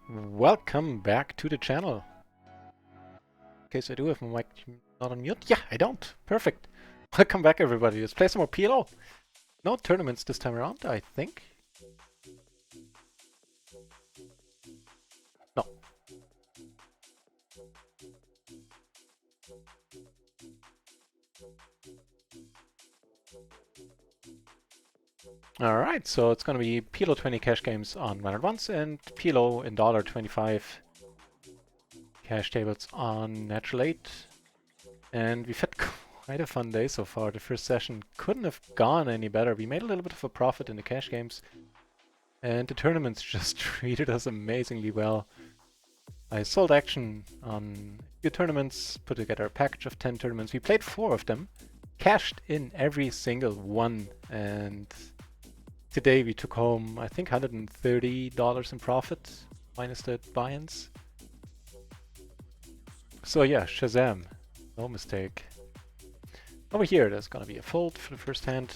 Welcome back to the channel. In case I do have my mic not on mute. Yeah, I don't. Perfect. Welcome back, everybody. Let's play some more PLO. No tournaments this time around, I think. No. Alright, so it's gonna be PLO 20 cash games on Run It Once and PLO in $1.25 cash tables on Natural 8. And we've had quite a fun day so far. The first session couldn't have gone any better. We made a little bit of a profit in the cash games. And the tournaments just treated us amazingly well. I sold action on a few tournaments, put together a package of 10 tournaments. We played 4 of them, cashed in every single one, and today we took home, I think, $130 in profit, minus the buy-ins. So yeah, Shazam, no mistake. Over here, there's gonna be a fold for the first hand.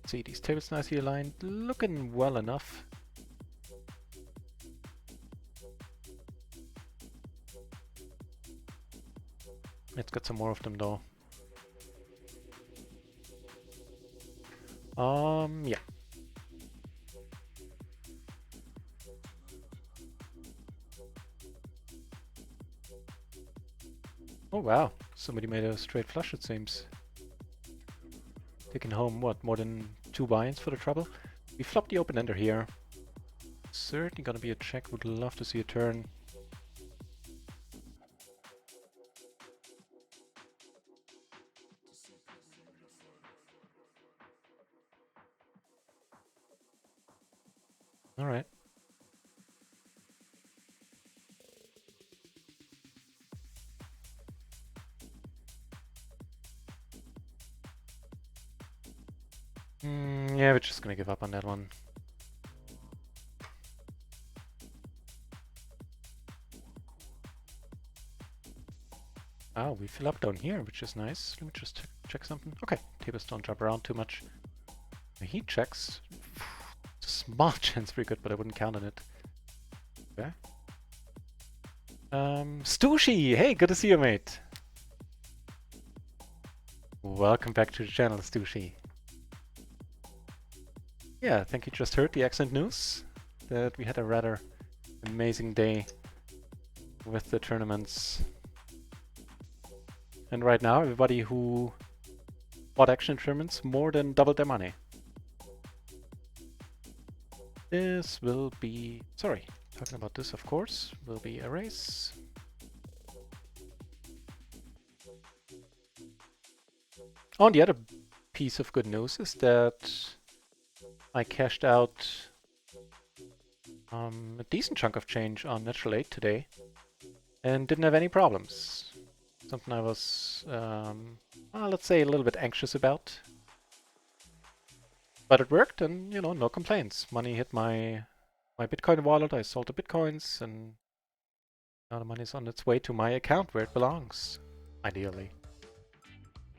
See, these tables nicely aligned, looking well enough. Let's get some more of them though. Yeah. Oh wow, somebody made a straight flush it seems. Taking home, what, more than 2 buy-ins for the trouble? We flopped the open-ender here. Certainly gonna be a check, would love to see a turn. Alright. Yeah, we're just gonna give up on that one. Oh, we fill up down here, which is nice. Let me just check something. Okay, tables don't jump around too much. He checks. Small chance pretty good, but I wouldn't count on it. Okay. Stushi! Hey, good to see you, mate! Welcome back to the channel, Stushi. Yeah, I think you just heard the excellent news that we had a rather amazing day with the tournaments. And right now, everybody who bought action tournaments more than doubled their money. This will be... Sorry, talking about this, of course, will be a race. Oh, and the other piece of good news is that I cashed out a decent chunk of change on Natural 8 today and didn't have any problems. Something I was, let's say, a little bit anxious about. But it worked and, you know, no complaints. Money hit my Bitcoin wallet, I sold the Bitcoins, and now the money's on its way to my account where it belongs, ideally.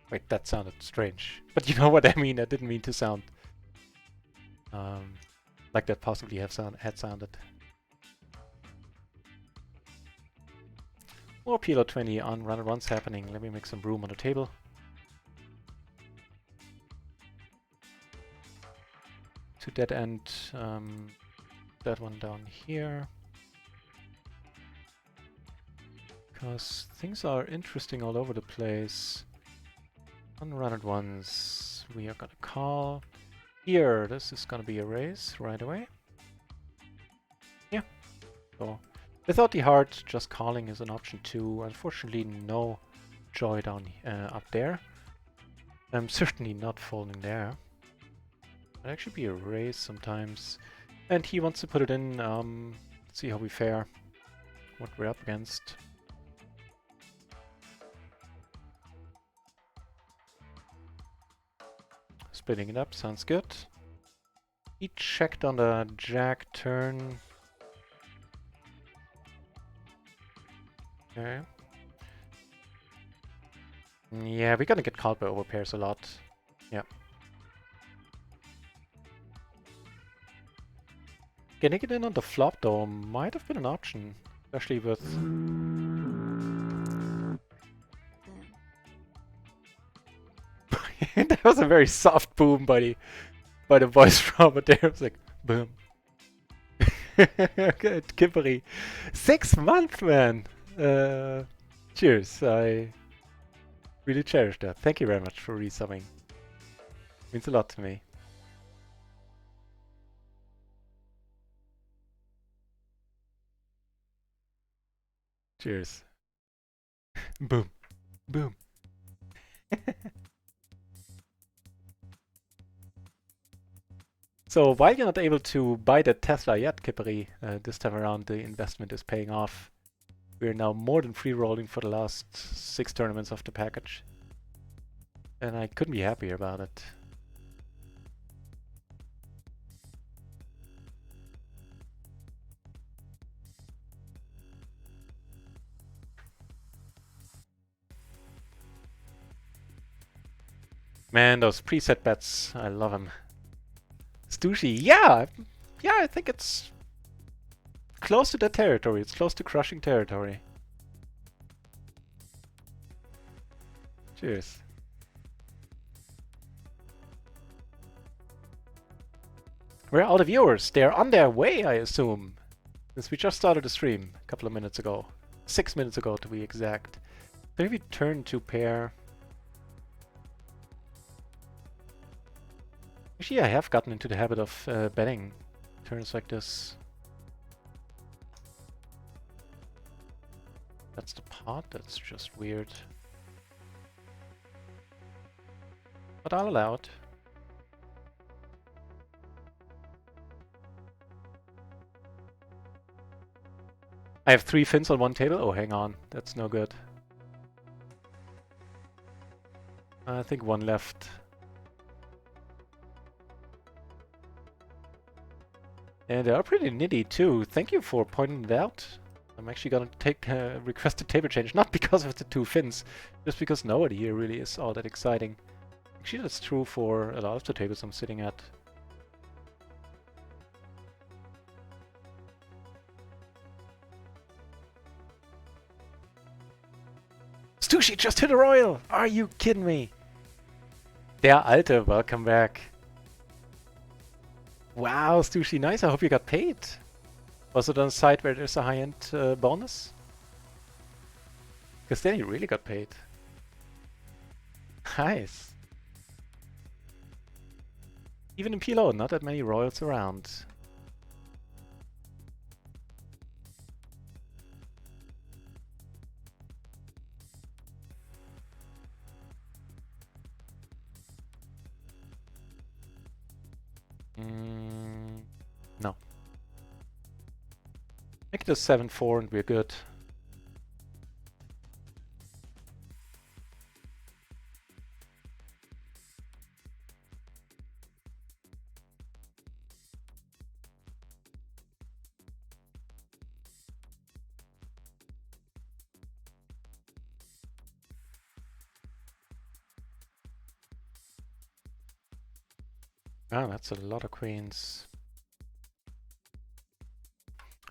Wait, that sounded strange. But you know what I mean, I didn't mean to sound like that possibly had sounded. More PLO 20 on Run It Once happening. Let me make some room on the table. To that end, that one down here. Because things are interesting all over the place. On Run It Once, we are gonna call. Here, this is gonna be a race right away. Yeah, so without the heart, just calling is an option too. Unfortunately, no joy down up there. I'm certainly not folding there. It'd actually be a race sometimes. And he wants to put it in, see how we fare, what we're up against. Splitting it up, sounds good. He checked on the jack turn. Okay. Yeah, we're gonna get called by overpairs a lot. Yeah. Getting it in on the flop though might have been an option, especially with... That was a very soft boom by the voice robot there. It was like, boom. Good, Kippery. 6 months, man! Cheers, I really cherish that. Thank you very much for resubbing. Means a lot to me. Cheers. Boom. Boom. So while you're not able to buy the Tesla yet, Kippery, this time around the investment is paying off. We're now more than free rolling for the last 6 tournaments of the package. And I couldn't be happier about it. Man, those preset bets, I love them. Stushi, yeah, I think it's close to that territory. It's close to crushing territory. Cheers. Where are all the viewers? They're on their way, I assume. Since we just started the stream a couple of minutes ago. 6 minutes ago to be exact. Maybe turn to pair. Actually, I have gotten into the habit of betting turns like this. That's the pot, that's just weird. But I'll allow it. I have 3 fins on one table. Oh, hang on. That's no good. I think 1 left. And they are pretty nitty too. Thank you for pointing it out. I'm actually gonna take request a table change, not because of the 2 fins, just because nobody here really is all that exciting. Actually, that's true for a lot of the tables I'm sitting at. Stushi just hit a royal! Are you kidding me? Der Alte, welcome back. Wow, Stushi, nice. I hope you got paid. Was it on a site where there's a high-end bonus? Because then you really got paid. Nice. Even in PLO, not that many royals around. No. Make it a 7-4 and we're good. Wow, that's a lot of queens.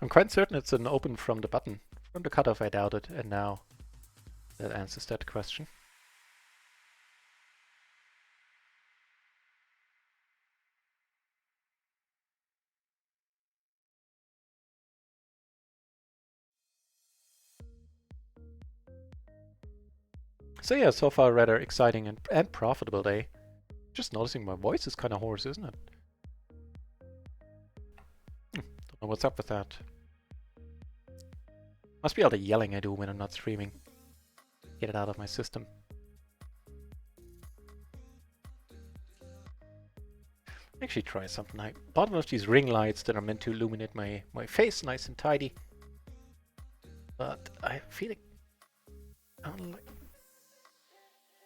I'm quite certain it's an open from the button. From the cutoff I doubt it, and now that answers that question. So yeah, so far rather exciting and profitable day. Just noticing my voice is kind of hoarse, isn't it? Don't know what's up with that. Must be all the yelling I do when I'm not streaming. Get it out of my system. Actually try something. I bought one of these ring lights that are meant to illuminate my face nice and tidy. But I feel like I don't like...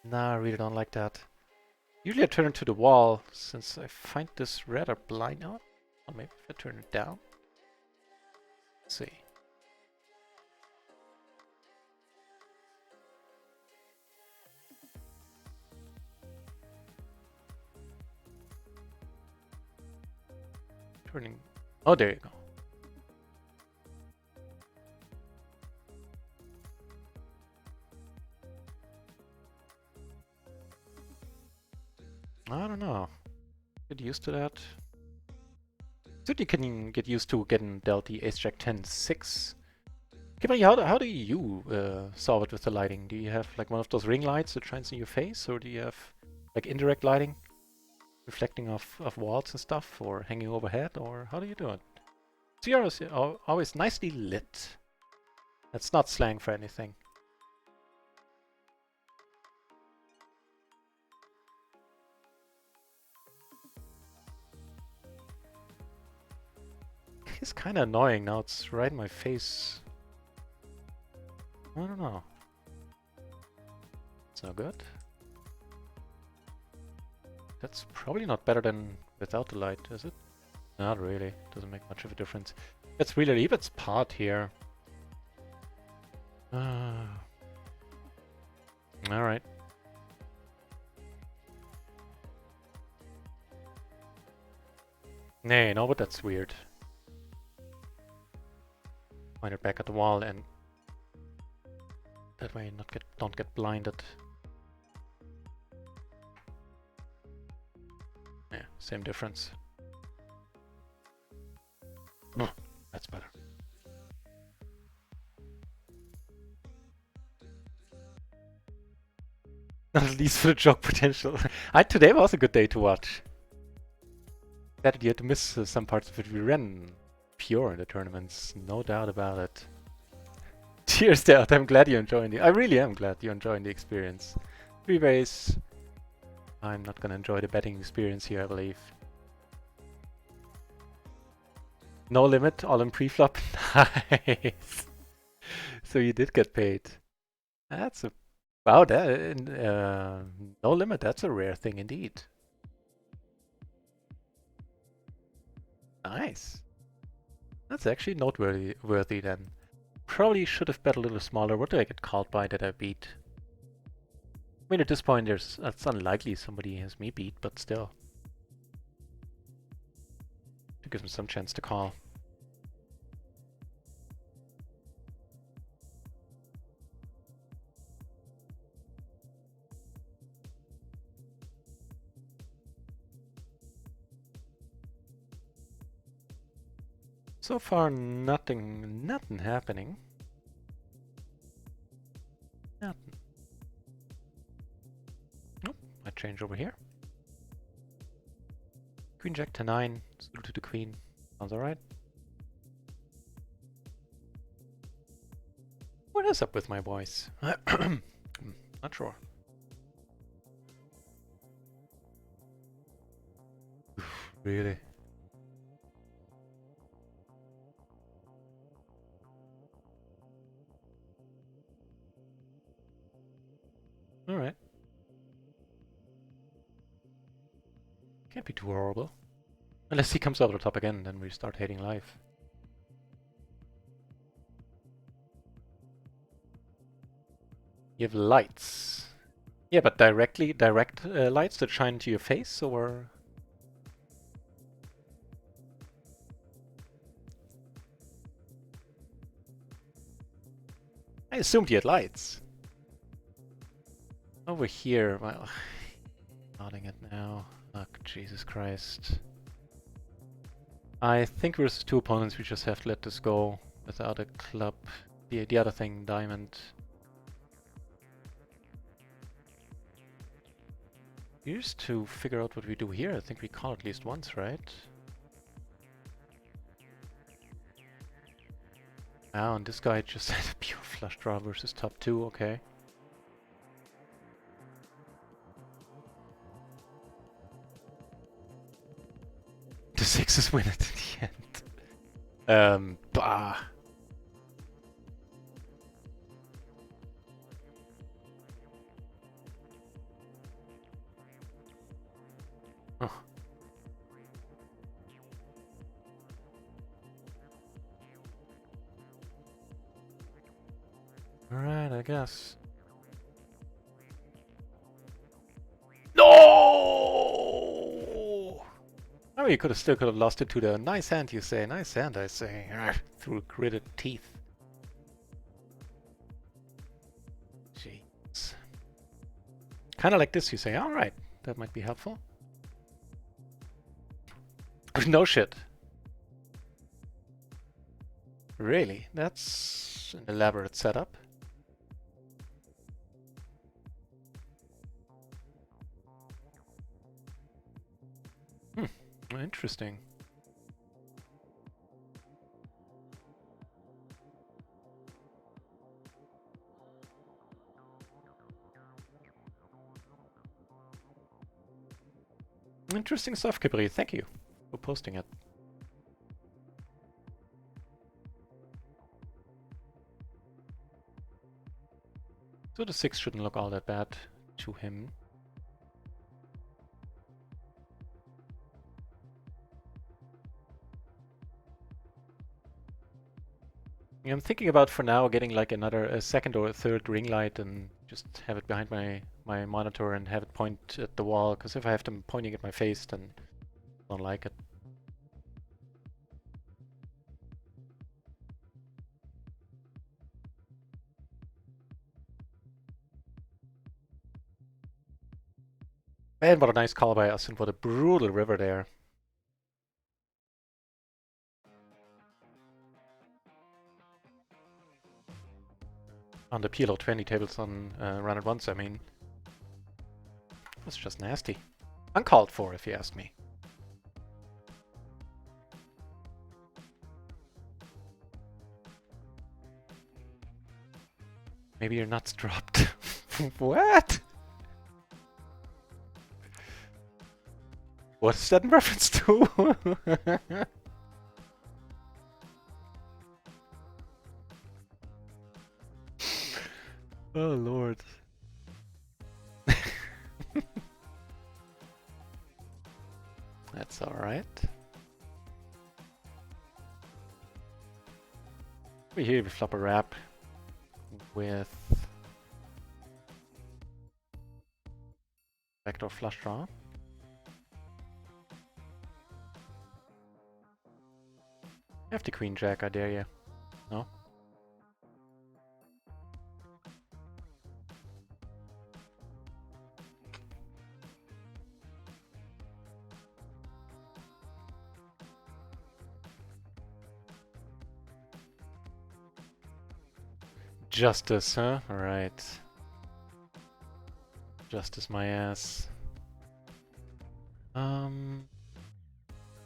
Nah, I really don't like that. Usually I turn it to the wall, since I find this rather blind out. Or maybe if I turn it down. Let's see. Turning Oh, there you go. I don't know. Get used to that. Certainly can get used to getting dealt the Ace Jack 10 6. Kimberly, how do you solve it with the lighting? Do you have like one of those ring lights that shines in your face, or do you have like indirect lighting, reflecting of walls and stuff, or hanging overhead, or how do you do it? So you're always nicely lit. That's not slang for anything. It's kind of annoying now. It's right in my face. I don't know. It's no good. That's probably not better than without the light, is it? Not really. Doesn't make much of a difference. Let's really leave its part here. Alright. Nay, no, but that's weird. Point it back at the wall and that way don't get blinded. Yeah, same difference. Oh, that's better. Not at least for the joke potential. Today was a good day to watch. That you had to miss some parts of it. We ran pure in the tournaments, no doubt about it. Cheers, Dad. I'm glad you're enjoying I really am glad you're enjoying the experience. Freebase. I'm not gonna enjoy the betting experience here, I believe. No limit, all in pre-flop. Nice. So you did get paid. That's a wow. No limit. That's a rare thing indeed. Nice. That's actually noteworthy then. Probably should have bet a little smaller. What do I get called by that I beat? I mean, at this point, it's unlikely somebody has me beat, but still. To give him some chance to call. So far, nothing happening. Nothing. Nope, I change over here. Queen Jack to 9, suited to the queen. Sounds alright. What is up with my voice? Not sure. Really? Alright. Can't be too horrible. Unless he comes over the top again, then we start hating life. You have lights. Yeah, but direct lights that shine into your face, or... I assumed you had lights. Over here, well... Nodding it now. Oh, Jesus Christ. I think versus two opponents, we just have to let this go without a club. The other thing, diamond. Here's to figure out what we do here. I think we call at least once, right? Ah, and this guy just had a pure flush draw versus top 2, okay. The 6s win it in the end. Bah. Oh. Alright, I guess. No! Oh, you still could have lost it to the nice hand, you say. Nice hand, I say. Through gritted teeth. Jeez. Kind of like this, you say. All right, that might be helpful. No shit. Really? That's an elaborate setup. Interesting. Interesting stuff, Kibri. Thank you for posting it. So the 6 shouldn't look all that bad to him. I'm thinking about for now getting like a second or a third ring light and just have it behind my monitor and have it point at the wall, because if I have them pointing at my face, then I don't like it. And what a nice call by us, and what a brutal river there. On the PLO 20 tables on Run It Once, I mean. That's just nasty. Uncalled for, if you ask me. Maybe your nuts dropped. What? What is that in reference to? Oh, Lord. That's alright. Here we flop a wrap with backdoor flush draw. Have the queen jack, I dare you. No? Justice, huh? Alright. Justice my ass.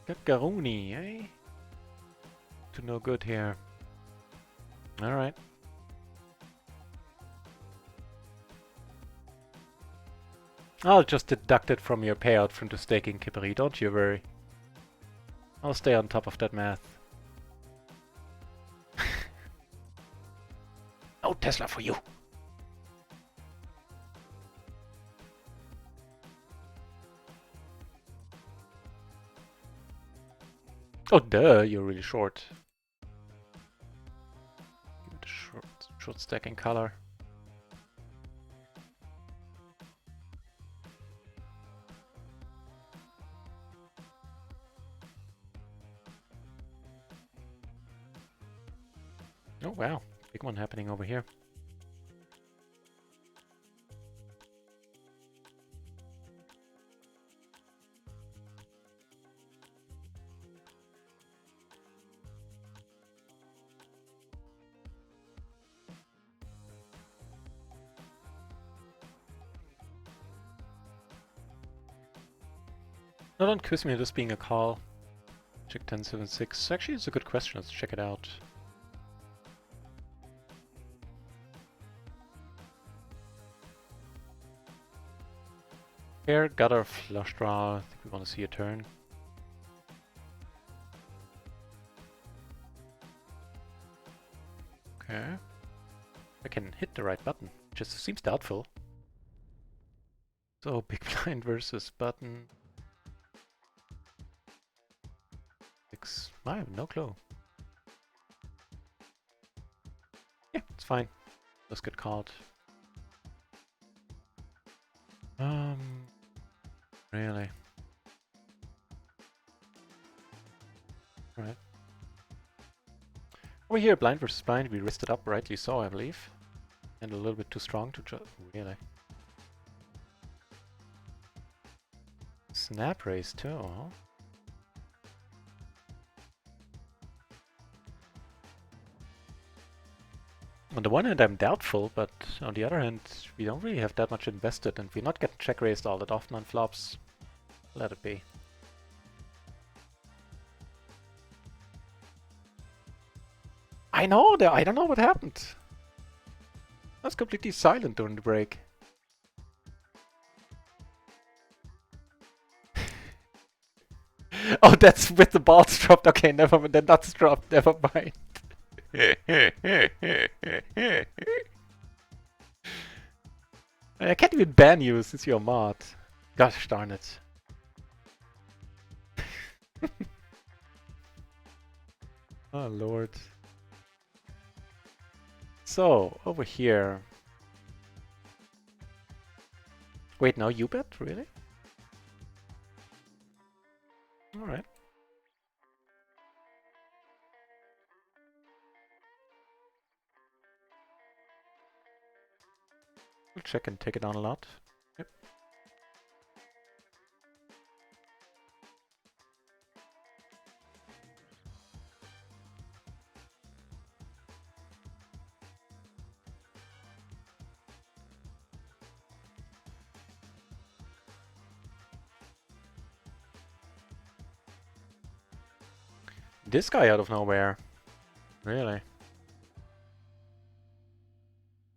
Gagaruni, eh? To no good here. Alright. I'll just deduct it from your payout from the staking, Kippery, don't you worry. I'll stay on top of that math. No Tesla for you! Oh duh, you're really short. Give it a short stacking color. Oh wow, big one happening over here. No, don't quiz me this being a call. Check 1076. Actually, it's a good question. Let's check it out. Here, gutter, flush draw. I think we want to see a turn. Okay. I can hit the right button. Just seems doubtful. So, big blind versus button. I have no clue. Yeah, it's fine. Let's get called. Really? Alright. Over here, blind versus blind, we risked it up, rightly so, I believe. And a little bit too strong to really. Snap raise too, huh? On the one hand, I'm doubtful, but on the other hand, we don't really have that much invested, and we're not getting check raised all that often on flops. Let it be. I know! I don't know what happened. I was completely silent during the break. Oh, that's with the balls dropped. Okay, never mind. The nuts dropped. Never mind. I can't even ban you since you're a mod. Gosh darn it. Oh lord. So, over here. Wait, no, you bet? Really? Alright. We'll check and take it on a lot. Yep. This guy out of nowhere. Really?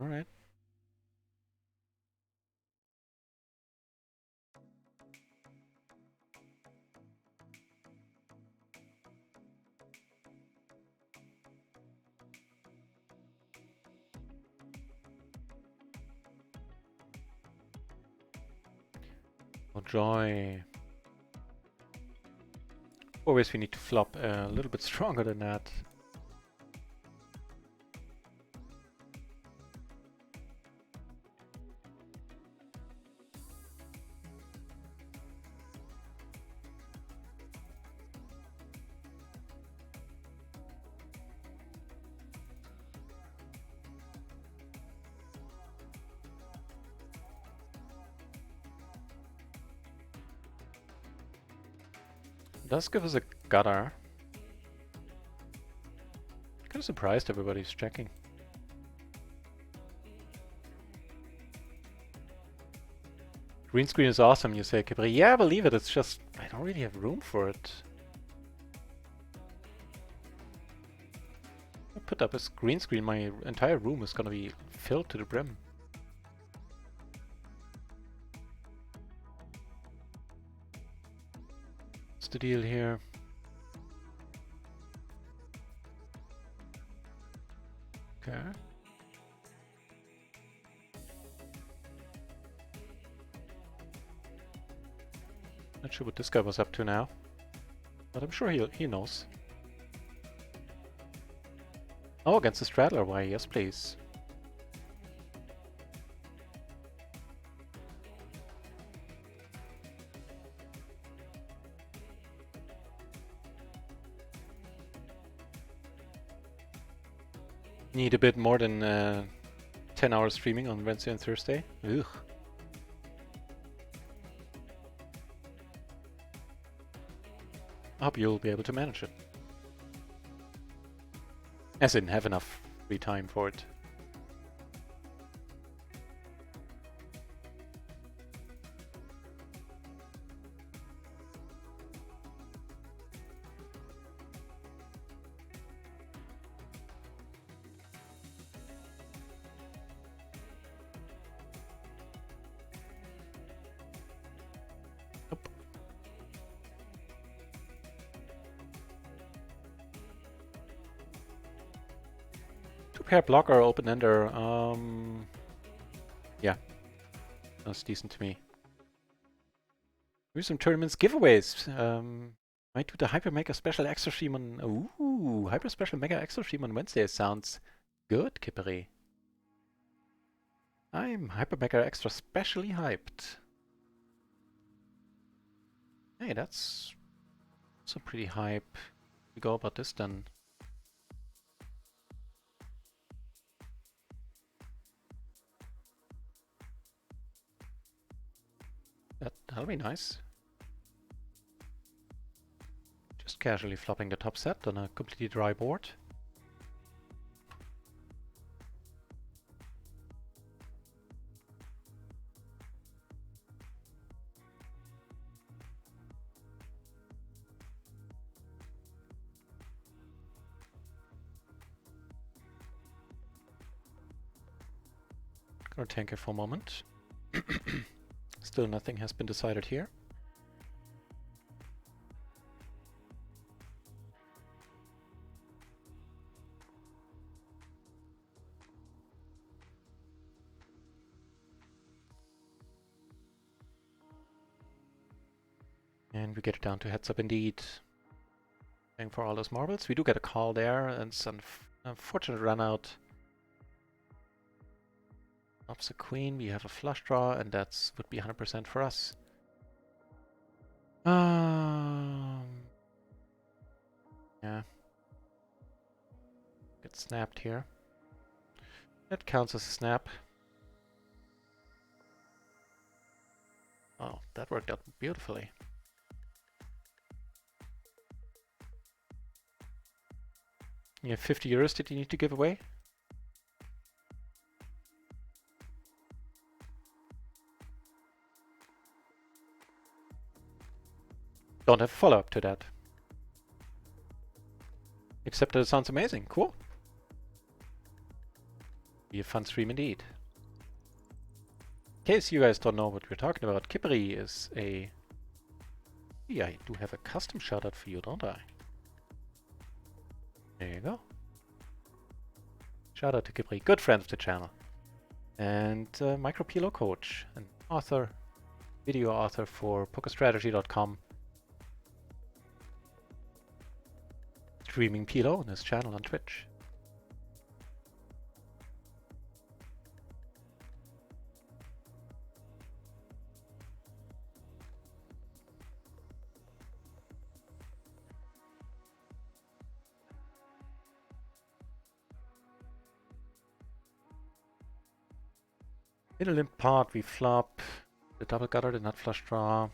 Alright. Oh joy. Always we need to flop a little bit stronger than that. Does give us a gutter. Kind of surprised everybody's checking. Green screen is awesome, you say, Kipri. Yeah, I believe it. It's just I don't really have room for it. I put up a green screen, my entire room is gonna be filled to the brim. What's the deal here? Okay. Not sure what this guy was up to now, but I'm sure he knows. Oh, against the straddler, why? Yes, please. Need a bit more than 10 hours streaming on Wednesday and Thursday. Ugh. I hope you'll be able to manage it. As in, have enough free time for it. Pair blocker, open ender. Yeah, that's decent to me. Here's some tournaments giveaways. Might do the Hyper Mega Special Extra Stream on. Ooh, Hyper Special Mega Extra Stream on Wednesday sounds good, Kippery. I'm Hyper Mega Extra specially hyped. Hey, that's also pretty hype. we go about this then? That'll be nice. Just casually flopping the top set on a completely dry board. Gonna tank it for a moment. Still nothing has been decided here. And we get it down to heads up indeed. Paying for all those marbles. We do get a call there, and it's an unfortunate run out. Opts a queen, we have a flush draw, and that's would be 100% for us. Yeah. Get snapped here. That counts as a snap. Oh, that worked out beautifully. You have 50 euros that you need to give away? Don't have a follow-up to that. Except that it sounds amazing. Cool. Be a fun stream indeed. In case you guys don't know what we're talking about, Kipri is a... Yeah, I do have a custom shoutout for you, don't I? There you go. Shout out to Kipri, good friend of the channel. And micro PLO coach, an author, video author for pokerstrategy.com. Streaming PLO on his channel on Twitch. In a limp part, we flop the double gutter, the nut flush draw.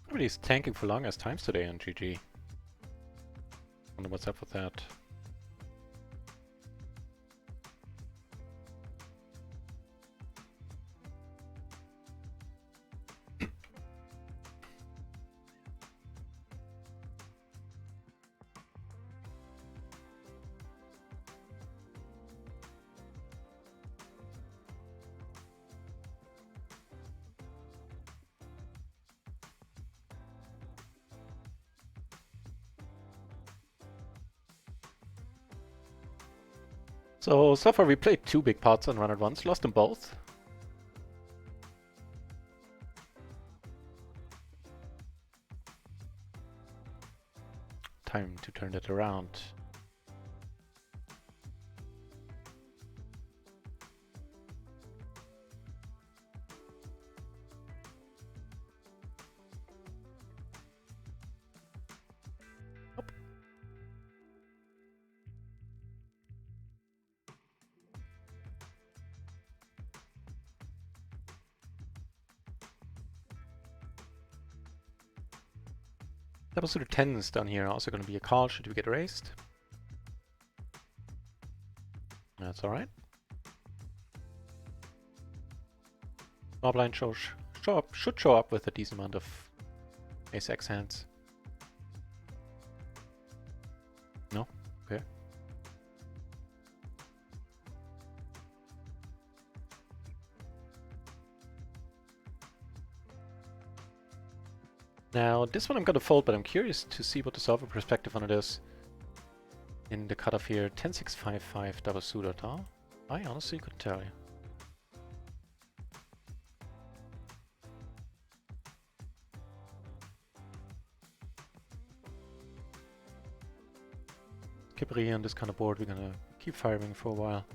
Everybody's tanking for long as times today on GG. Wonder what's up with that. So far we played 2 big pots on run at once, lost them both. Time to turn that around. Double suited tens down here also going to be a call should we get erased. That's alright. Small blind should show up with a decent amount of ace-x hands. No? Okay. Now, this one I'm gonna fold, but I'm curious to see what the solver perspective on it is. In the cutoff here, 10-6-5-5 double suited, huh? I honestly couldn't tell you. Keep RIO on this kind of board, we're gonna keep firing for a while.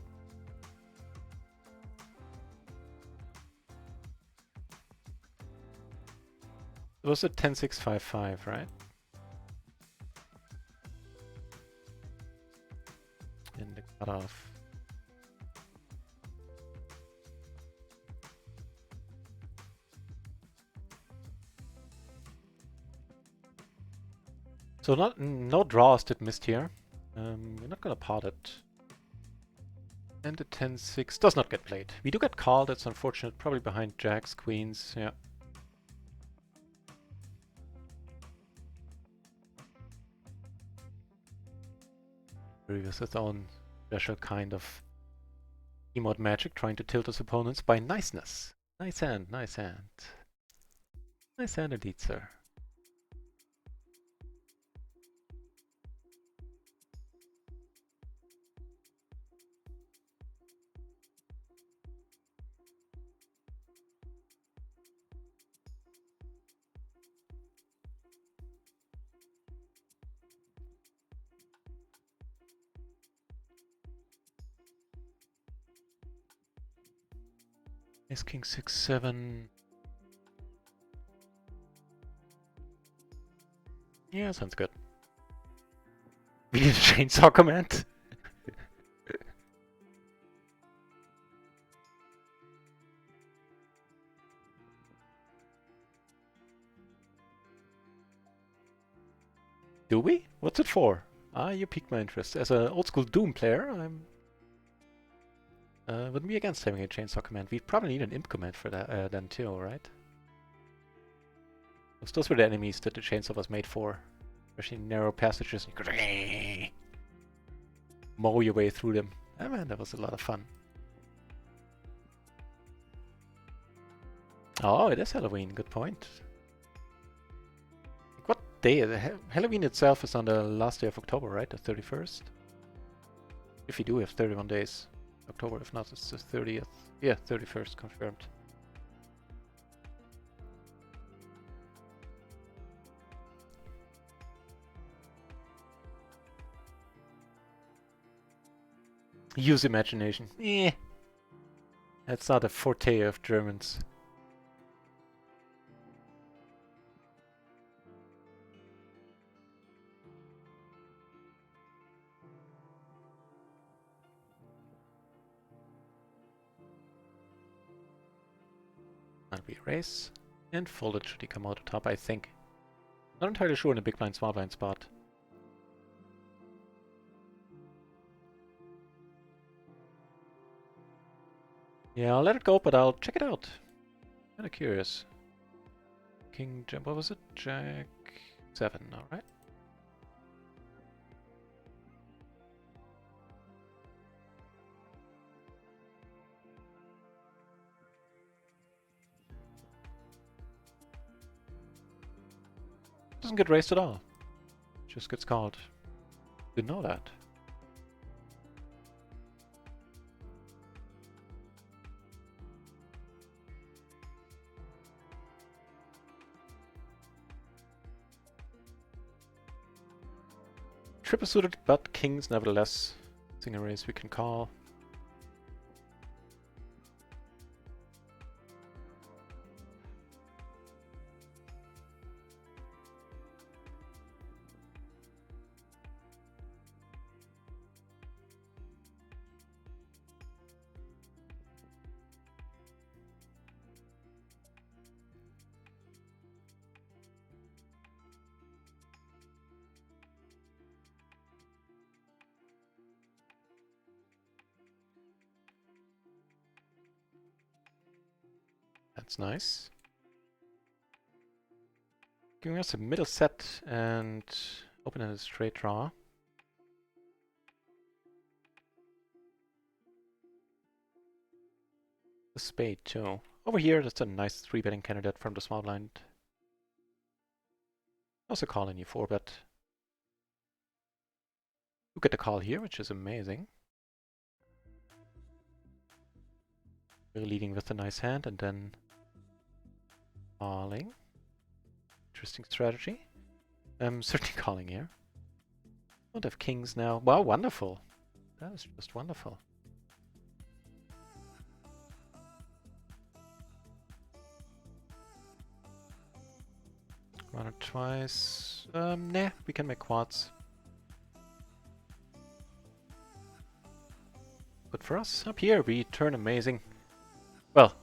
It was a 10-6-5-5, right? In the cutoff. So no draws did missed here. We're not gonna pot it. And the 10-6 does not get played. We do get called, that's unfortunate, probably behind jacks, queens, yeah. With its own special kind of emote magic, trying to tilt his opponents by niceness. Nice hand, nice hand. Nice hand indeed, sir. Ace king 6-7. Yeah, sounds good. We need a chainsaw command. Do we? What's it for? Ah, you piqued my interest. As an old school Doom player, I'm wouldn't be against having a chainsaw command. We probably need an imp command for that then too, right? Those were the enemies that the chainsaw was made for. Especially narrow passages. You could mow your way through them. Oh man, that was a lot of fun. Oh, it is Halloween. Good point. What day? Halloween itself is on the last day of October, right? The 31st? If you do have 31 days. October, if not, it's the 30th. Yeah, 31st confirmed. Use imagination. Eh. That's not a forte of Germans. And we erase and fold it should he come out on top, I think. Not entirely sure in a big blind, small blind spot. Yeah, I'll let it go, but I'll check it out. Kinda curious. King, what was it? Jack 7, alright. Doesn't get raised at all. Just gets called. Didn't know that. Triple suited, but kings nevertheless. Single raise we can call. That's nice. Giving us a middle set and open a straight draw. The spade too. Over here, that's a nice 3-betting candidate from the small blind. Also calling you 4-bet. You get the call here, which is amazing. We're leading with a nice hand and then calling. Interesting strategy. Certainly calling here. Don't have kings now. Wow, wonderful. That is just wonderful. One or twice. Nah, we can make quads. Good for us. Up here we turn amazing. Well,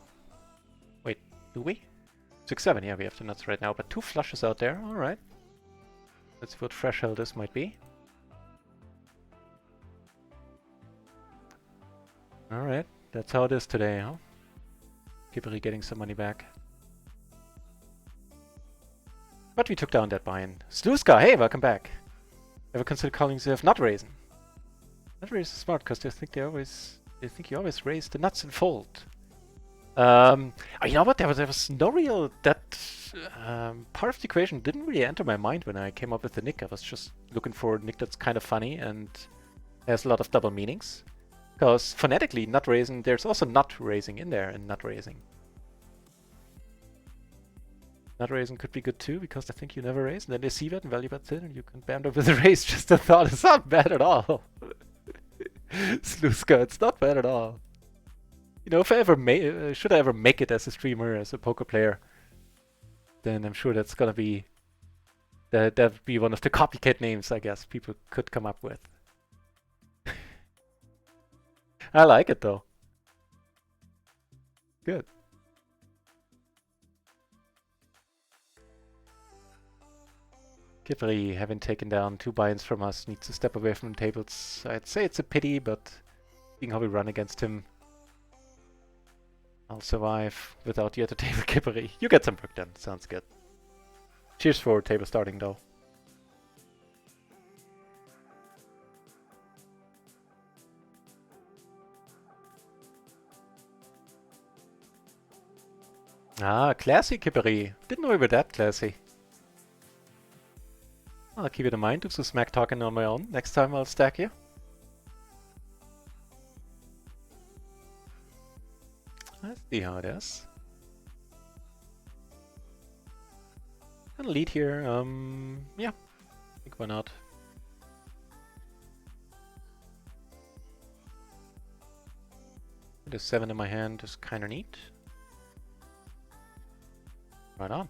wait, do we? 6-7, yeah, we have the nuts right now, but 2 flushes out there, alright. Let's see what threshold this might be. Alright, that's how it is today, huh? Kippery getting some money back. But we took down that buy-in. Sluska, hey, welcome back. Ever consider calling yourself NutRaisin? NutRaisin is smart because they think you always raise the nuts and fold. You know what? There was no real part of the equation didn't really enter my mind when I came up with the nick. I was just looking for a nick that's kind of funny and has a lot of double meanings. Because phonetically, NutRaisin, there's also nut raising in there in NutRaisin. NutRaisin could be good too, because I think you never raise, and then they see that and value bet thin, and you can bam them with a raise. Just a thought, it's not bad at all. Sluska, it's not bad at all. You know, if I ever should I ever make it as a streamer, as a poker player, then I'm sure that's gonna be that'd be one of the copycat names I guess people could come up with. I like it though. Good. Kippery, having taken down 2 buy-ins from us, needs to step away from the tables. I'd say it's a pity, but seeing how we run against him, I'll survive without you at the table, Kippery. You get some work done, sounds good. Cheers for table starting though. Ah, classy, Kippery. Didn't know you were that classy. I'll keep it in mind, do some smack talking on my own. Next time I'll stack you. Let's see how it is. Gonna lead here, yeah. I think why not. The 7 in my hand is kinda neat. Right on.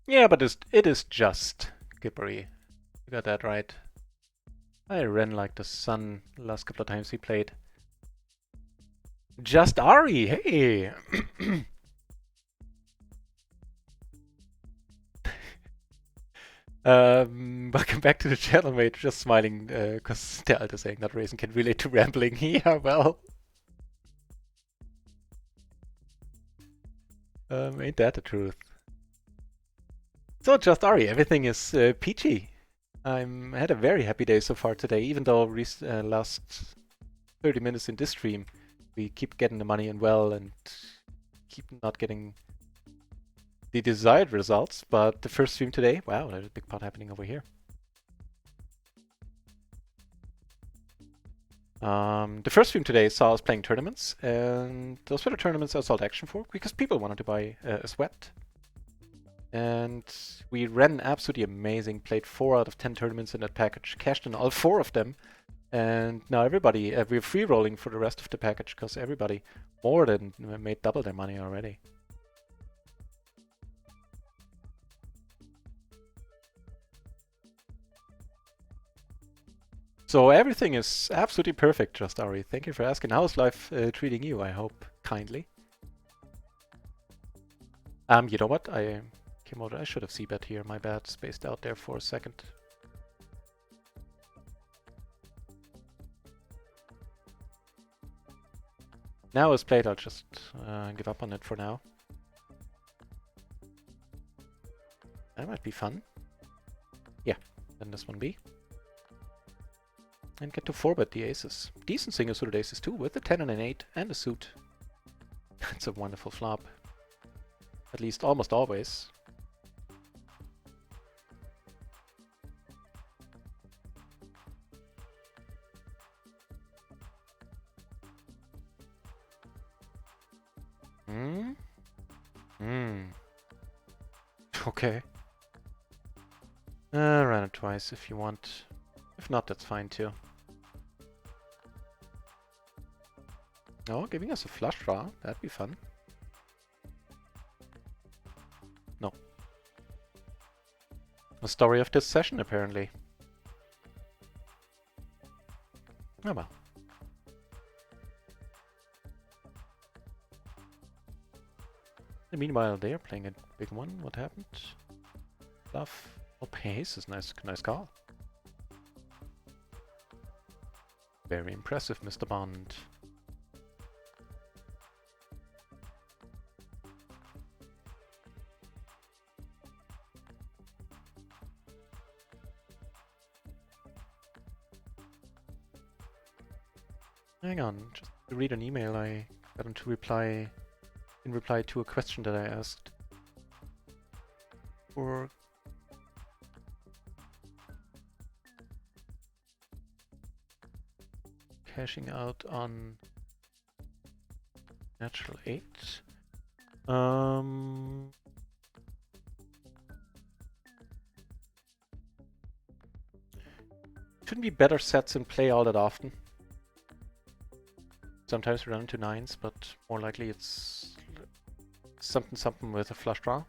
Yeah, but it is just Kippery. You got that right. I ran like the sun the last couple of times we played. Just Ari, hey! Welcome back to the channel, mate. Just smiling because the Alter saying NutRaisin can relate to rambling. Yeah, well. Ain't that the truth? So, just Ari, everything is peachy. Had a very happy day so far today, even though last 30 minutes in this stream we keep getting the money in well and keep not getting the desired results, but the first stream today, wow, there's a big pot happening over here. The first stream today saw us playing tournaments, and those were the tournaments I sold action for, because people wanted to buy a sweat. And we ran absolutely amazing, played 4 out of 10 tournaments in that package, cashed in all 4 of them, and now everybody, we're free rolling for the rest of the package, because everybody more than made double their money already. So everything is absolutely perfect, Just Ari. Thank you for asking. How's life treating you? I hope kindly. You know what? I came out. I should have c-bet here. My bad. Spaced out there for a second. Now it's played, I'll just give up on it for now. That might be fun. Yeah, then this one be. And get to 4-bet the aces. Decent single suited aces too, with a 10 and an 8 and a suit. That's a wonderful flop. At least almost always. Okay. Run it twice if you want. If not, that's fine too. Oh, giving us a flush draw. That'd be fun. No. The story of this session, apparently. Oh well. And meanwhile, they're playing a big one. What happened? Bluff. Oh, ace is nice call. Very impressive, Mr. Bond. Hang on, just to read an email I got him to reply in reply to a question that I asked. For cashing out on natural 8. Shouldn't be better sets in play all that often. Sometimes we run into 9s, but more likely it's something with a flush draw.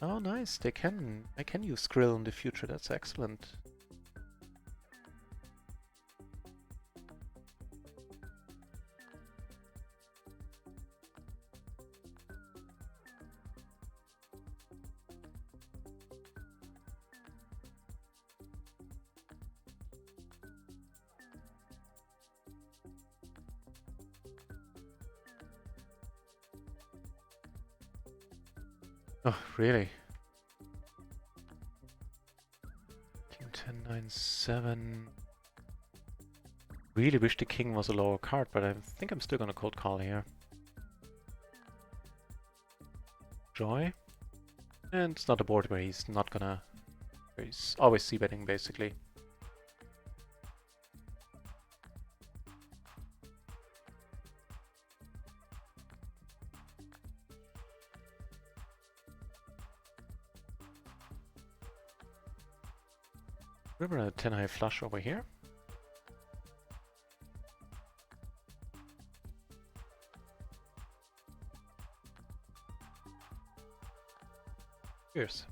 Oh, nice. I can use Skrill in the future. That's excellent. Oh, really? King 10, 9, 7. Really wish the king was a lower card, but I think I'm still gonna cold call here. Joy. And it's not a board where he's not gonna... where he's always c-betting, basically. River a 10 high flush over here. Cheers.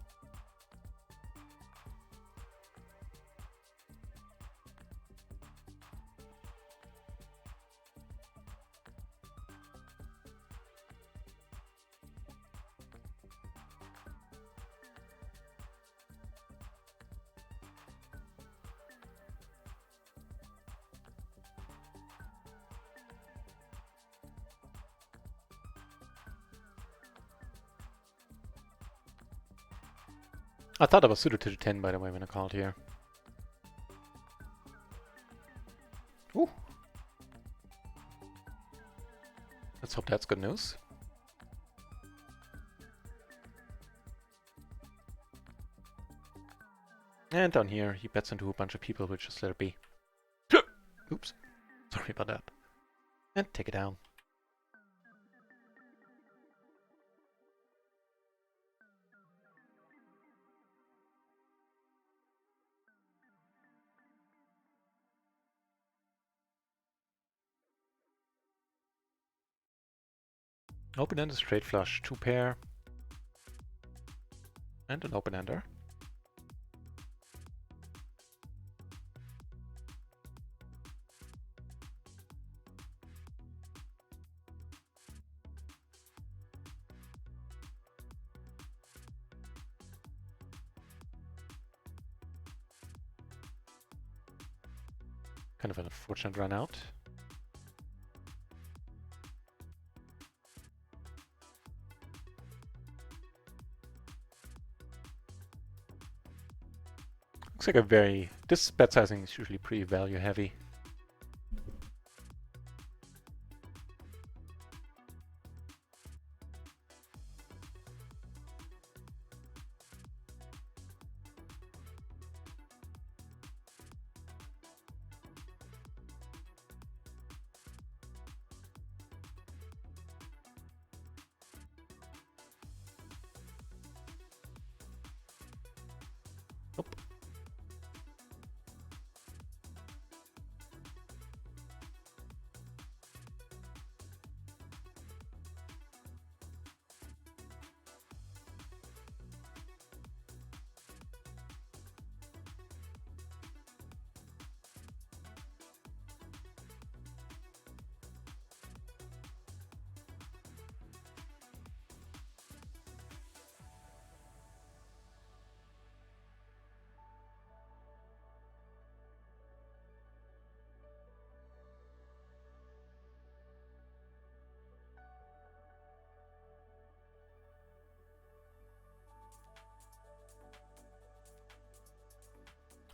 I thought I was suited to the 10, by the way, when I called here. Ooh. Let's hope that's good news. And down here, he bets into a bunch of people, which just let it be. Oops. Sorry about that. And take it down. Open-ender straight flush, 2 pair. And an open-ender. kind of an unfortunate run out. Looks like a very... This bet sizing is usually pretty value heavy. Nope.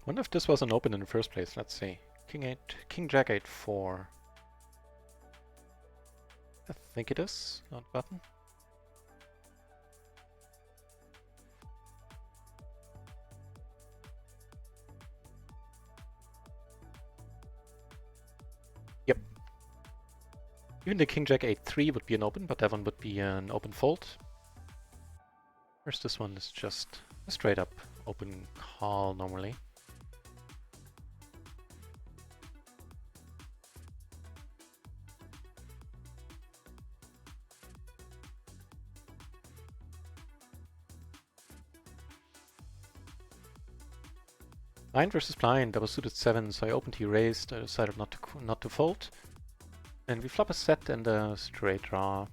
Wonder if this wasn't open in the first place. Let's see. King 8, King Jack 8, 4. I think it is. Not button. Yep. Even the King Jack 8, 3 would be an open, but that one would be an open fold. Whereas this one is just a straight up open call normally. Blind versus blind, I was suited 7, so I opened, he raised, I decided not to fold. And we flop a set and a straight draw.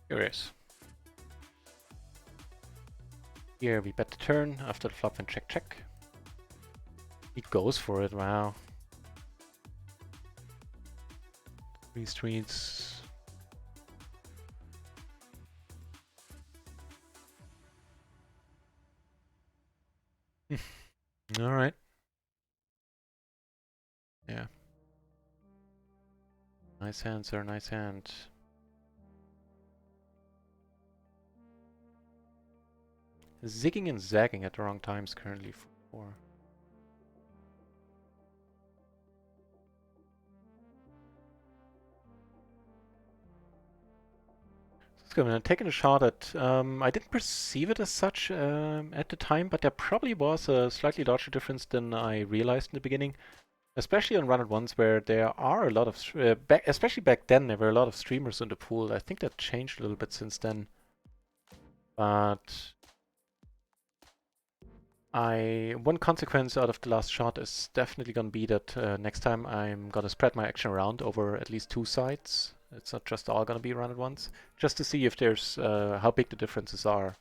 Curious. Here we bet the turn after the flop and check check. He goes for it, wow. 3 streets. Alright. Yeah. Nice hand, sir, nice hand. Zigging and zagging at the wrong times currently for 4. I'm taking a shot at, I didn't perceive it as such at the time, but there probably was a slightly larger difference than I realized in the beginning. Especially on run-at-ones where there are a lot of, especially back then, there were a lot of streamers in the pool. I think that changed a little bit since then. But one consequence out of the last shot is definitely going to be that next time I'm going to spread my action around over at least 2 sides. It's not just all going to be run at once, just to see if there's how big the differences are.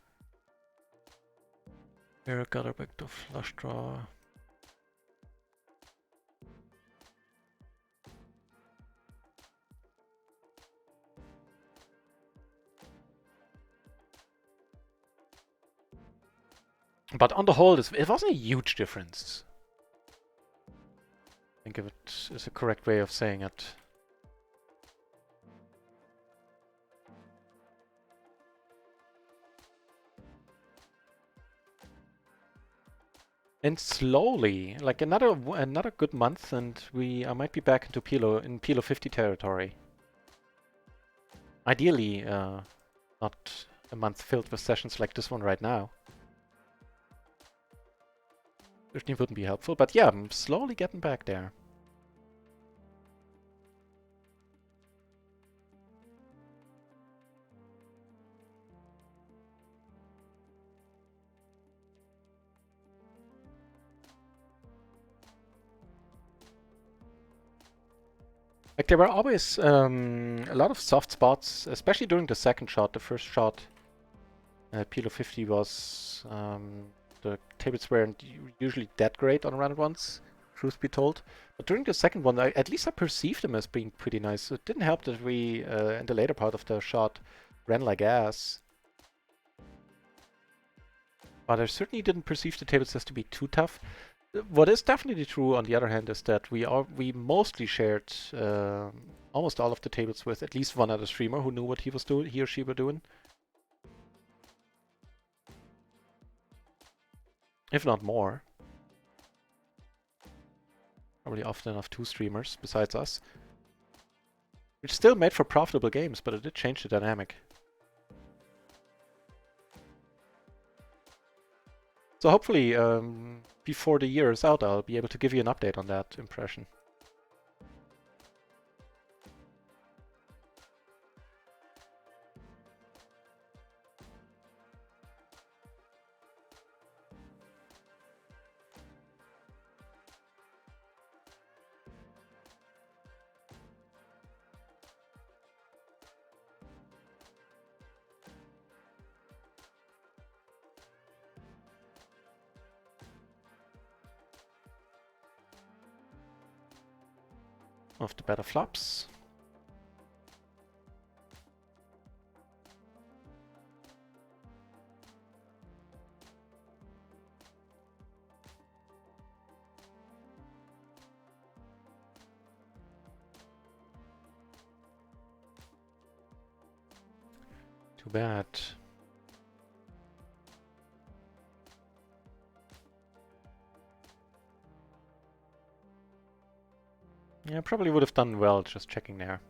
Here I got a back to flush draw. But on the whole, it wasn't a huge difference. I think of it as a correct way of saying it. And slowly, like another good month, and I might be back into PLO 50 territory. Ideally, not a month filled with sessions like this one right now. 15 wouldn't be helpful, but yeah, I'm slowly getting back there. Like there were always a lot of soft spots, especially during the second shot. The first shot, PLO 50 was the tables weren't usually that great on round ones, truth be told. But during the second one, at least I perceived them as being pretty nice. It didn't help that we, in the later part of the shot, ran like ass. But I certainly didn't perceive the tables as to be too tough. What is definitely true, on the other hand, is that we mostly shared almost all of the tables with at least one other streamer who knew what he or she were doing, if not more. Probably often enough 2 streamers besides us, which still made for profitable games, but it did change the dynamic. So hopefully, before the year is out, I'll be able to give you an update on that impression. Of the better flops. Too bad. Yeah, probably would have done well just checking there.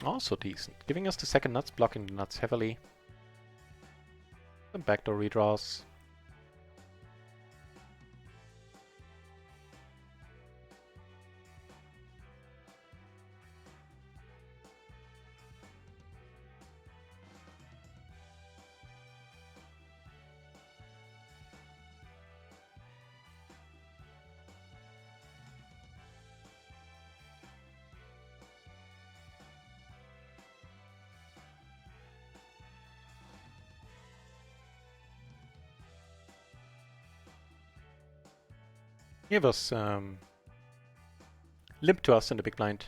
Also decent. Giving us the second nuts, blocking the nuts heavily. Some backdoor redraws. He was limp to us in the big blind.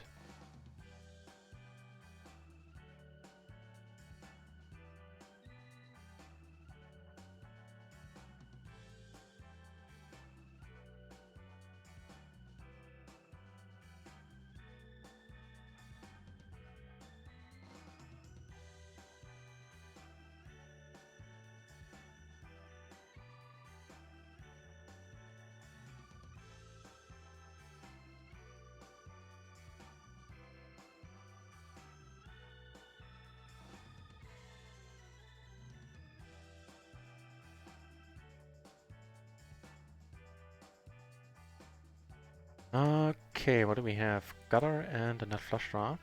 Okay, what do we have? Gutter and a nut flush draw.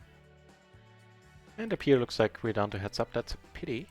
And up here looks like we're down to heads up. That's a pity.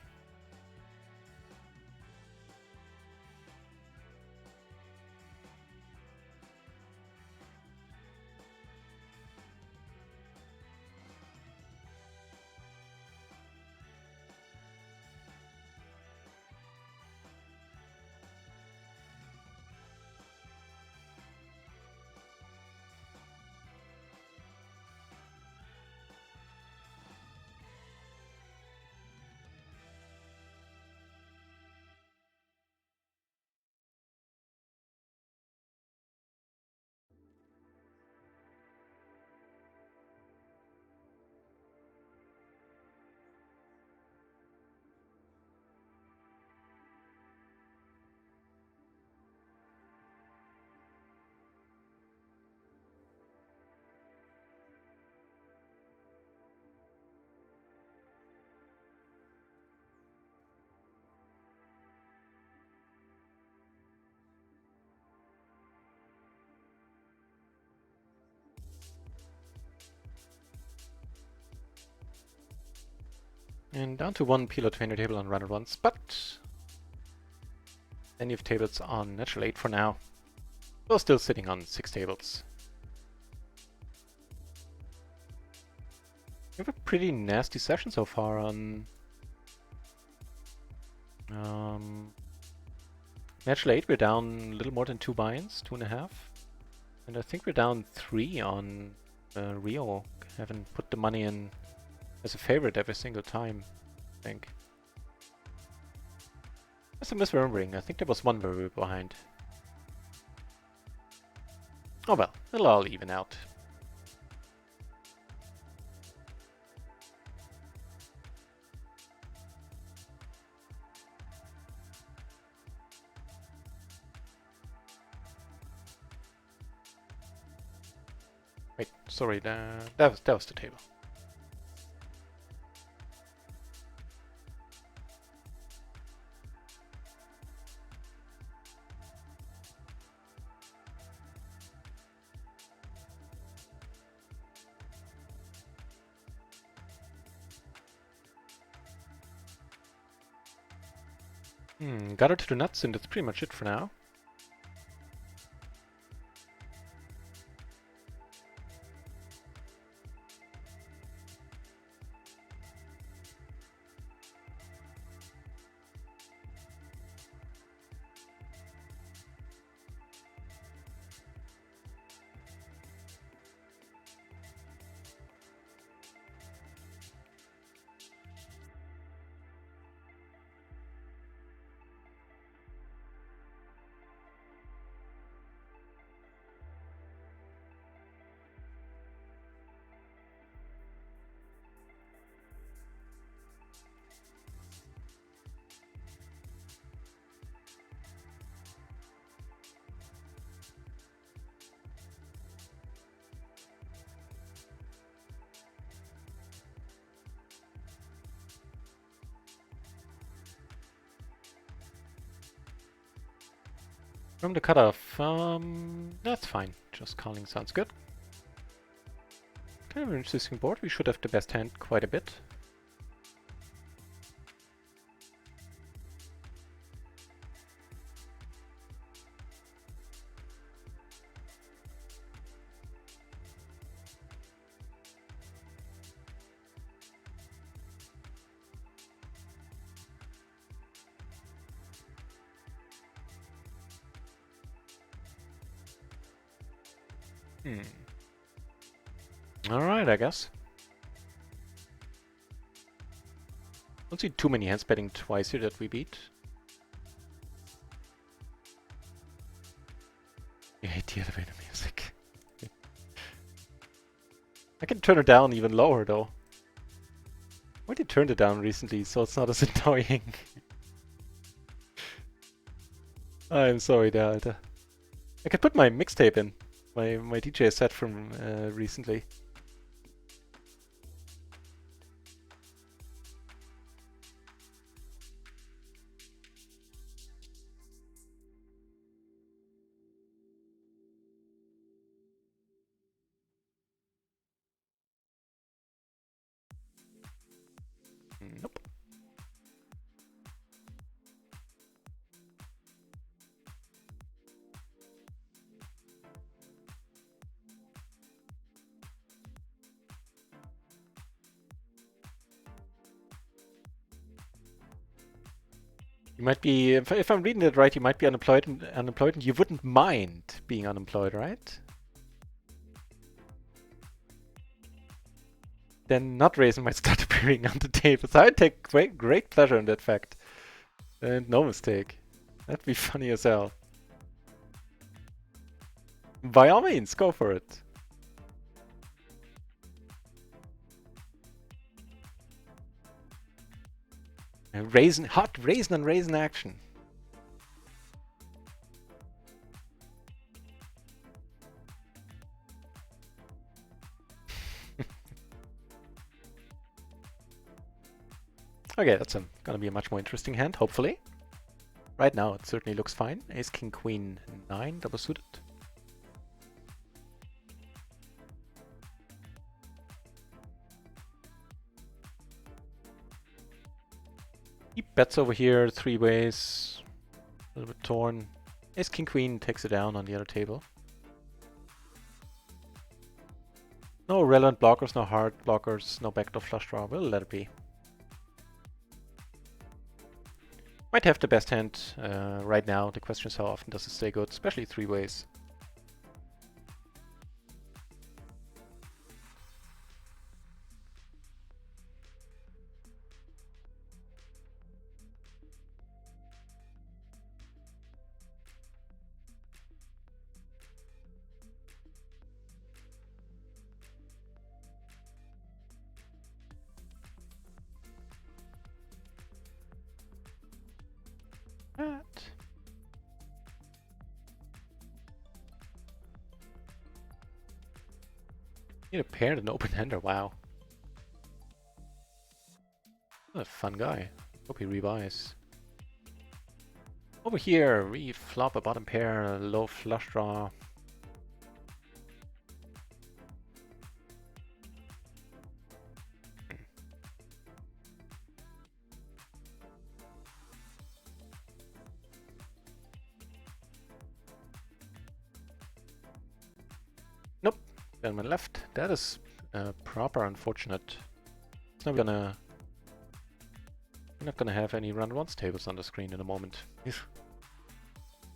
And down to one PLO 20 table on runner ones, but plenty of tables on natural 8 for now. We're still sitting on 6 tables. We have a pretty nasty session so far on natural 8. We're down a little more than 2 buy-ins, 2.5. And I think we're down 3 on RIO. Haven't put the money in as a favorite every single time, I think. Unless I'm misremembering, I think there was one where we were behind. Oh well, it'll all even out. Wait, sorry, that was the table. Got her to the nuts, and that's pretty much it for now. From the cutoff, that's fine. Just calling sounds good. Kind of an interesting board. We should have the best hand quite a bit. Alright, I guess. Don't see too many hands betting twice here that we beat. I hate the elevator music. I can turn it down even lower though. Why did you turn it down recently so it's not as annoying? I'm sorry, Alter. I could put my mixtape in. My DJ set from recently. Nope. You might be, if I'm reading it right, you might be unemployed and you wouldn't mind being unemployed, right? Then NutRaisin might start appearing on the table. So I'd take great pleasure in that fact. And no mistake. That'd be funny as hell. By all means, go for it. Hot raisin on raisin action. Okay, that's gonna be a much more interesting hand, hopefully. Right now, it certainly looks fine. Ace, King, Queen, 9, double suited. He bets over here 3 ways. A little bit torn. Ace King Queen takes it down on the other table. No relevant blockers, no hard blockers, no backdoor flush draw. We'll let it be. Might have the best hand right now. The question is how often does it stay good, especially 3 ways. That. Need a pair and an open-hander, wow. What a fun guy. Hope he rebuys. Over here, we flop a bottom pair, a low flush draw. Nope, gentleman left. That is proper unfortunate. It's not gonna... We're not gonna have any run once tables on the screen in a moment.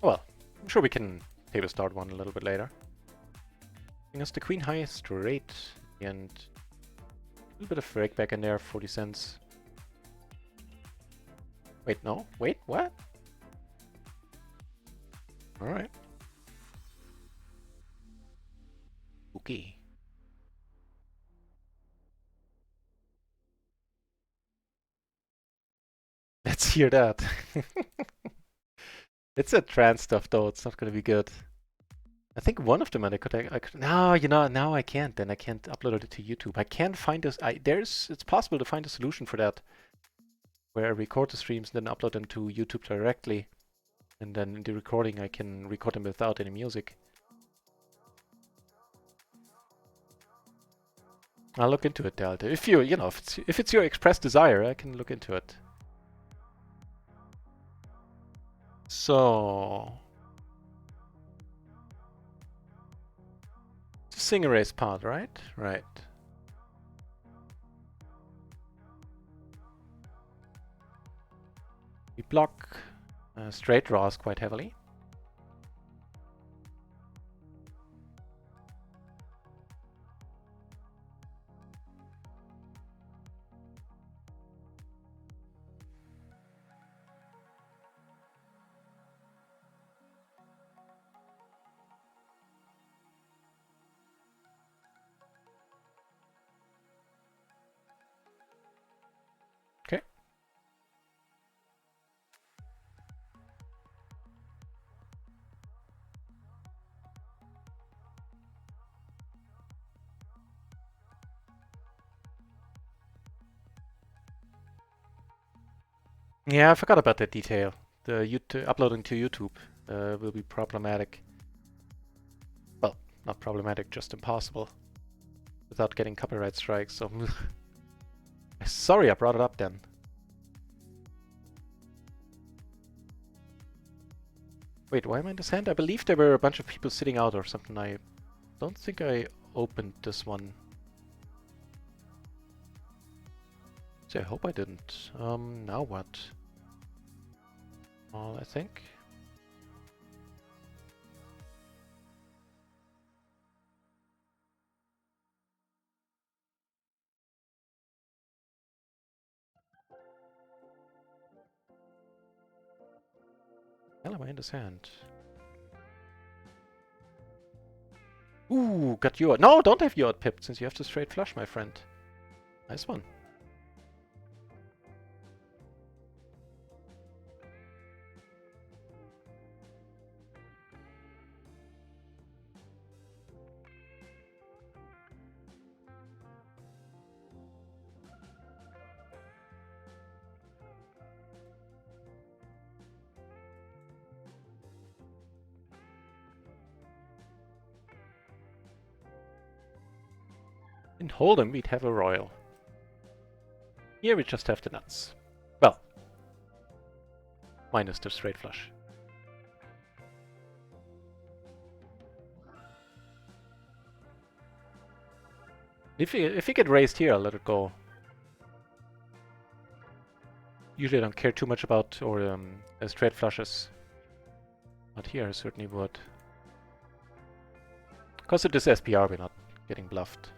Well, I'm sure we can table start one a little bit later. Bring us the queen high straight and a little bit of rake back in there, 40 cents. Wait, no, wait, what? Alright. Okay. Let's hear that. It's a trans stuff though, it's not gonna be good. I think one of them I could no, you know, now I can't, then I can't upload it to YouTube. I can't find this, it's possible to find a solution for that. Where I record the streams and then upload them to YouTube directly. And then in the recording I can record them without any music. I'll look into it, Delta. If you know, if it's your expressed desire, I can look into it. So, it's a single race part, right? Right. We block straight draws quite heavily. Okay. Yeah, I forgot about that detail. The uploading to YouTube will be problematic. Well, not problematic, just impossible. Without getting copyright strikes, so... Sorry I brought it up then. Wait, why am I in this hand? I believe there were a bunch of people sitting out or something. I don't think I opened this one. So I hope I didn't. Now what? All I think. Hell am I in this hand? Ooh, got your... No, don't have your pipped since you have to straight flush, my friend. Nice one. In Hold'em, we'd have a royal. Here we just have the nuts. Well, minus the straight flush. If you get raised here, I'll let it go. Usually I don't care too much about straight flushes. But here I certainly would. Because of this SPR we're not getting bluffed.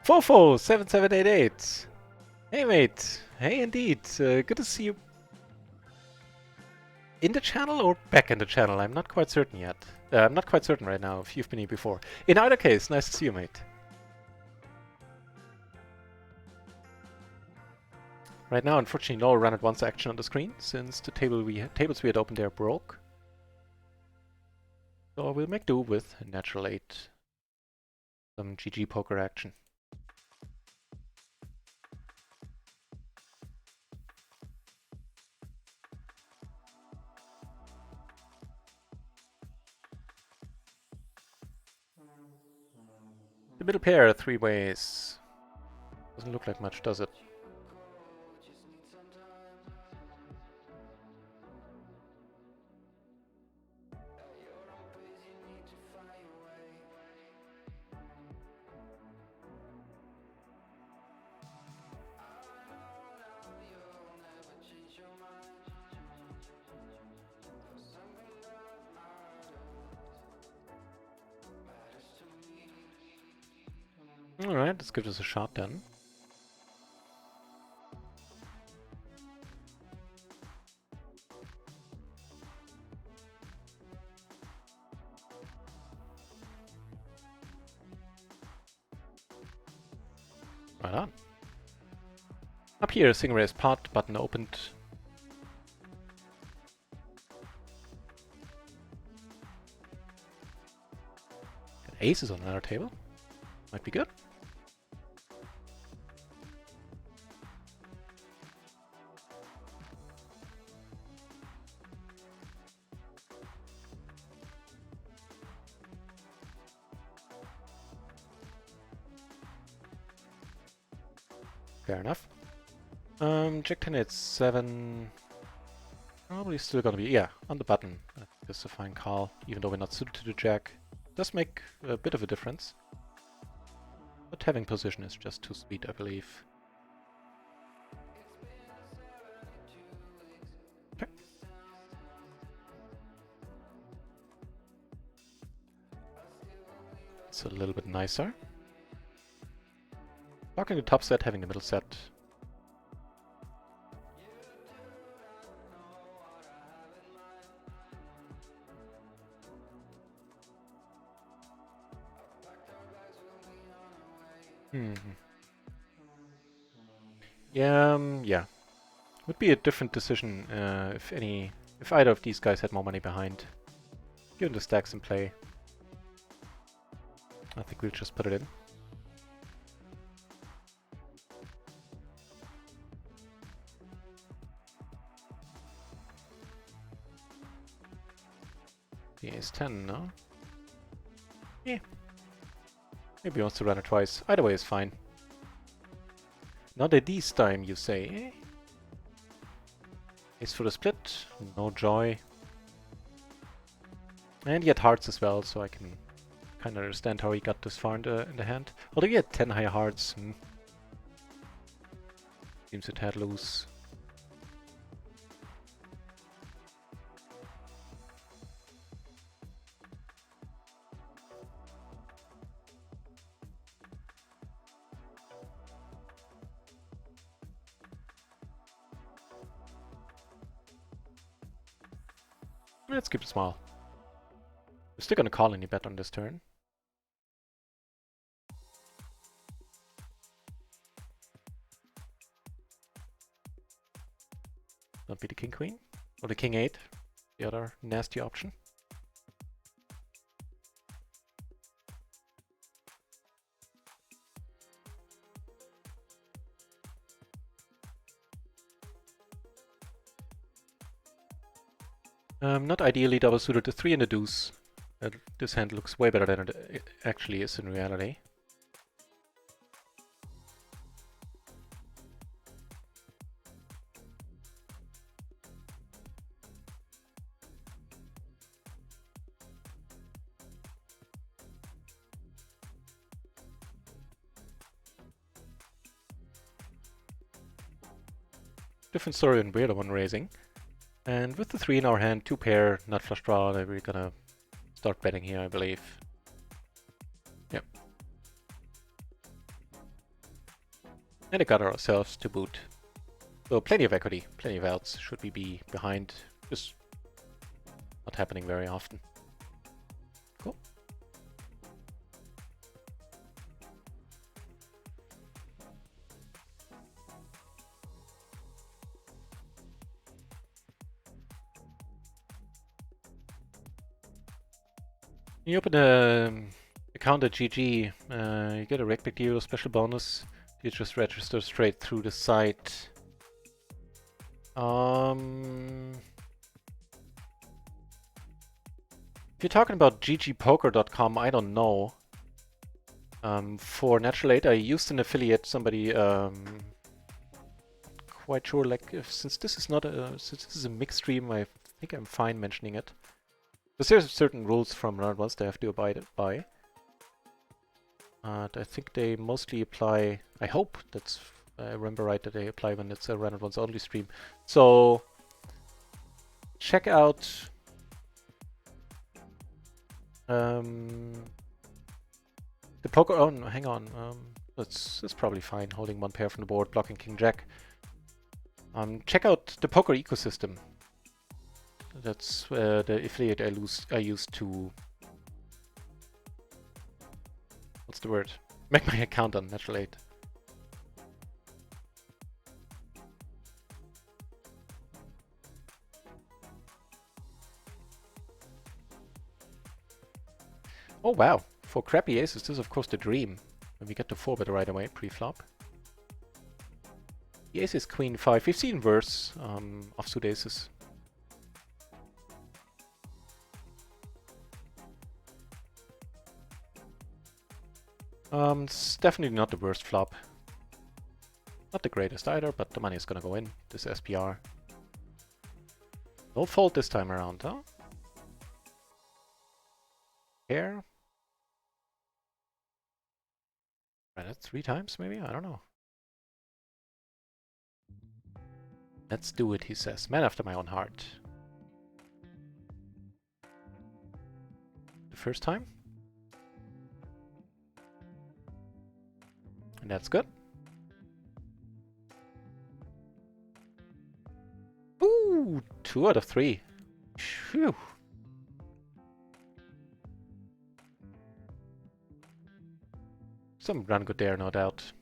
Fofo 7788. Hey mate. Hey indeed. Good to see you. In the channel or back in the channel? I'm not quite certain yet. I'm not quite certain right now if you've been here before. In either case, nice to see you, mate. Right now, unfortunately, no run at once action on the screen since the tables we had opened there broke. So we'll make do with natural 8. Some GG poker action. The middle pair, 3 ways. Doesn't look like much, does it? Alright, let's give this a shot then. Right on. Up here, single raise pot, button opened. Got aces on another table. Might be good. Fair enough. Jack 10 at 7. Probably still gonna be, yeah, on the button. I think this is a fine call, even though we're not suited to the jack. Does make a bit of a difference. But having position is just too sweet, I believe. Okay. It's a little bit nicer. Blocking the top set, having the middle set. Yeah. Would be a different decision if either of these guys had more money behind. Given the stacks in play. I think we'll just put it in. The ace 10, no? Yeah. Maybe he wants to run it twice. Either way is fine. Not at this time, you say, eh? Ace for the split, no joy. And he had hearts as well, so I can kind of understand how he got this far in the hand. Although he had 10 high hearts. Seems a tad loose. Let's keep it small. We're still gonna call any bet on this turn. Don't be the king queen or the king 8, the other nasty option. Not ideally double suited. The 3 and the deuce. This hand looks way better than it actually is in reality. Different story and weirder one raising. And with the 3 in our hand, 2 pair, nut flush draw, we're gonna start betting here, I believe. Yep. And it got ourselves to boot. So plenty of equity, plenty of outs. Should we be behind? Just not happening very often. Cool. You open a account at GG, you get a Rec Deal special bonus. You just register straight through the site. If you're talking about ggpoker.com, I don't know. For Natural 8, I used an affiliate, somebody, quite sure, like, since this is not a, since this is a mixed stream, I think I'm fine mentioning it. Because there's certain rules from round ones they have to abide by. I think they mostly apply, I hope that's, I remember right, that they apply when it's a round ones only stream. So, check out the poker, oh no, hang on, that's probably fine, holding one pair from the board, blocking king jack. Check out the poker ecosystem. That's the affiliate I used to, what's the word? Make my account on Natural 8. Oh wow, for crappy aces, this is of course the dream. When we get to 4-bet right away, pre-flop. The ace is queen 5. We've seen worse offsuit aces. It's definitely not the worst flop. Not the greatest either, but the money is gonna go in. This SPR. No fault this time around, huh? Pair. Ran it 3 times, maybe? I don't know. Let's do it, he says. Man after my own heart. The first time. And that's good. Ooh, 2 out of 3. Phew. Some run good there, no doubt.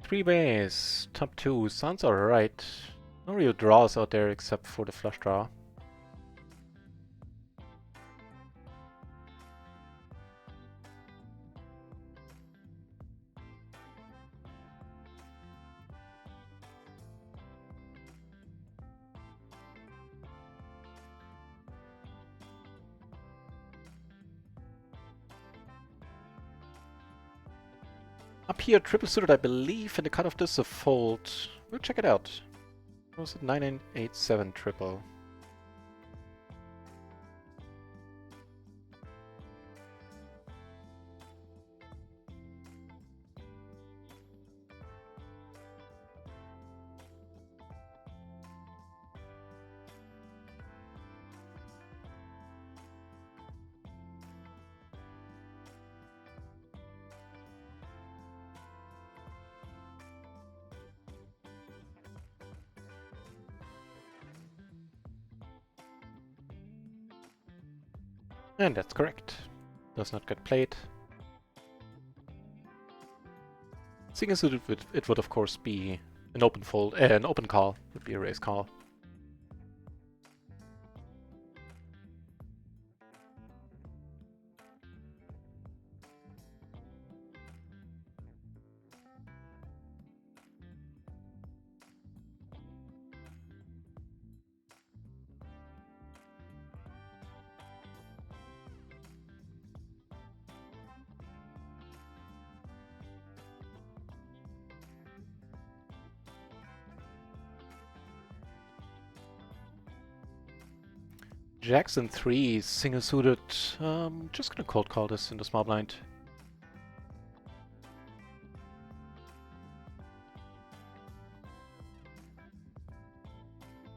Three ways, top 2, sounds alright. No real draws out there except for the flush draw. Up here, triple suited, I believe, and the cutoff this is a fold. We'll check it out. What was it? 9987 triple. And that's correct. Does not get played. Seeing as it would of course be an open fold, an open call, would be a raise call. Jacks and 3, single suited. Just gonna cold call this in the small blind.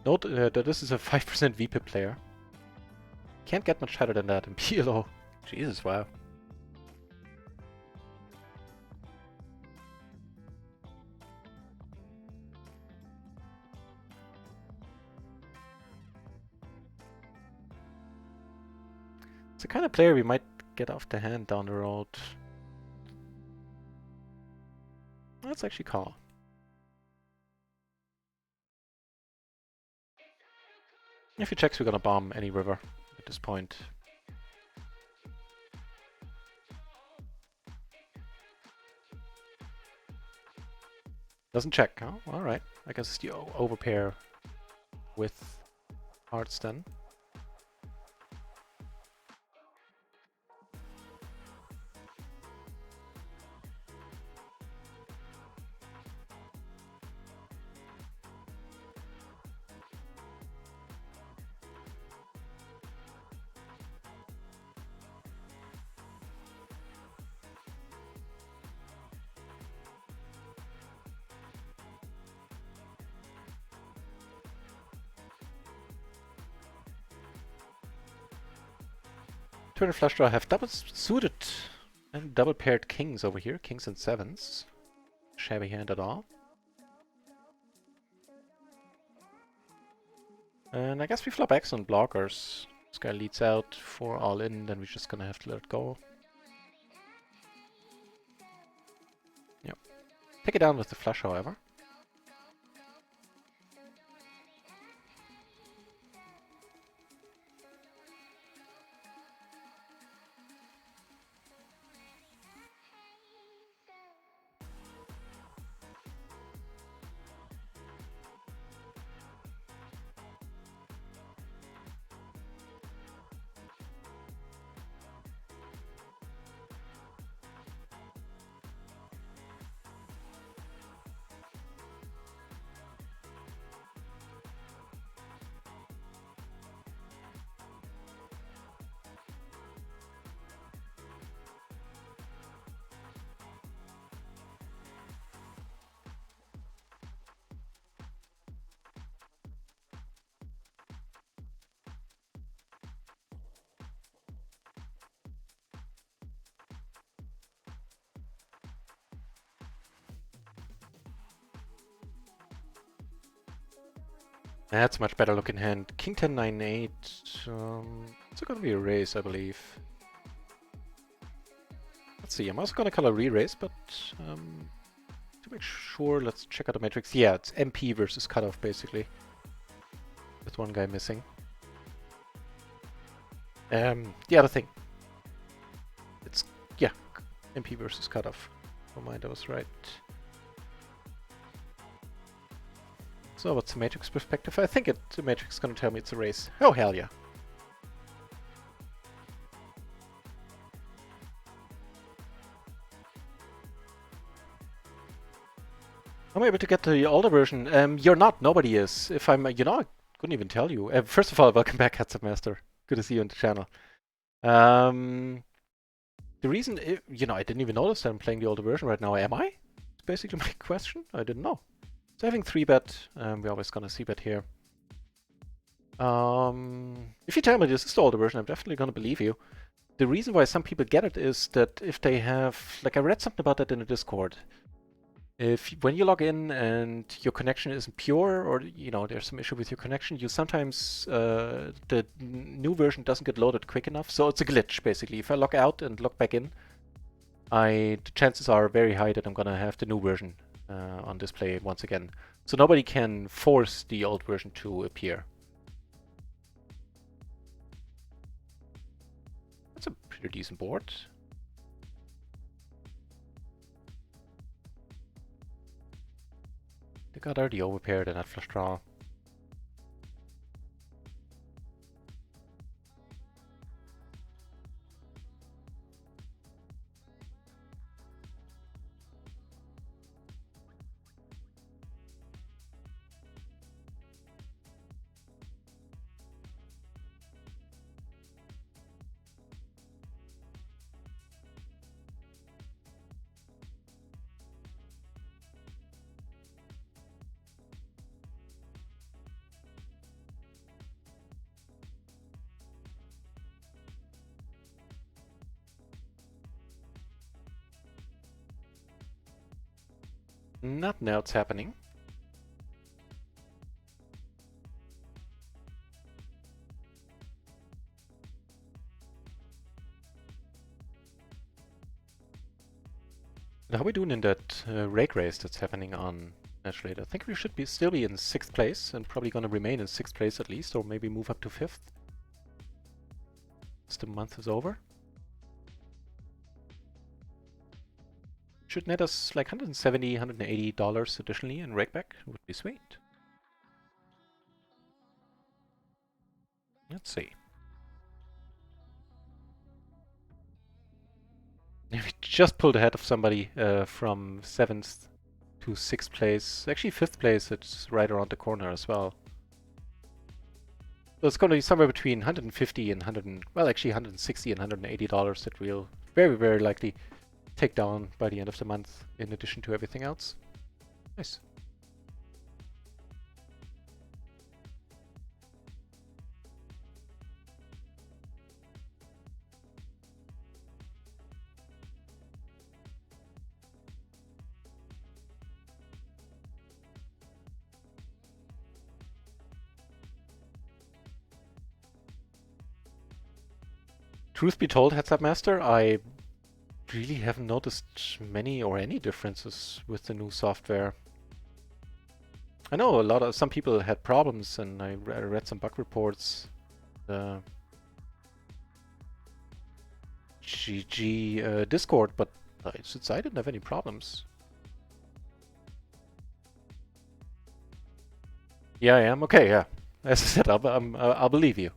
Note that this is a 5% VPIP player. Can't get much better than that in PLO. Jesus, wow. It's the kind of player we might get off the hand down the road. Let's actually call. If he checks, we're gonna bomb any river at this point. Doesn't check. Oh, alright. I guess it's the overpair with hearts then. Turn flush draw, have double suited and double paired kings over here, kings and 7s. Shabby hand at all. And I guess we flop excellent blockers. This guy leads out 4 all in, then we're just gonna have to let it go. Yep. Take it down with the flush, however. That's a much better looking hand. King 10, 9, 8. It's gonna be a raise, I believe. Let's see, I'm also gonna call a re-raise, but to make sure, let's check out the matrix. Yeah, it's MP versus cutoff, basically. With one guy missing. The other thing. It's, yeah, MP versus cutoff. Oh mind, I was right. So what's the matrix perspective? I think the matrix is gonna tell me it's a race. Oh hell yeah. I'm able to get the older version. You're not, nobody is. If I'm, you know, I couldn't even tell you. First of all, welcome back, Headset Master. Good to see you on the channel. The reason, you know, I didn't even notice that I'm playing the older version right now. Am I? It's basically my question. I didn't know. So having 3-bet, we're always gonna c-bet here. If you tell me this is the older version, I'm definitely gonna believe you. The reason why some people get it is that if they have, like I read something about that in the Discord. When you log in and your connection isn't pure, or there's some issue with your connection, you sometimes the new version doesn't get loaded quick enough. So it's a glitch basically. If I log out and log back in, the chances are very high that I'm gonna have the new version on display once again. So nobody can force the old version to appear. That's a pretty decent board. They got already overpaired and that flush draw. Not now it's happening. How are we doing in that rake race that's happening on Naturally? I think we should still be in 6th place and probably going to remain in 6th place at least, or maybe move up to 5th as the month is over. Should net us like $170, $180 additionally in rakeback. Would be sweet. Let's see. We just pulled ahead of somebody from 7th to 6th place. Actually 5th place, it's right around the corner as well. So it's going to be somewhere between 150 and actually 160 and $180 that we'll very, very likely take down by the end of the month, in addition to everything else. Nice. Truth be told, Heads Up Master, I really haven't noticed many or any differences with the new software. I know some people had problems, and I read some bug reports. GG Discord, but since I didn't have any problems. Yeah, I am. Okay, yeah. As I said, I'll believe you.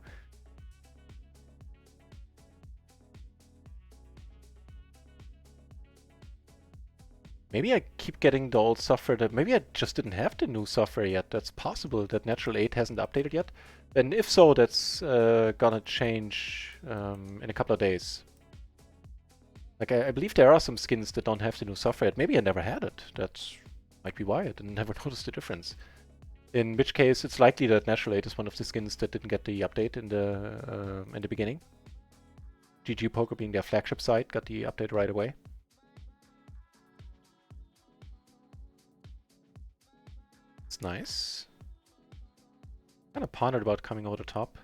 Maybe I keep getting the old software maybe I just didn't have the new software yet. That's possible that Natural 8 hasn't updated yet. And if so, that's gonna change in a couple of days. Like I believe there are some skins that don't have the new software yet. Maybe I never had it. That might be why I didn't never noticed the difference. In which case, it's likely that Natural 8 is one of the skins that didn't get the update in the beginning. GG Poker being their flagship site got the update right away. It's nice. Kind of pondered about coming over the top.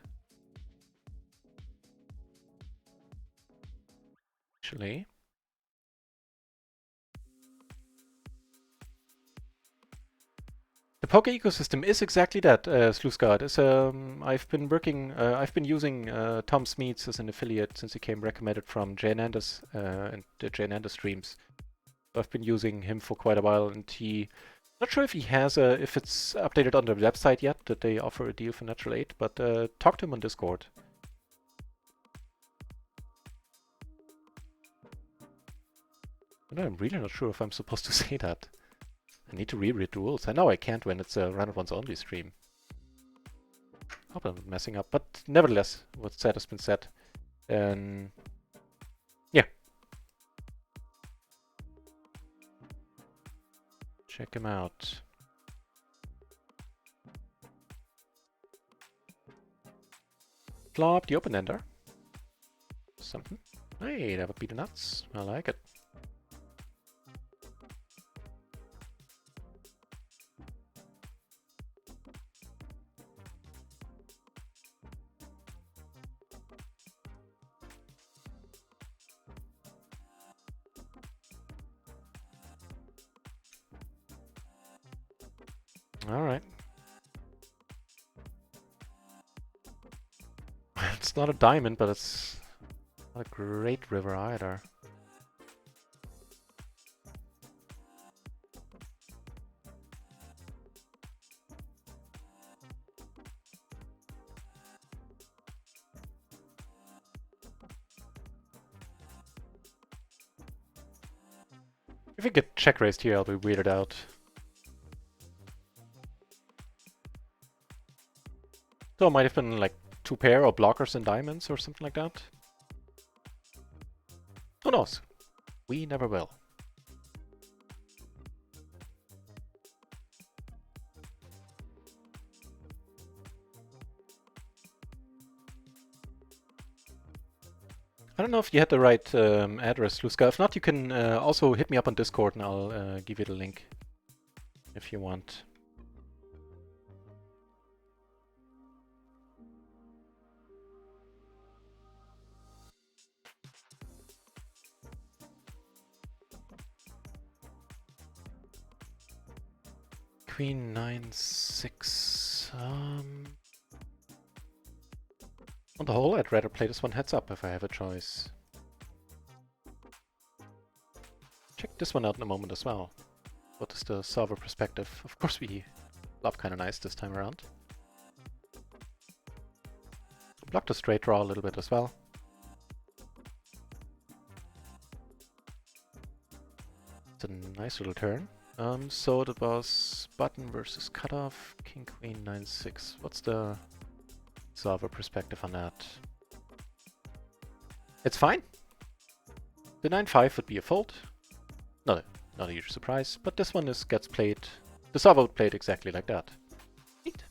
Actually. The poker ecosystem is exactly that, Sluisgaard. I've been using Tom Smeets as an affiliate since he came recommended from Jay Nandas and the Jay Nandas streams. I've been using him for quite a while, and not sure if he has if it's updated on the website yet that they offer a deal for Natural 8, but talk to him on Discord. I'm really not sure if I'm supposed to say that. I need to reread the rules. I know I can't when it's a Run It Once only stream. Hope I'm not messing up, but nevertheless, what's said has been said. Yeah. Check him out. Flop the open ender. Something. Hey, that would be the nuts. I like it. Alright. It's not a diamond, but it's not a great river either. If we get check raised here, I'll be weirded out. So it might have been like 2 pair or blockers and diamonds or something like that. Who knows? We never will. I don't know if you had the right address, Luska. If not, you can also hit me up on Discord and I'll give you the link if you want. Queen 9-6. On the whole, I'd rather play this one heads up if I have a choice. Check this one out in a moment as well. What is the solver perspective? Of course we flop kind of nice this time around. Block the straight draw a little bit as well. It's a nice little turn. So that was button versus cutoff, king, queen, 9-6. What's the solver perspective on that? It's fine. The 9-5 would be a fold. Not a huge surprise, but this one gets played. The solver would play it exactly like that. Neat.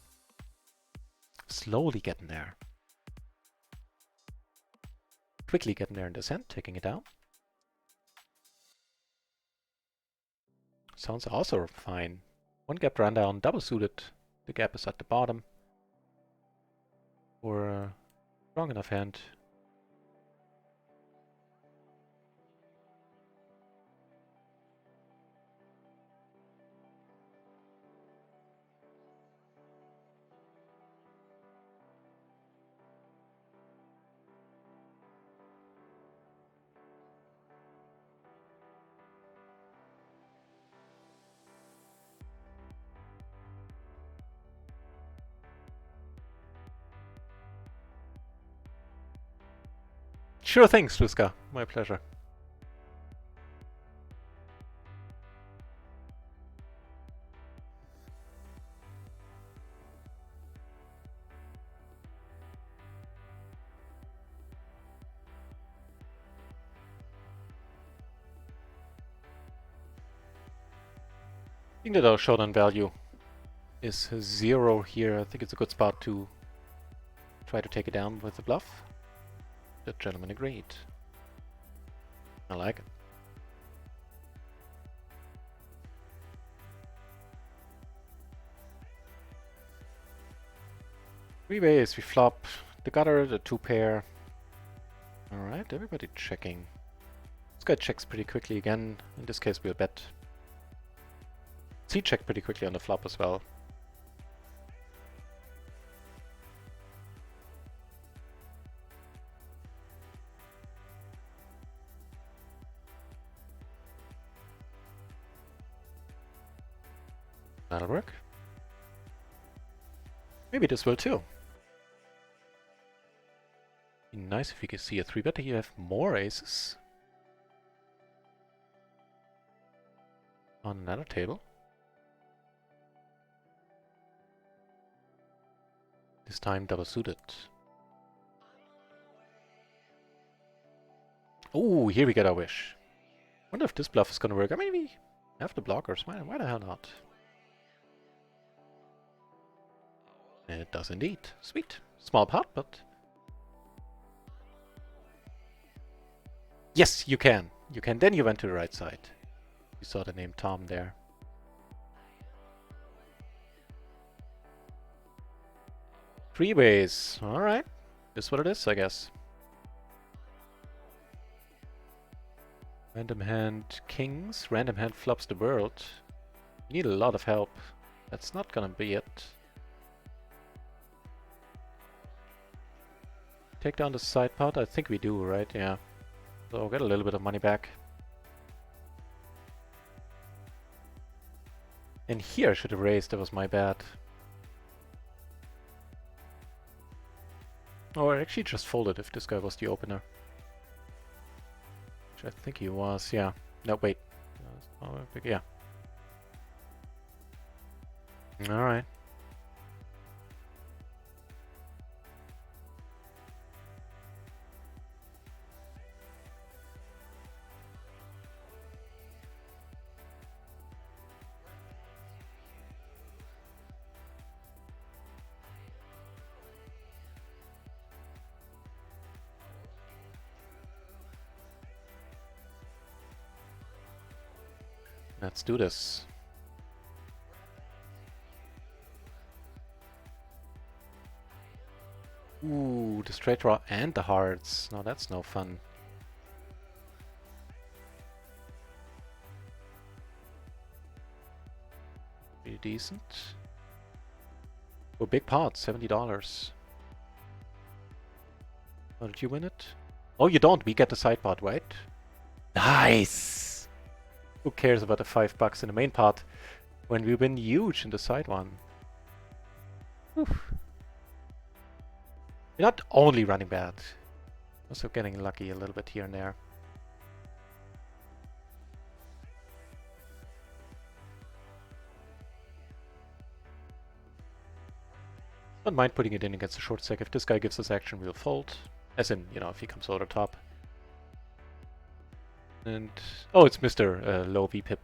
Slowly getting there. Quickly getting there in descent, taking it down. Sounds also fine. One gap ran down, double suited. The gap is at the bottom. For a strong enough hand. Sure thing, Sluska. My pleasure. I think that our showdown value is 0 here. I think it's a good spot to try to take it down with the bluff. The gentleman agreed. I like it. Three ways, we flop the gutter, the 2 pair. Alright, everybody checking. This guy checks pretty quickly again. In this case we'll bet. C check pretty quickly on the flop as well. That'll work. Maybe this will too. Be nice if we could see a 3-bet. You have more aces on another table. This time double suited. Oh, here we get our wish. Wonder if this bluff is gonna work. I mean, we have the blockers. Why the hell not? It does indeed. Sweet. Small pot, but... Yes, you can. You can. Then you went to the right side. You saw the name Tom there. Three ways. Alright. This is what it is, I guess. Random hand kings. Random hand flops the world. You need a lot of help That's not gonna be it. Take down the side part? I think we do, right? Yeah. So I'll get a little bit of money back. And here I should have raised, that was my bad. Oh, I actually just folded if this guy was the opener. Which I think he was, yeah. No, wait. Oh, yeah. Alright. Let's do this. Ooh, the straight draw and the hearts. No, that's no fun. Pretty decent. Oh, big pot, $70. Oh, did you win it? Oh, you don't. We get the side pot, right? Nice! Who cares about the $5 in the main pot when we win huge in the side one? Oof. We're not only running bad, also getting lucky a little bit here and there. Don't mind putting it in against the short stack. If this guy gives us action, we'll fold. As in, you know, if he comes over the top. And oh, it's Mr. Low VPIP.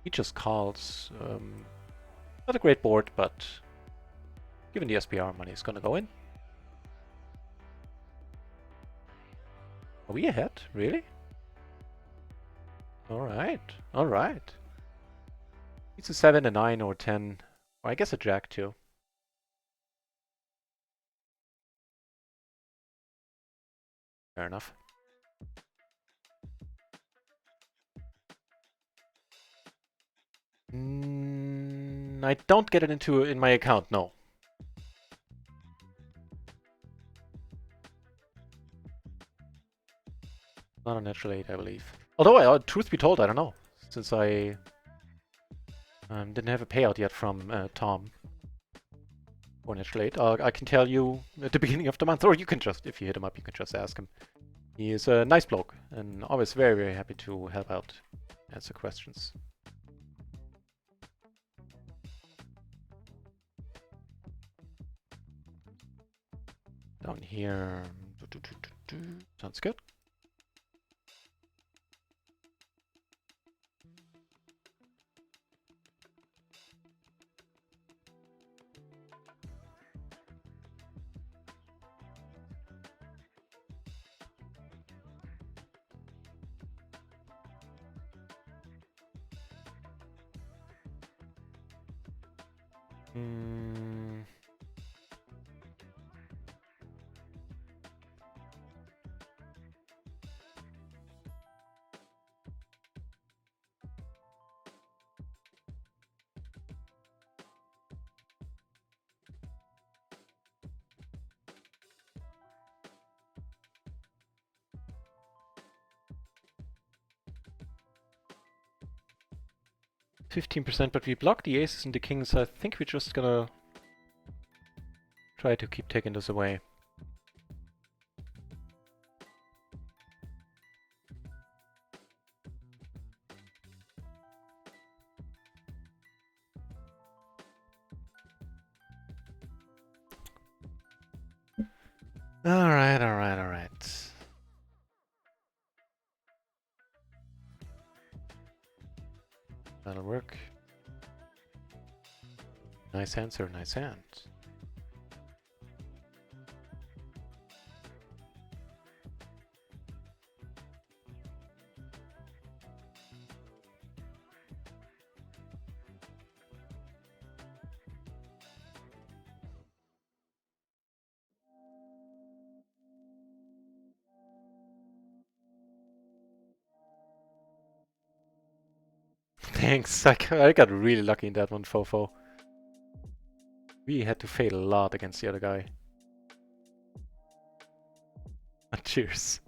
He just calls. Not a great board, but given the SPR, money is gonna go in. Are we ahead? Really? Alright, alright. It's a 7, a 9, or 10. Or I guess a jack too. Fair enough. I don't get it in my account, no. Not a natural 8, I believe. Although, truth be told, I don't know. Since I didn't have a payout yet from Tom for natural 8. I can tell you at the beginning of the month, or you can just, if you hit him up, you can just ask him. He is a nice bloke, and always very, very happy to help out, answer questions. Down here. Sounds good. Hmm. %, but we block the aces and the kings. I think we're just gonna try to keep taking this away. Alright, alright, alright. That'll work. Nice answer, nice hand. Thanks, I got really lucky in that one, Fofo. We had to fail a lot against the other guy. Cheers.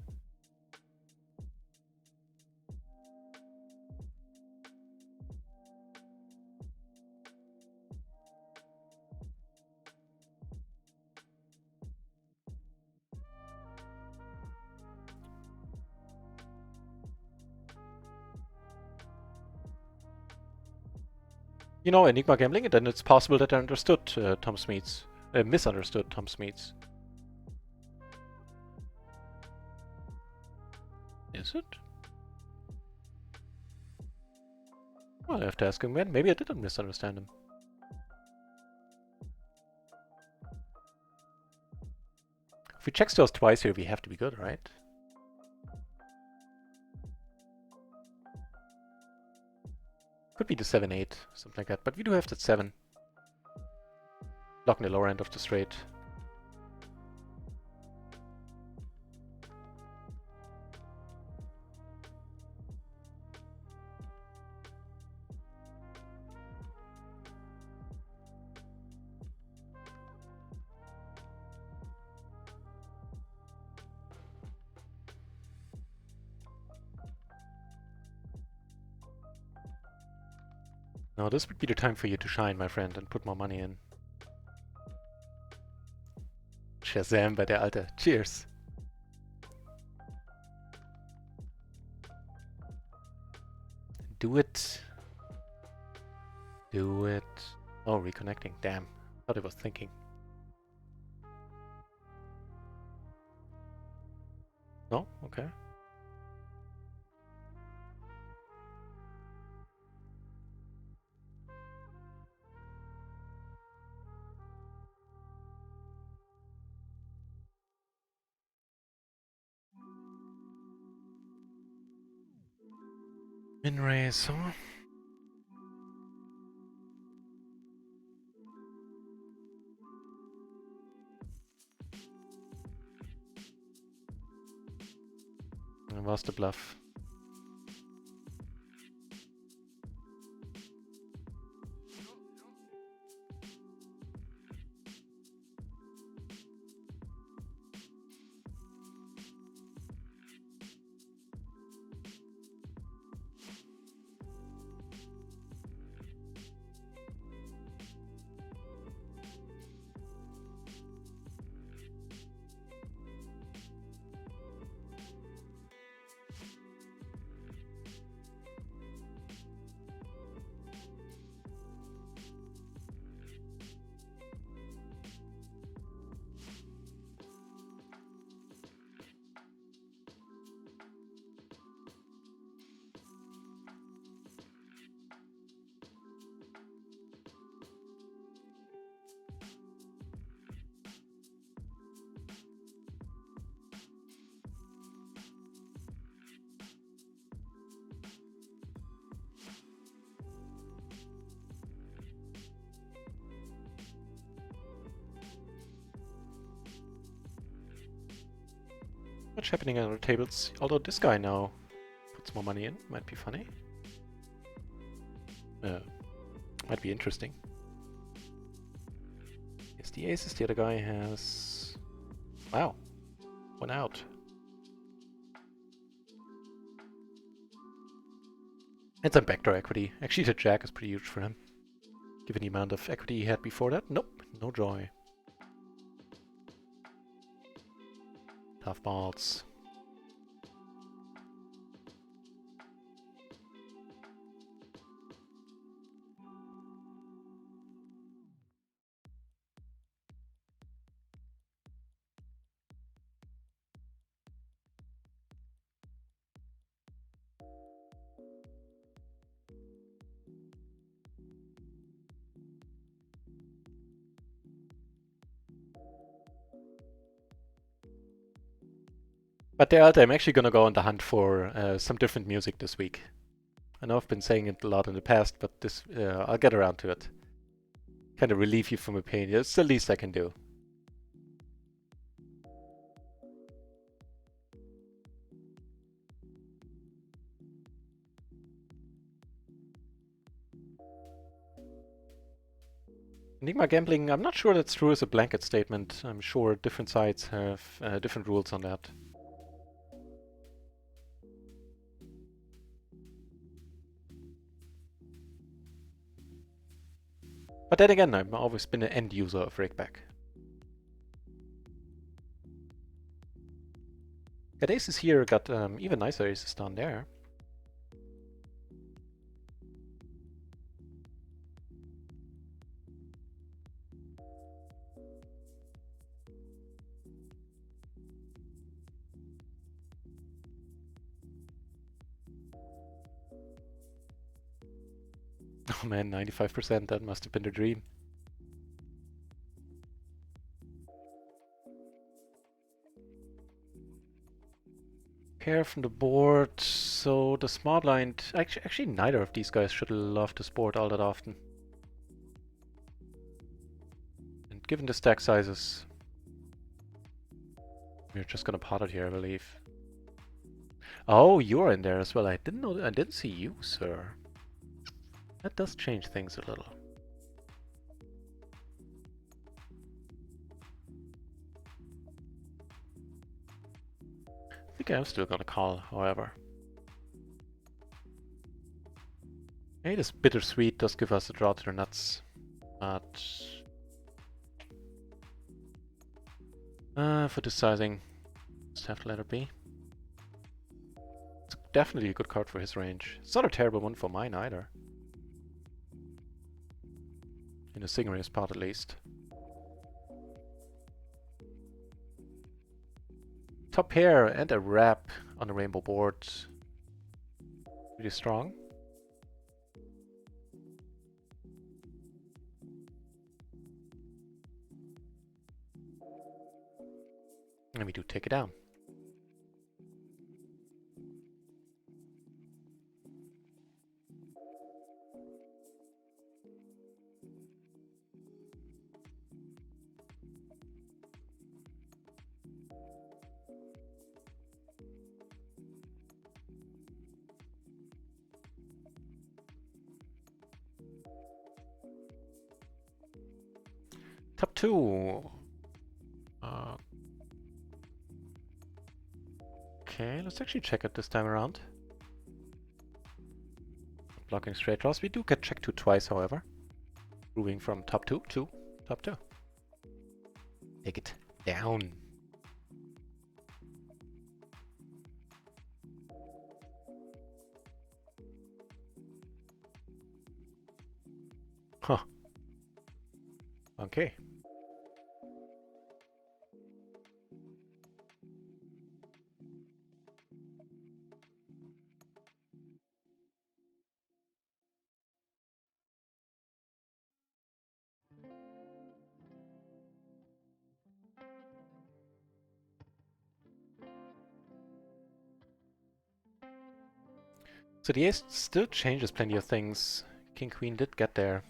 You know, Enigma Gambling, and then it's possible that I understood Tom Smeets. Misunderstood Tom Smeets. Is it? Well, I have to ask him again. Maybe I didn't misunderstand him. If we check stores twice here, we have to be good, right? Could be the 7-8, something like that. But we do have that 7. Blocking the lower end of the straight. Now this would be the time for you to shine, my friend, and put more money in. Shazam bei der Alte. Cheers. Do it. Do it. Oh, reconnecting. Damn. Thought it was thinking. No? Okay. NutRaisin. Was the bluff? What's happening on the tables? Although this guy now puts more money in. Might be funny. Might be interesting. Yes, the aces. The other guy has... Wow. 1 out. And some backdoor equity. Actually, the jack is pretty huge for him. Given the amount of equity he had before that. Nope. No joy. Tough balls. But the other, I'm actually gonna go on the hunt for some different music this week. I know I've been saying it a lot in the past, but this I'll get around to it. Kind of relieve you from a pain. It's the least I can do. Enigma gambling, I'm not sure that's true as a blanket statement. I'm sure different sides have different rules on that. But then again, I've always been an end user of Rakeback. Got aces here, got even nicer aces down there. Oh man, 95%, that must have been the dream. Pair from the board, so the small blind... Actually, neither of these guys should love this board all that often. And given the stack sizes, we're just gonna pot it here, I believe. Oh, you're in there as well. I didn't know. I didn't see you, sir. That does change things a little. I think I'm still gonna call, however. Hey, this bittersweet does give us a draw to the nuts, but for this sizing, just have to let it be. It's definitely a good card for his range. It's not a terrible one for mine either. In a Stingray's part at least. Top pair and a wrap on the rainbow board. Pretty strong. And we do take it down. Top two. Okay, let's actually check it this time around. Blocking straight draws. We do get check two twice, however. Moving from top two to top two. Take it down. Huh. Okay. So the ace still changes plenty of things. King Queen did get there.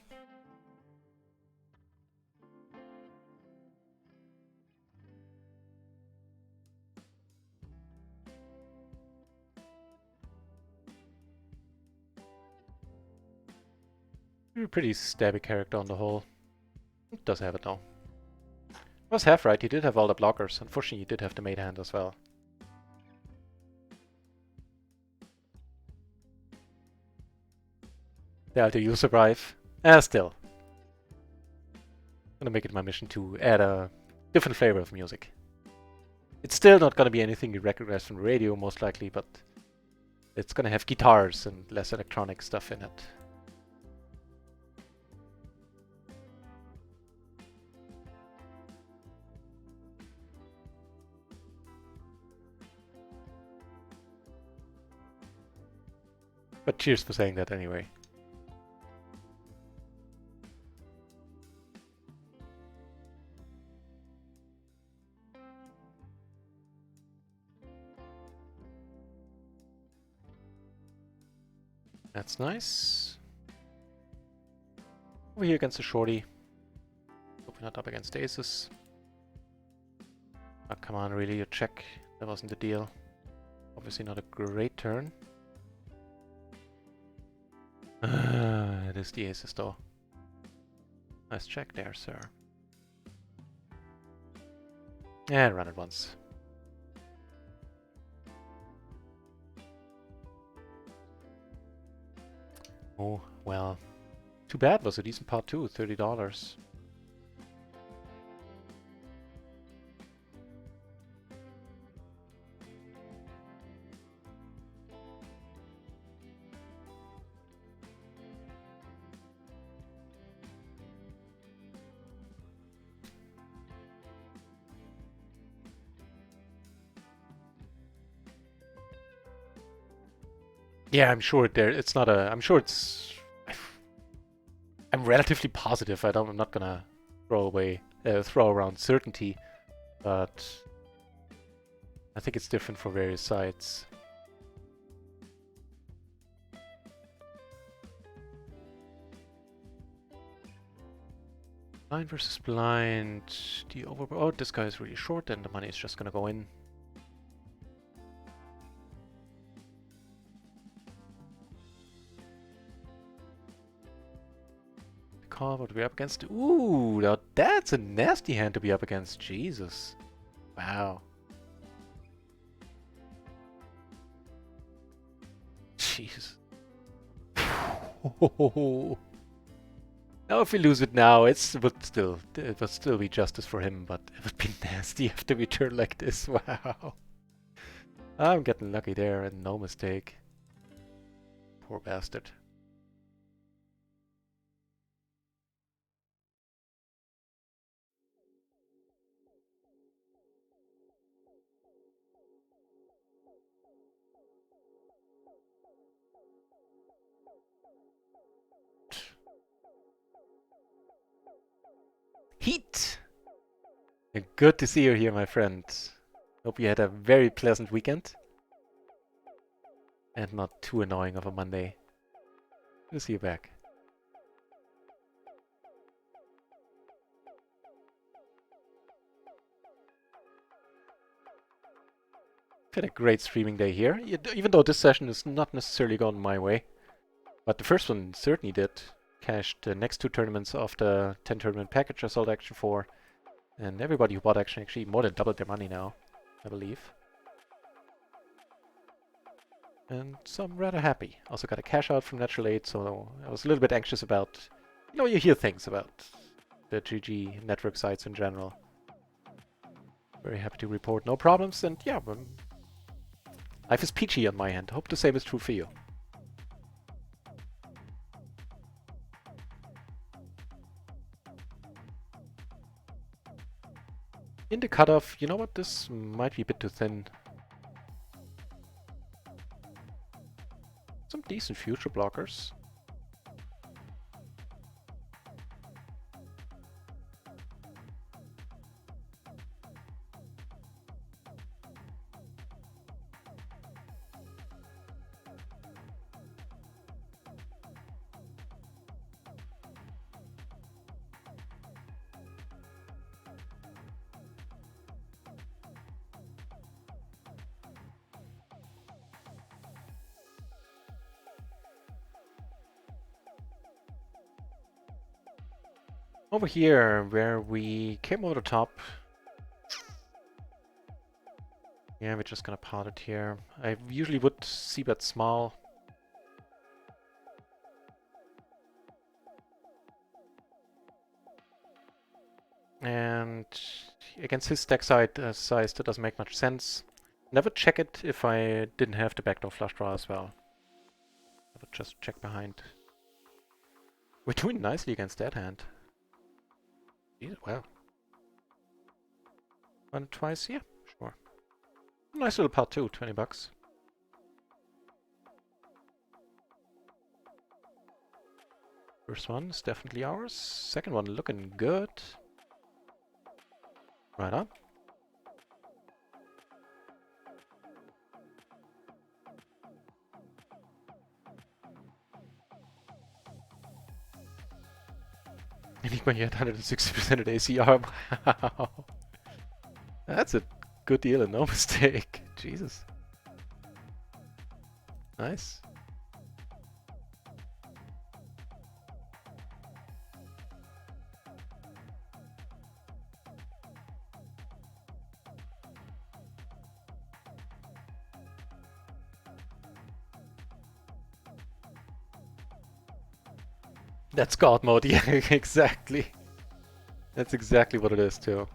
You're a pretty stabby character on the whole. It does have it though. Was half right, he did have all the blockers. Unfortunately, he did have the mate hand as well. Yeah, do you survive? Still. I'm gonna make it my mission to add a different flavor of music. It's still not gonna be anything you recognize from the radio, most likely, but it's gonna have guitars and less electronic stuff in it. But cheers for saying that anyway. That's nice. Over here against the shorty. Hope we're not up against aces. Oh, come on, really, a check. That wasn't the deal. Obviously not a great turn. It is the aces though. Nice check there, sir. And run it once. Oh, well. Too bad, was a decent pot too, $30. Yeah, I'm sure it's not a, I'm sure it's, I'm relatively positive. I'm not gonna throw around certainty, but I think it's different for various sites. Blind versus blind. Oh, this guy is really short, and the money is just gonna go in. Call what we're up against. Ooh, now that's a nasty hand to be up against. Jesus. Wow. Jeez. Now if we lose it now, it would still be justice for him, but it would be nasty after we turn like this. Wow. I'm getting lucky there and no mistake. Poor bastard. Heat! Good to see you here, my friend. Hope you had a very pleasant weekend. And not too annoying of a Monday. Good to see you back. Had a great streaming day here, even though this session is not necessarily gone my way. But the first one certainly did. Cashed the next two tournaments of the 10 tournament package I sold Action for. And everybody who bought Action actually more than doubled their money now, I believe. And so I'm rather happy. Also got a cash out from Natural Aid, so I was a little bit anxious about... You know, you hear things about the GG network sites in general. Very happy to report no problems, and yeah, life is peachy on my end. Hope the same is true for you. In the cutoff, you know what? This might be a bit too thin. Some decent future blockers. Over here, where we came over the top. Yeah, we're just gonna pot it here. I usually would c-bet small. And against his stack size, that doesn't make much sense. Never check it if I didn't have the backdoor flush draw as well. I would just check behind. We're doing nicely against that hand. Jeez, wow. Run it twice? Yeah, sure. Nice little pot too, 20 bucks. First one is definitely ours. Second one looking good. Right up. Anybody had 160% at ACR? Wow. That's a good deal and no mistake. Jesus. Nice. That's God mode, yeah, exactly. That's exactly what it is too.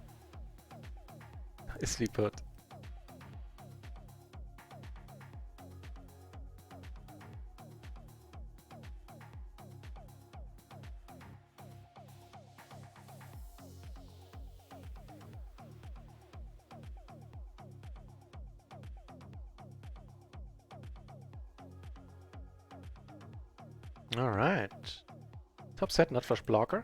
Nicely put. Alright. Top set, not flush blocker.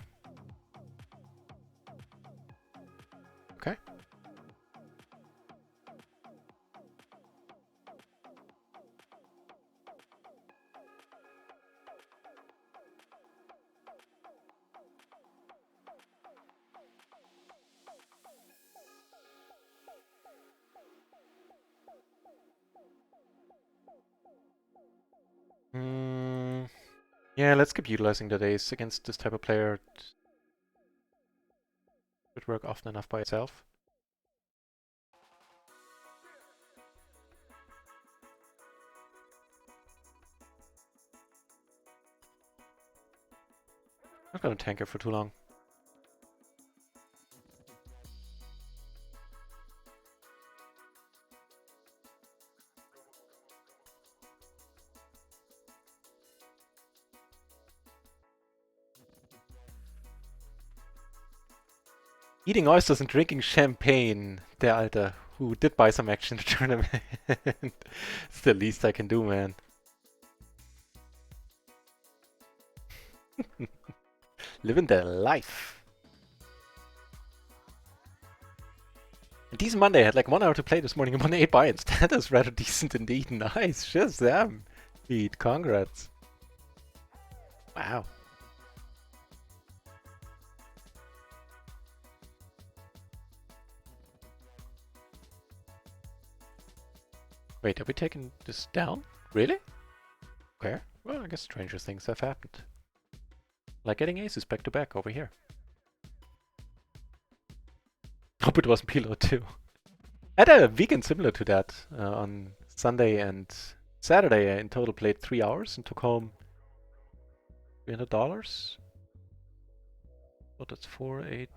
Okay. Yeah, let's keep utilizing the days against this type of player. It should work often enough by itself. Not gonna tank her for too long. Eating oysters and drinking champagne. Der Alte, who did buy some action in the tournament. It's the least I can do, man. Living their life. A decent Monday. I had like 1 hour to play this morning and won 8 buy-ins. That is rather decent indeed. Nice. Shazam. Pete, congrats. Wow. Wait, are we taking this down? Really? Okay. Well, I guess stranger things have happened. Like getting aces back to back over here. Hope it wasn't PLO too. I had a weekend similar to that. On Sunday and Saturday I in total played 3 hours and took home $300. So that's 4, 8,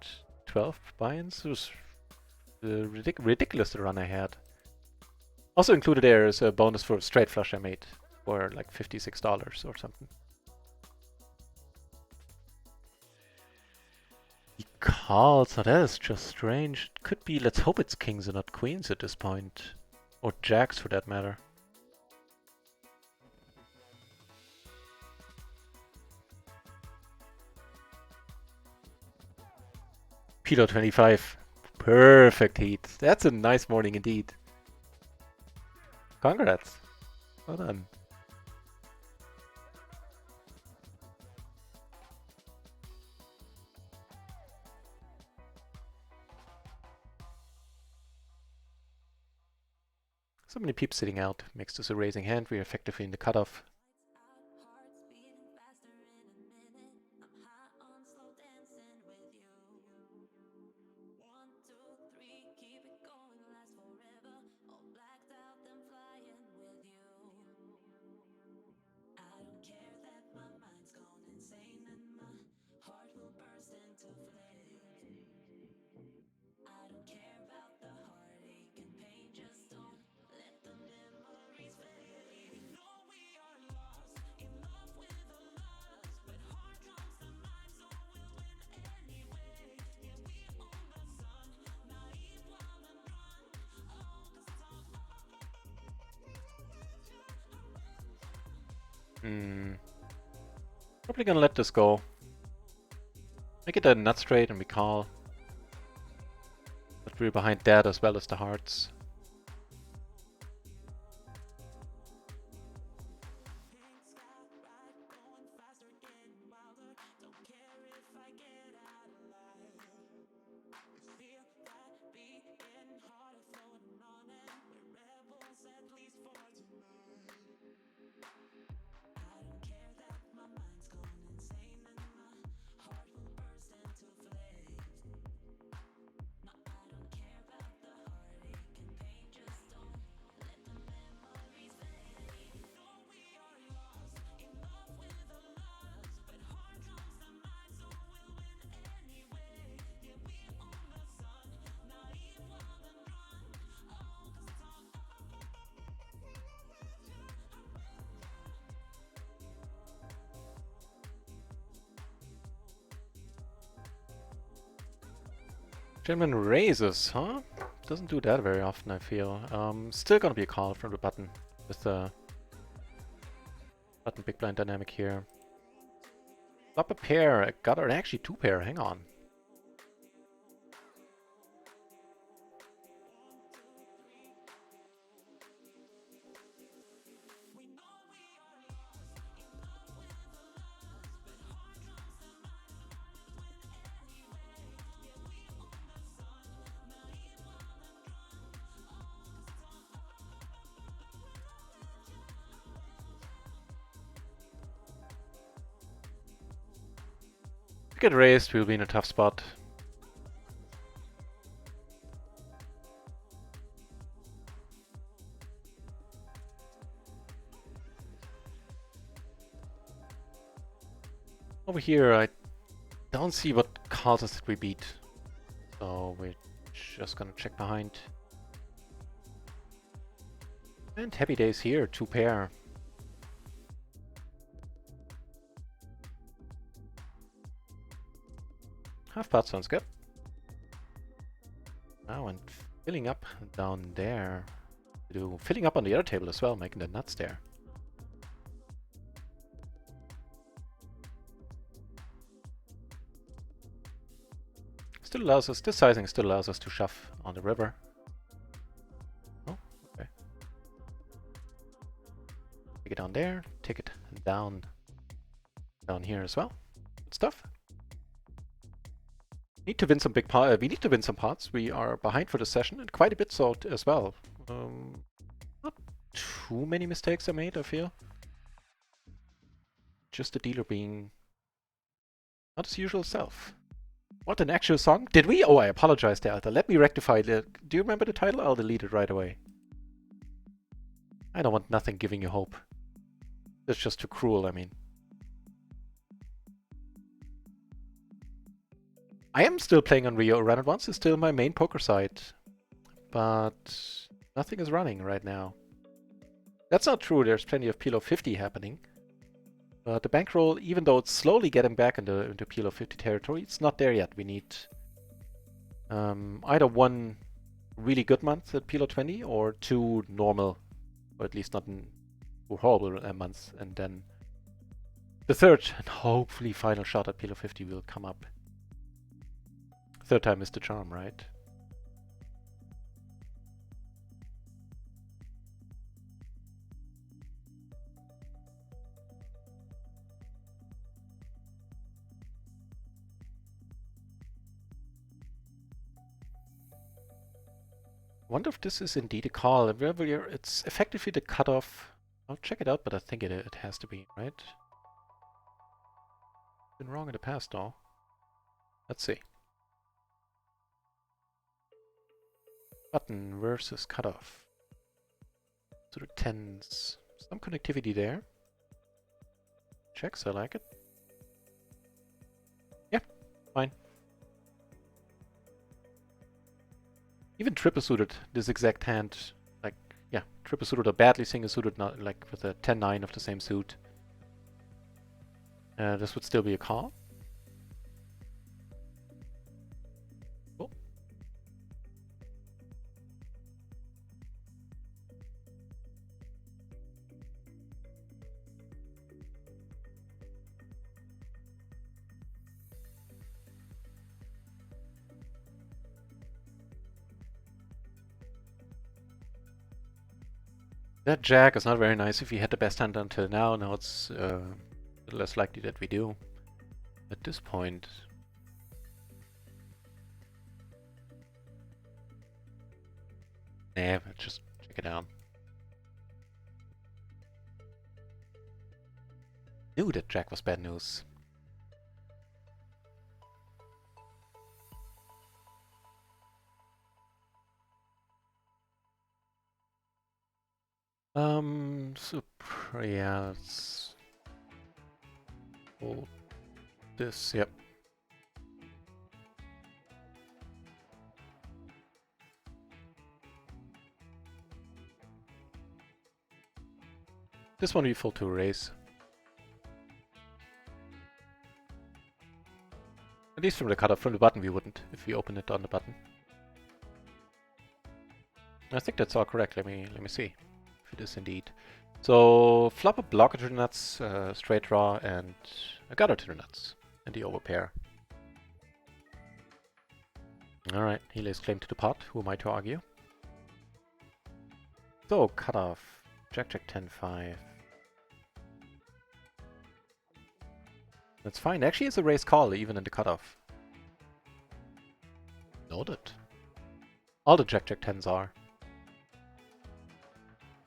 12 buy-ins. It was ridiculous the run I had. Also included there is a bonus for a straight flush I made for like $56 or something. He calls, now that is just strange. It could be, let's hope it's kings and not queens at this point. Or jacks for that matter. PLO 25. Perfect heat. That's a nice morning indeed. Congrats. Well done. So many peeps sitting out makes this a raising hand. We're effectively in the cutoff. Probably gonna let this go. Make it a nut straight and we call. But we're behind that as well as the hearts. Gentleman raises, huh? Doesn't do that very often, I feel. Still gonna be a call from the button with the button big blind dynamic here. Flop a pair. I got it. Actually, two pair. Hang on. If we get raised, we'll be in a tough spot. Over here, I don't see what causes that we beat. So we're just gonna check behind. And happy days here, two pair. Half pot sounds good. Now and filling up down there. Filling up on the other table as well, making the nuts there. Still allows us, this sizing still allows us to shove on the river. Oh, okay. Take it down there, take it down here as well. Good stuff. Need to win some big pot. We need to win some pots. We are behind for the session and quite a bit so as well. Not too many mistakes I made, I feel. Just the dealer being not his usual self. What an actual song? Did we? Oh, I apologize to Alta. Let me rectify it. Do you remember the title? I'll delete it right away. I don't want nothing giving you hope. That's just too cruel, I mean. I am still playing on RIO. Run at Once is still my main poker site. But nothing is running right now. That's not true. There's plenty of PLO 50 happening. But the bankroll, even though it's slowly getting back into PLO 50 territory, it's not there yet. We need either one really good month at PLO 20 or two normal, or at least not horrible months. And then the third and hopefully final shot at PLO 50 will come up. Third time is the charm, right? I wonder if this is indeed a call. It's effectively the cutoff. I'll check it out, but I think it has to be, right? Been wrong in the past, though. Let's see. Button versus cutoff. So the tens. Some connectivity there. Checks, I like it. Yeah, fine. Even triple suited, this exact hand, like, yeah, triple suited or badly single suited, not like with a 10-9 of the same suit. This would still be a call. Cool. That jack is not very nice if we had the best hand until now. Now it's less likely that we do. At this point. Nah, just check it out. Knew that jack was bad news. So yeah, let's hold this, yep. This one we full to raise. At least from the cutoff, from the button we wouldn't, if we open it on the button. I think that's all correct. Let me see if it is indeed. So flop a blocker to the nuts, straight draw, and a gutter to the nuts, and the overpair. Alright, he lays claim to the pot. Who am I to argue? So, cutoff. Jack, Jack, 10, 5. That's fine. Actually, it's a raise call, even in the cutoff. Noted. All the Jack, Jack, 10s are.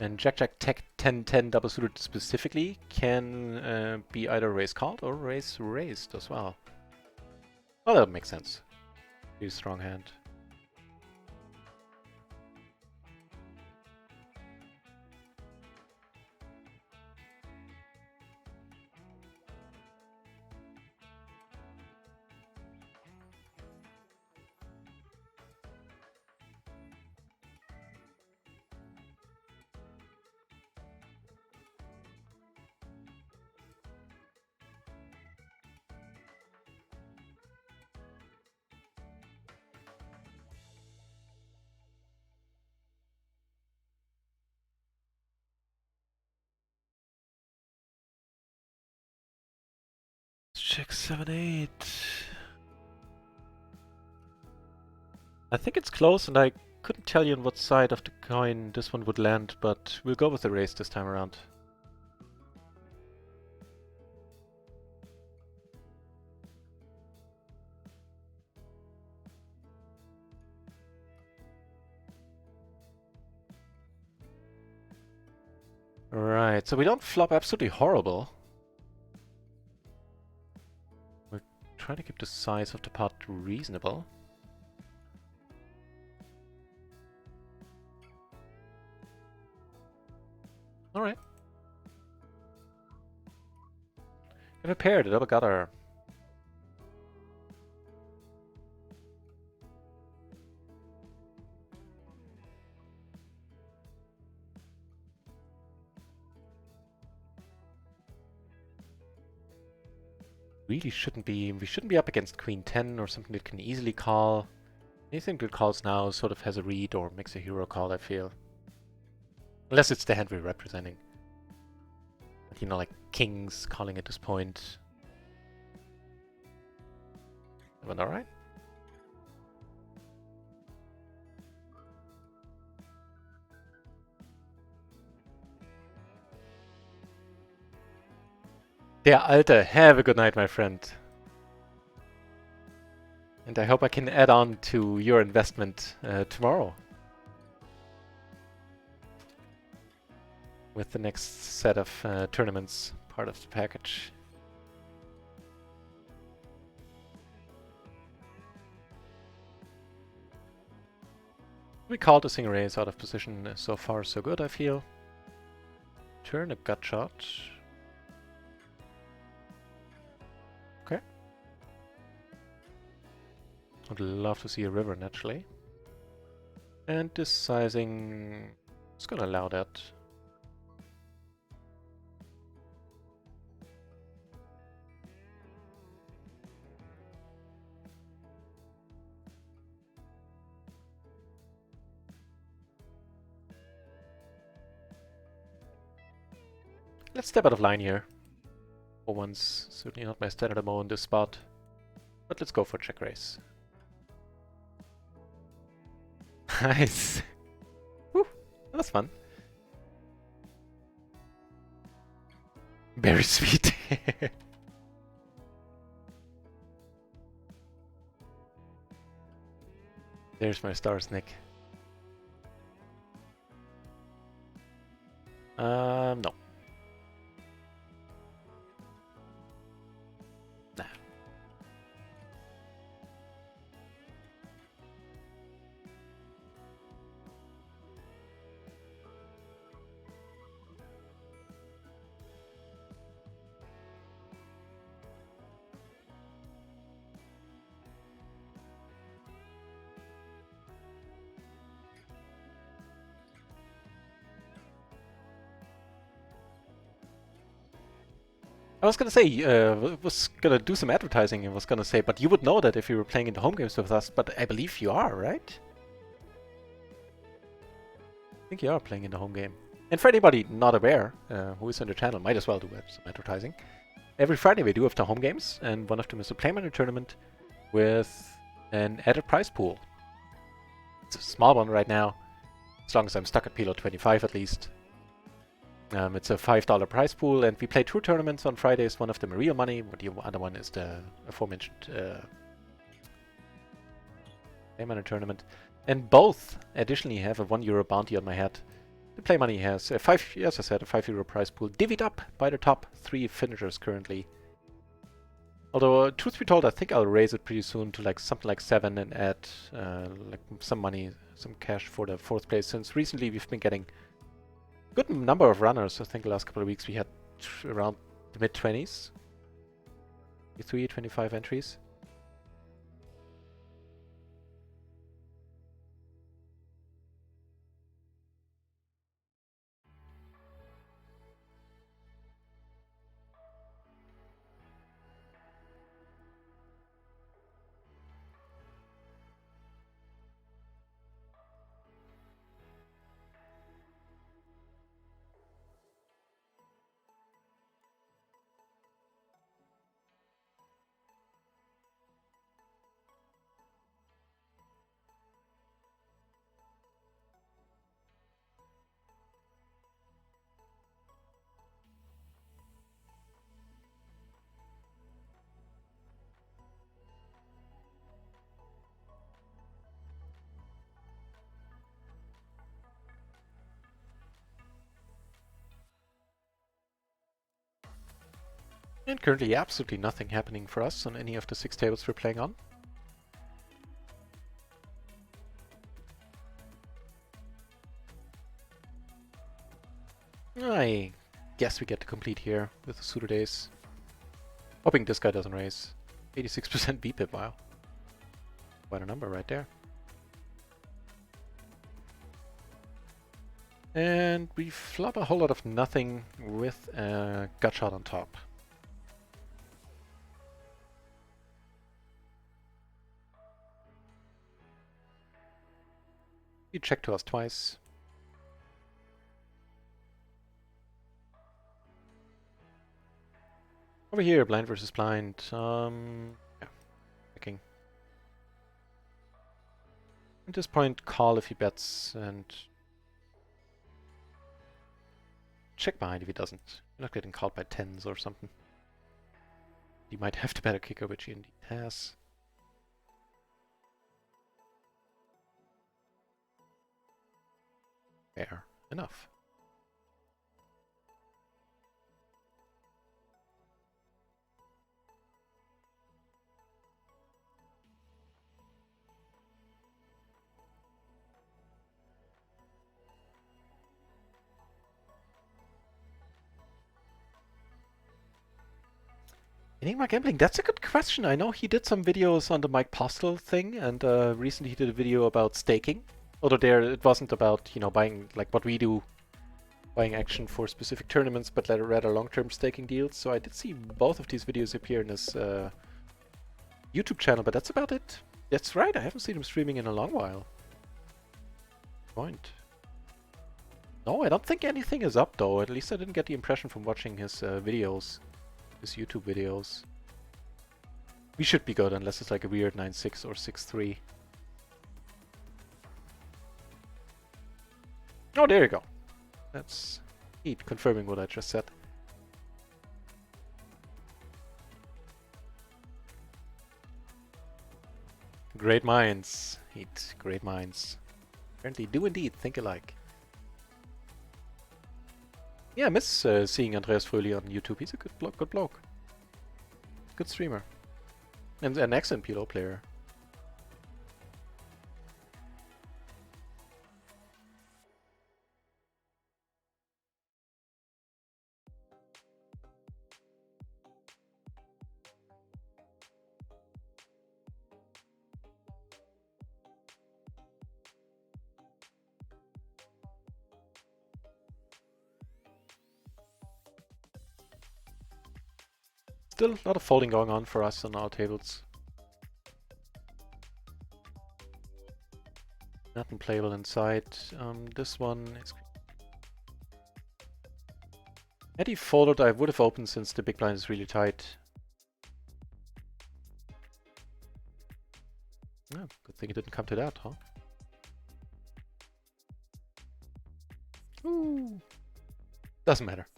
And Jack, Jack, Tech 10, 10 double suited specifically can be either raise called or raise raised as well. Well, that makes sense. Use strong hand. Check 7, 8. I think it's close, and I couldn't tell you on what side of the coin this one would land, but we'll go with the raise this time around. Right, so we don't flop absolutely horrible. We're trying to keep the size of the pot reasonable. Alright. Have a pair, the double gutter. Really shouldn't be, we shouldn't be up against Queen 10 or something that can easily call. Anything that calls now sort of has a read or makes a hero call, I feel. Unless it's the hand we're representing. But, you know, like kings calling at this point. Everyone alright? Der Alte, have a good night, my friend. And I hope I can add on to your investment tomorrow. With the next set of tournaments, part of the package. We called a single raise out of position. So far so good, I feel. Turn a gut shot. Okay. Would love to see a river naturally. And this sizing is gonna allow that. Let's step out of line here. For once, certainly not my standard MO in this spot. But let's go for check raise. Nice! Whew, that was fun. Very sweet. There's my stars, Nick. No. Nah. I was gonna say, was gonna do some advertising and was gonna say, but you would know that if you were playing in the home games with us, but I believe you are, right? I think you are playing in the home game. And for anybody not aware, who is on the channel, might as well do some advertising. Every Friday we do have the home games, and one of them is a Play Manager tournament with an added prize pool. It's a small one right now, as long as I'm stuck at PLO 25 at least. It's a $5 prize pool, and we play 2 tournaments on Fridays. One of them RIO money, the other one is the aforementioned Play Manager tournament. And both additionally have a €1 bounty on my head. The Play Money has a as I said, a €5 prize pool, divvied up by the top 3 finishers currently. Although, truth be told, I think I'll raise it pretty soon to like something like 7 and add like some money, some cash for the 4th place, since recently we've been getting a good number of runners. I think the last couple of weeks we had around the mid-20s. 23, 25 entries. And currently absolutely nothing happening for us on any of the 6 tables we're playing on. I guess we get to complete here with the Suitor Days. Hoping this guy doesn't raise. 86% VPIP, wow. Quite a number right there. And we flop a whole lot of nothing with a gut shot on top. You check to us twice. Over here, blind versus blind. Yeah, checking. At this point, call if he bets and check behind if he doesn't. You're not getting called by 10s or something. He might have the better kicker, which he indeed has. Fair enough. Enigma Gambling, that's a good question. I know he did some videos on the Mike Postel thing, and recently he did a video about staking. Although there it wasn't about, you know, buying like what we do, buying action for specific tournaments, but rather long-term staking deals. So I did see both of these videos appear in his YouTube channel, but that's about it. That's right, I haven't seen him streaming in a long while. Point. No, I don't think anything is up though. At least I didn't get the impression from watching his videos, his YouTube videos. We should be good unless it's like a weird 9-6 or 6-3. Oh, there you go. That's neat, confirming what I just said. Great minds, Heat. Great minds. Apparently do indeed think alike. Yeah, I miss seeing Andreas Fröhli on YouTube. He's a good bloke. Good streamer. And an excellent PLO player. Still a lot of folding going on for us on our tables. Nothing playable inside. This one is... Had he folded, I would have opened since the big blind is really tight. Oh, good thing it didn't come to that, huh? Ooh. Doesn't matter.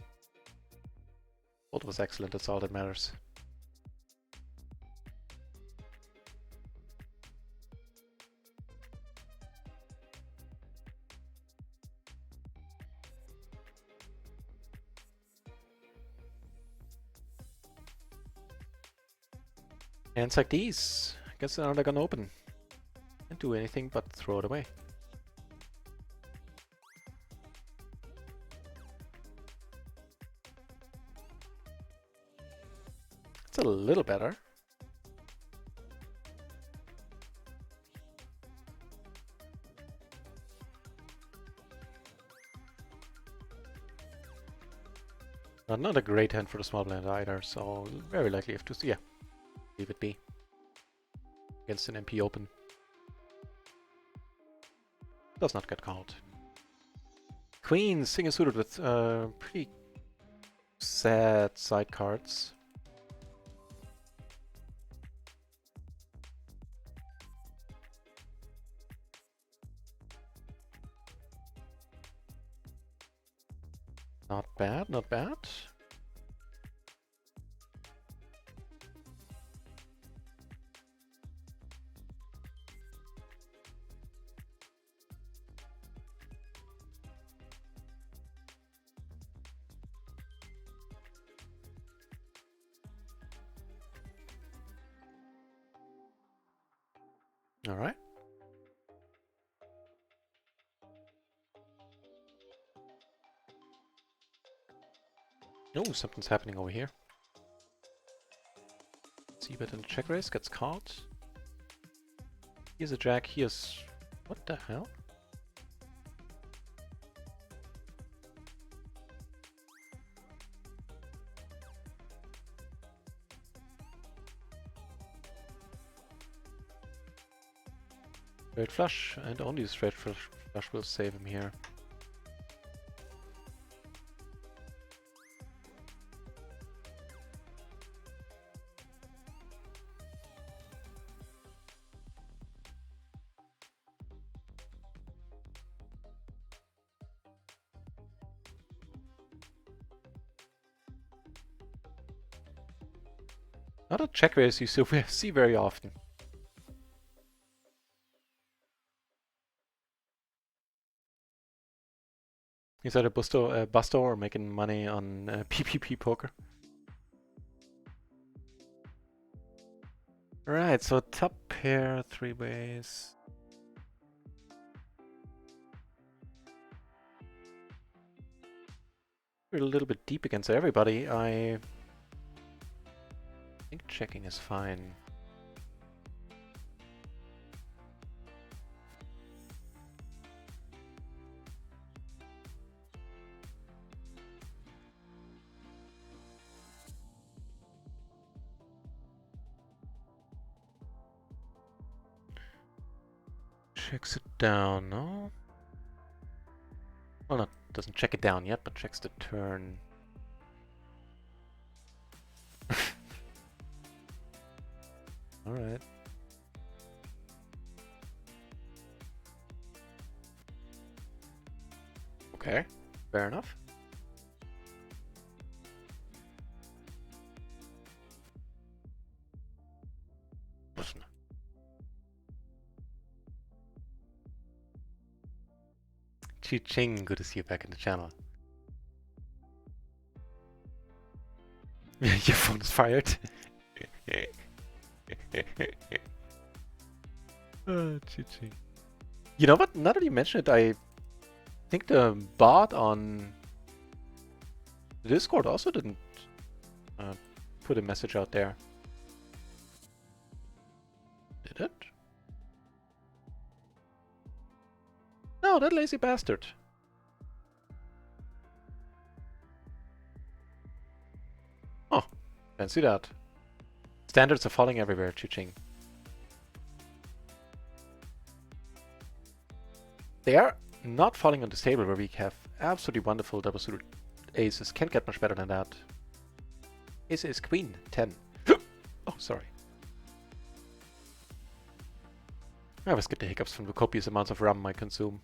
Fold was excellent, that's all that matters. Hands like these. I guess they're not gonna open. Can't do anything but throw it away. It's a little better. Not a great hand for the small blind either, so very likely have to, yeah, leave it be. Against an MP open. Does not get called. Queen, single suited with pretty sad side cards. Not bad, not bad. All right. Oh, something's happening over here. C-bet and check raise gets caught. Here's a jack, here's... What the hell? Straight flush, and only straight flush will save him here. Not a check raise you see very often. Is that a busto or making money on PPP poker? Right, so top pair, three ways. We're a little bit deep against everybody. I think checking is fine. Checks it down, no? Well, not doesn't check it down yet, but checks the turn. All right. Okay, fair enough. Chi-ching, good to see you back in the channel. Your phone is fired. Chi-ching. You know what? Now that you mention it, I think the bot on the Discord also didn't put a message out there. Did it? No, that lazy bastard. Oh, Fancy that. Standards are falling everywhere, Chi-Ching. They are not falling on this table where we have absolutely wonderful double suited aces. Can't get much better than that. Ace is queen, 10. Oh, sorry. I always get the hiccups from the copious amounts of rum I consume.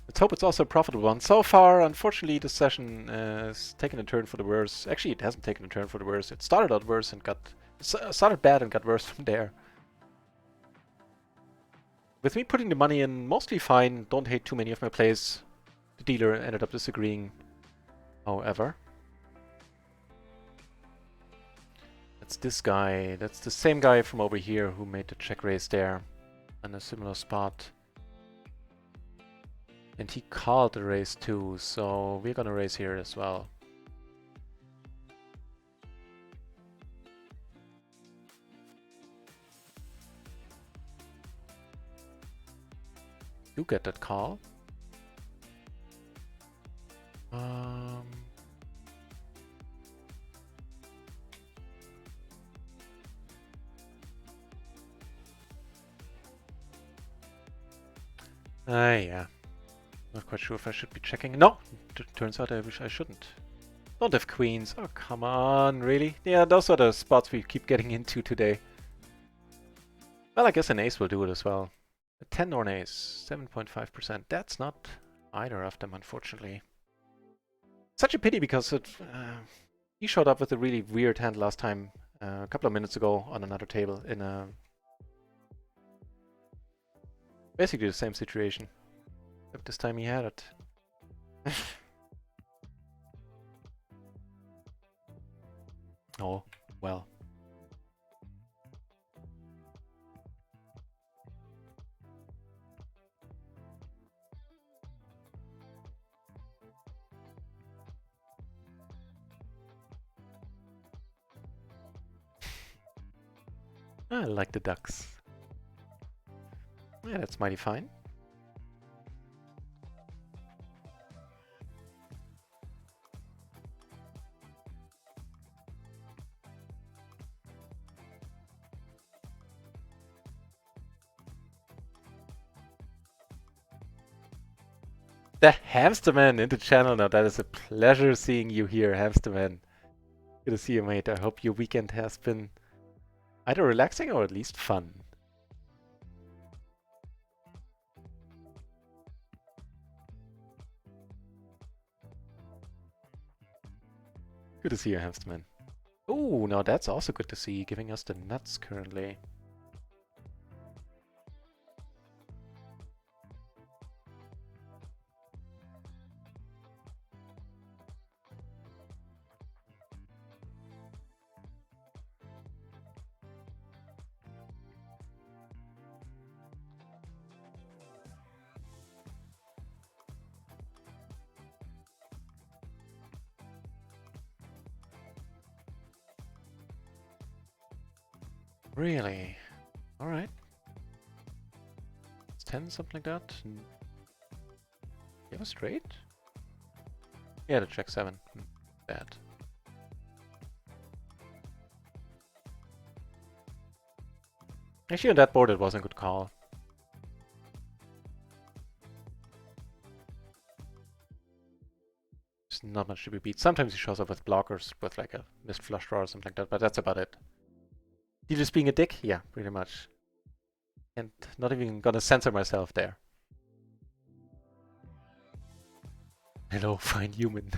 Let's hope it's also a profitable one. So far, unfortunately, this session has taken a turn for the worse. Actually, it hasn't taken a turn for the worse. It started out worse and started bad and got worse from there. With me putting the money in mostly fine, don't hate too many of my plays. The dealer ended up disagreeing, however. That's this guy. That's the same guy from over here who made the check raise there in a similar spot. And he called the raise too, so we're gonna raise here as well. You get that call. Yeah. Not quite sure if I should be checking. No! Turns out I wish I shouldn't. Don't have queens. Oh, come on, really? Yeah, those are the spots we keep getting into today. Well, I guess an ace will do it as well. A 10 or an ace, 7.5%. That's not either of them, unfortunately. Such a pity because he showed up with a really weird hand last time, a couple of minutes ago on another table in a basically the same situation. Except this time he had it. Oh, well. I like the ducks. Yeah, that's mighty fine. The Hamsterman in the channel now. That is a pleasure seeing you here, Hamsterman. Good to see you, mate. I hope your weekend has been either relaxing or at least fun. Good to see you, Hamsterman. Oh, now that's also good to see, giving us the nuts currently. Really? Alright. It's 10, something like that. You have a straight? Yeah, the check 7. Bad. Actually, on that board it was a good call. There's not much to be beat. Sometimes he shows up with blockers, with like a missed flush draw or something like that, but that's about it. You just being a dick? Yeah, pretty much. And not even gonna censor myself there. Hello, fine human.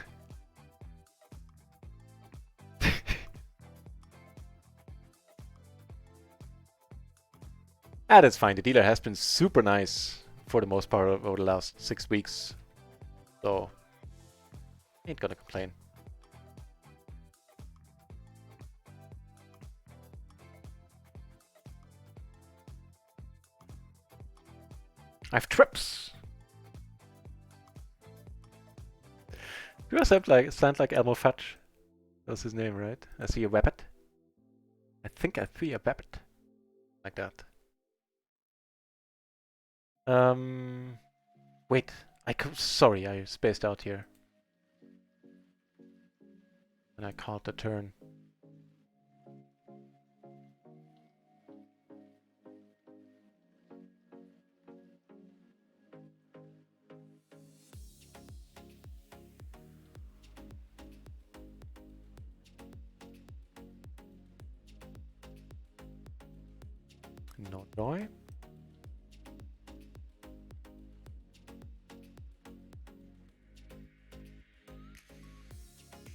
Ah, that's fine. The dealer has been super nice for the most part over the last 6 weeks. So, ain't gonna complain. I have trips! Do I sound like Elmo Fudge? That's his name, right? I see a wabbit. I think I see a wabbit. Like that. Wait. Sorry, I spaced out here. And I called the turn. No joy.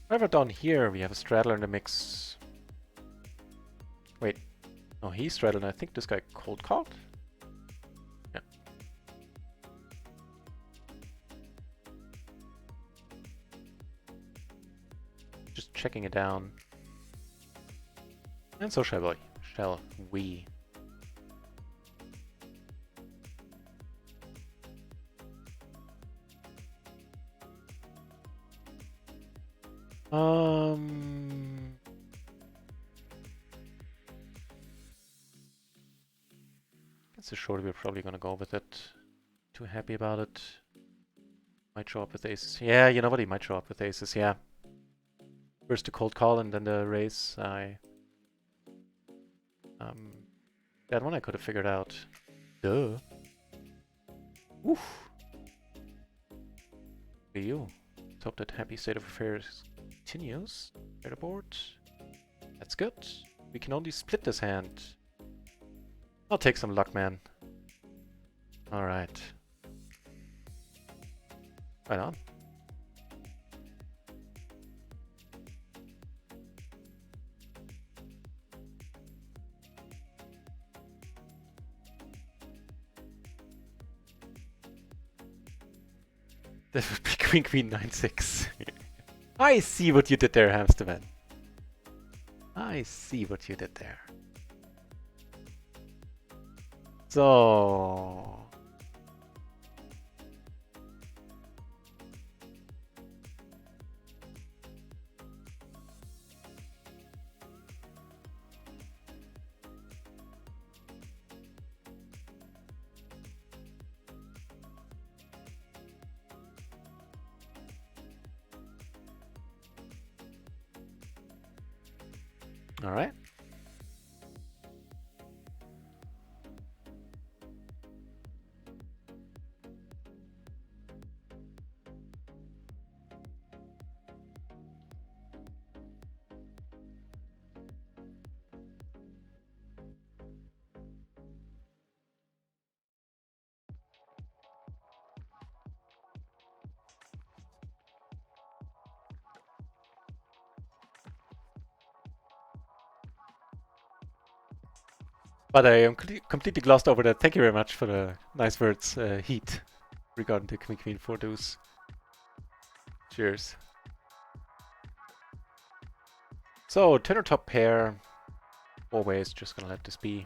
However, down here we have a straddler in the mix. Wait, no, he's straddled. I think this guy cold called. Yeah. Just checking it down. And so shall we. It's a short, we're probably gonna go with it. Too happy about it. Might show up with aces. Yeah, you know what? He might show up with aces, yeah. First the cold call and then the raise. That one I could have figured out. Duh. Oof. RIO. Let's hope that happy state of affairs continues. Clear the board. That's good. We can only split this hand. I'll take some luck, man. Alright. Right on. That would be Queen Queen 9-6. I see what you did there, Hamsterman. I see what you did there. So... All right. But I am completely glossed over that. Thank you very much for the nice words, Heat, regarding the Queen Queen 4 deuce. Cheers. So, tenor top pair. Always just gonna let this be.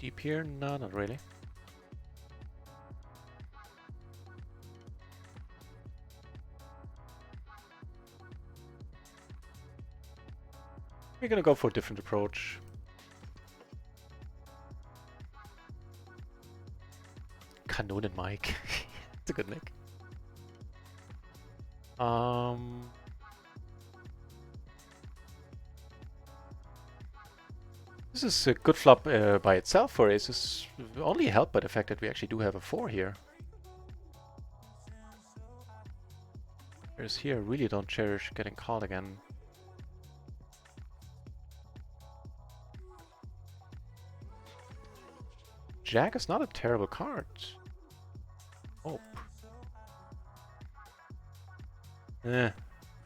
Deep here? No, not really. We're gonna go for a different approach. Kanonen Mike. It's a good nick. This is a good flop by itself for aces, only helped by the fact that we actually do have a 4 here. Whereas here, I really don't cherish getting called again. Jack is not a terrible card. Oh.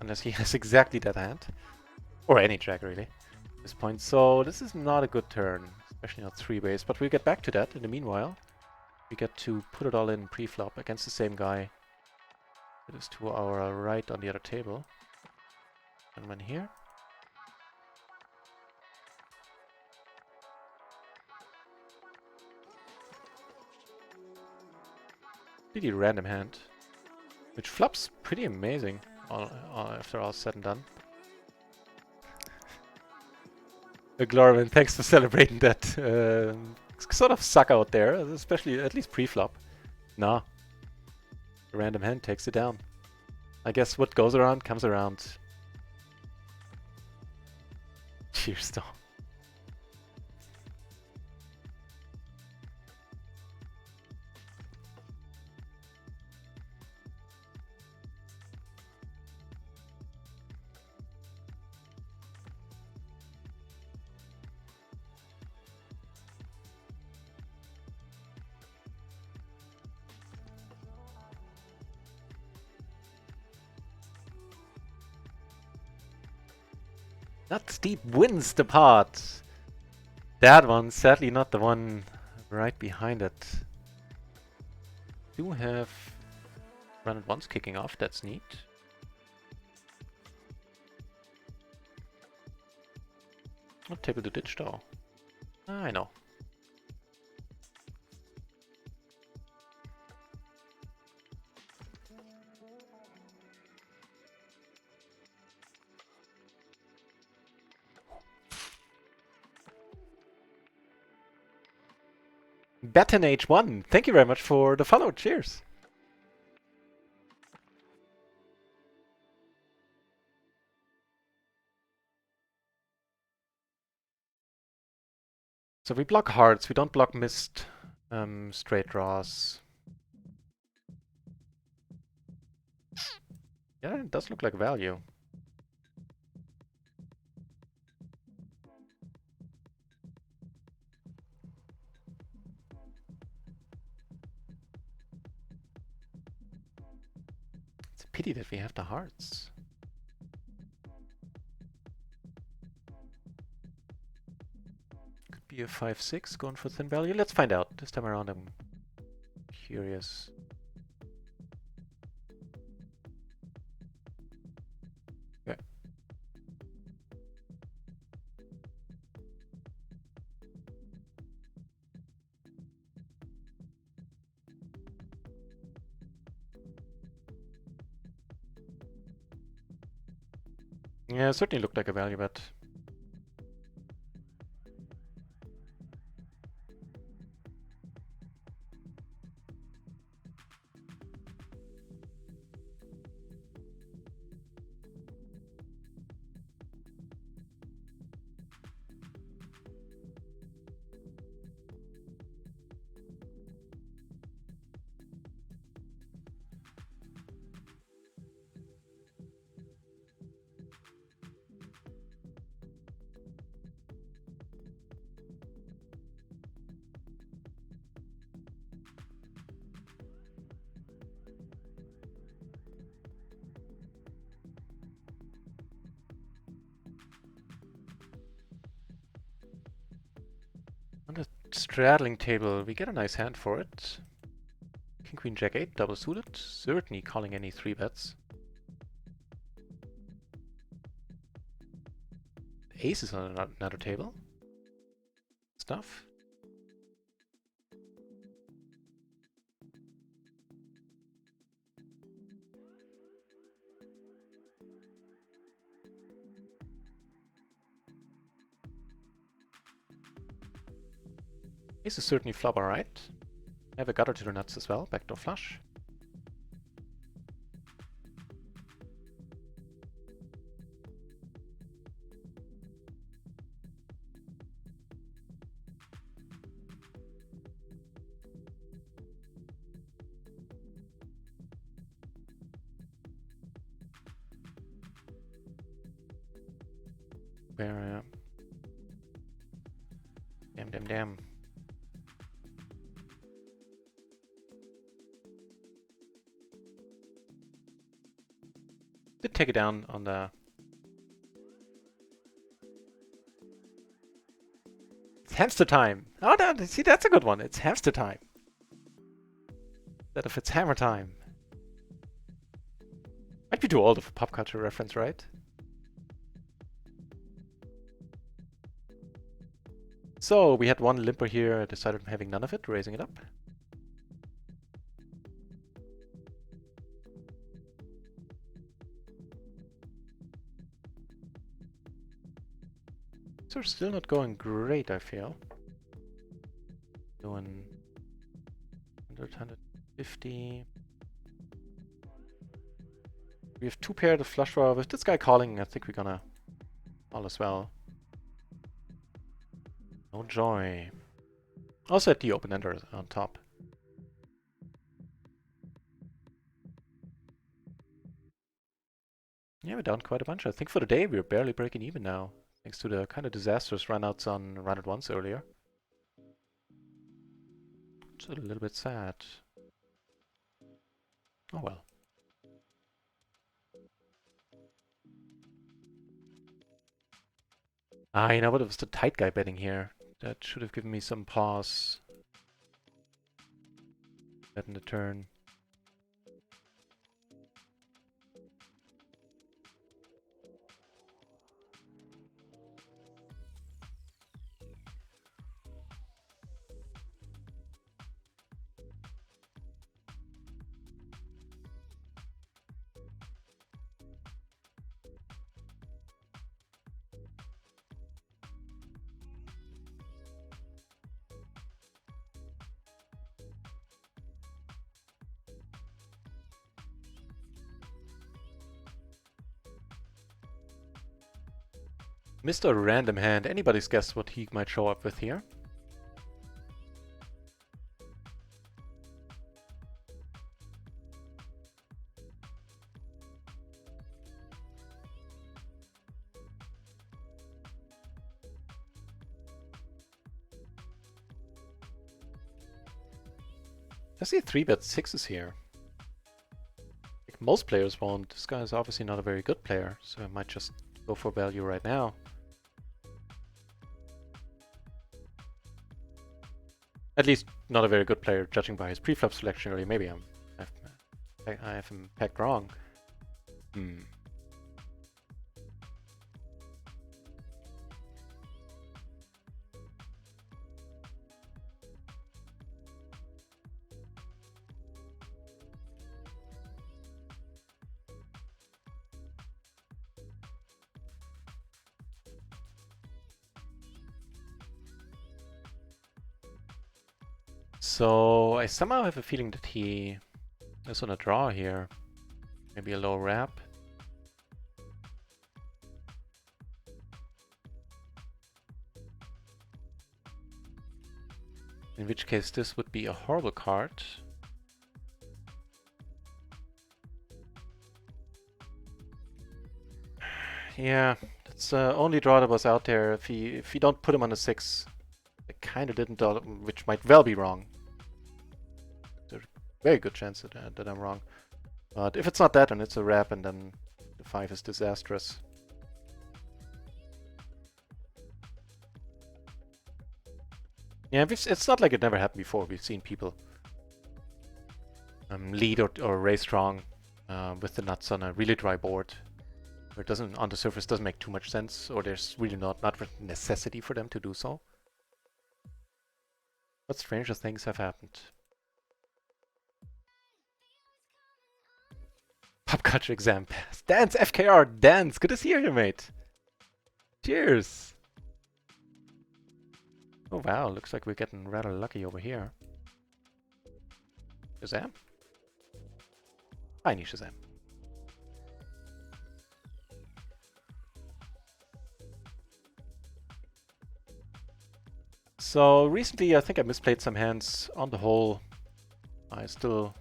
Unless he has exactly that hand. Or any Jack, really, at this point. So this is not a good turn, especially not 3-base. But we'll get back to that in the meanwhile. We get to put it all in pre-flop against the same guy. It is to our right on the other table. Gentleman here. Really random hand, which flops pretty amazing after all said and done. Glorman, thanks for celebrating that sort of suck out there, especially at least pre-flop. No. A random hand takes it down. I guess what goes around comes around. Cheers, though. Not steep wins the pot. That one, sadly not the one right behind it. Do have run at once kicking off, that's neat. What table to ditch though? I know. Batten H1, thank you very much for the follow, cheers! So we block hearts, we don't block missed straight draws. Yeah, it does look like value. It's a pity that we have the hearts. Could be a 5-6 going for thin value. Let's find out. This time around I'm curious. Okay. Yeah, it certainly looked like a value bet. On the straddling table, we get a nice hand for it. King, Queen, Jack 8, double suited. Certainly calling any 3 bets. Ace is on another table. Stuff. Ace is certainly flop alright. I have a gutter to the nuts as well, backdoor flush. Where, damn. Did take it down on the... It's hamster time! Oh, no, see, that's a good one. It's hamster time. Instead of it's hammer time. Might be too old of a pop culture reference, right? So, we had one limper here, decided on having none of it, raising it up. So still not going great, I feel. Doing 100, 50. We have 2 pairs of flush draw. With this guy calling, I think we're gonna call as well. No joy. Also at the open ender on top. Yeah, we're down quite a bunch. I think for the day we're barely breaking even now, thanks to the kind of disastrous runouts on run at once earlier. It's a little bit sad. Oh well. Ah, you know what? It was the tight guy betting here. That should have given me some pause. Bet in the turn. Mr. Random Hand. Anybody's guess what he might show up with here? I see 3-bet 6s here. Like most players won't. This guy is obviously not a very good player, so I might just go for value right now. At least not a very good player, judging by his preflop selection earlier. Maybe I have him pegged wrong. So I somehow have a feeling that he is on a draw here. Maybe a low wrap. In which case this would be a horrible card. Yeah, that's the only draw that was out there. If you don't put him on a 6, I kind of didn't, which might well be wrong. There's a very good chance that I'm wrong. But if it's not that, and it's a wrap, and then the 5 is disastrous. Yeah, it's not like it never happened before. We've seen people lead or raise strong with the nuts on a really dry board. Where it doesn't, on the surface, doesn't make too much sense, or there's really not necessity for them to do so. But stranger things have happened. Pop culture exam pass. Dance, FKR, dance. Good to see you here, mate. Cheers. Oh wow, looks like we're getting rather lucky over here. Shazam? Tiny Shazam. So recently I think I misplayed some hands. On the whole, I still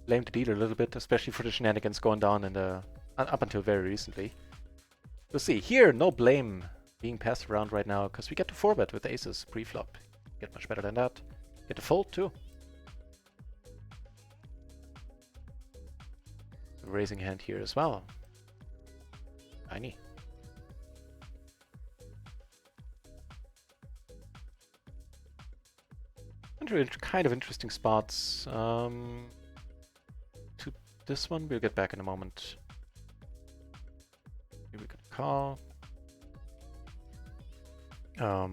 blame the dealer a little bit, especially for the shenanigans going down in the up until very recently. We'll see. Here, no blame being passed around right now, because we get to 4-bet with aces pre-flop. Get much better than that. Get to fold too. Raising hand here as well. Tiny. Kind of interesting spots. To this one, we'll get back in a moment. Here we could call. I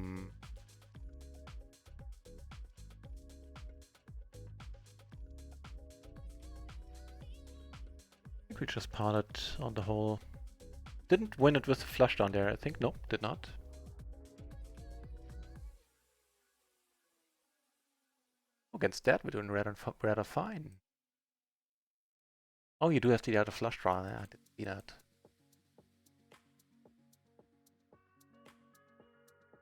think we just potted on the whole. Didn't win it with a flush down there, I think. Nope, did not. Against that, we're doing rather fine. Oh, you do have the other flush draw. Yeah, I didn't see that.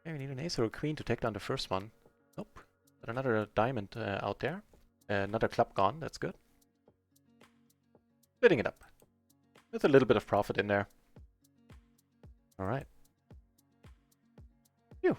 Okay, we need an ace or a queen to take down the first one. Nope. But another diamond out there. Another club gone. That's good. Splitting it up. With a little bit of profit in there. Alright. Phew.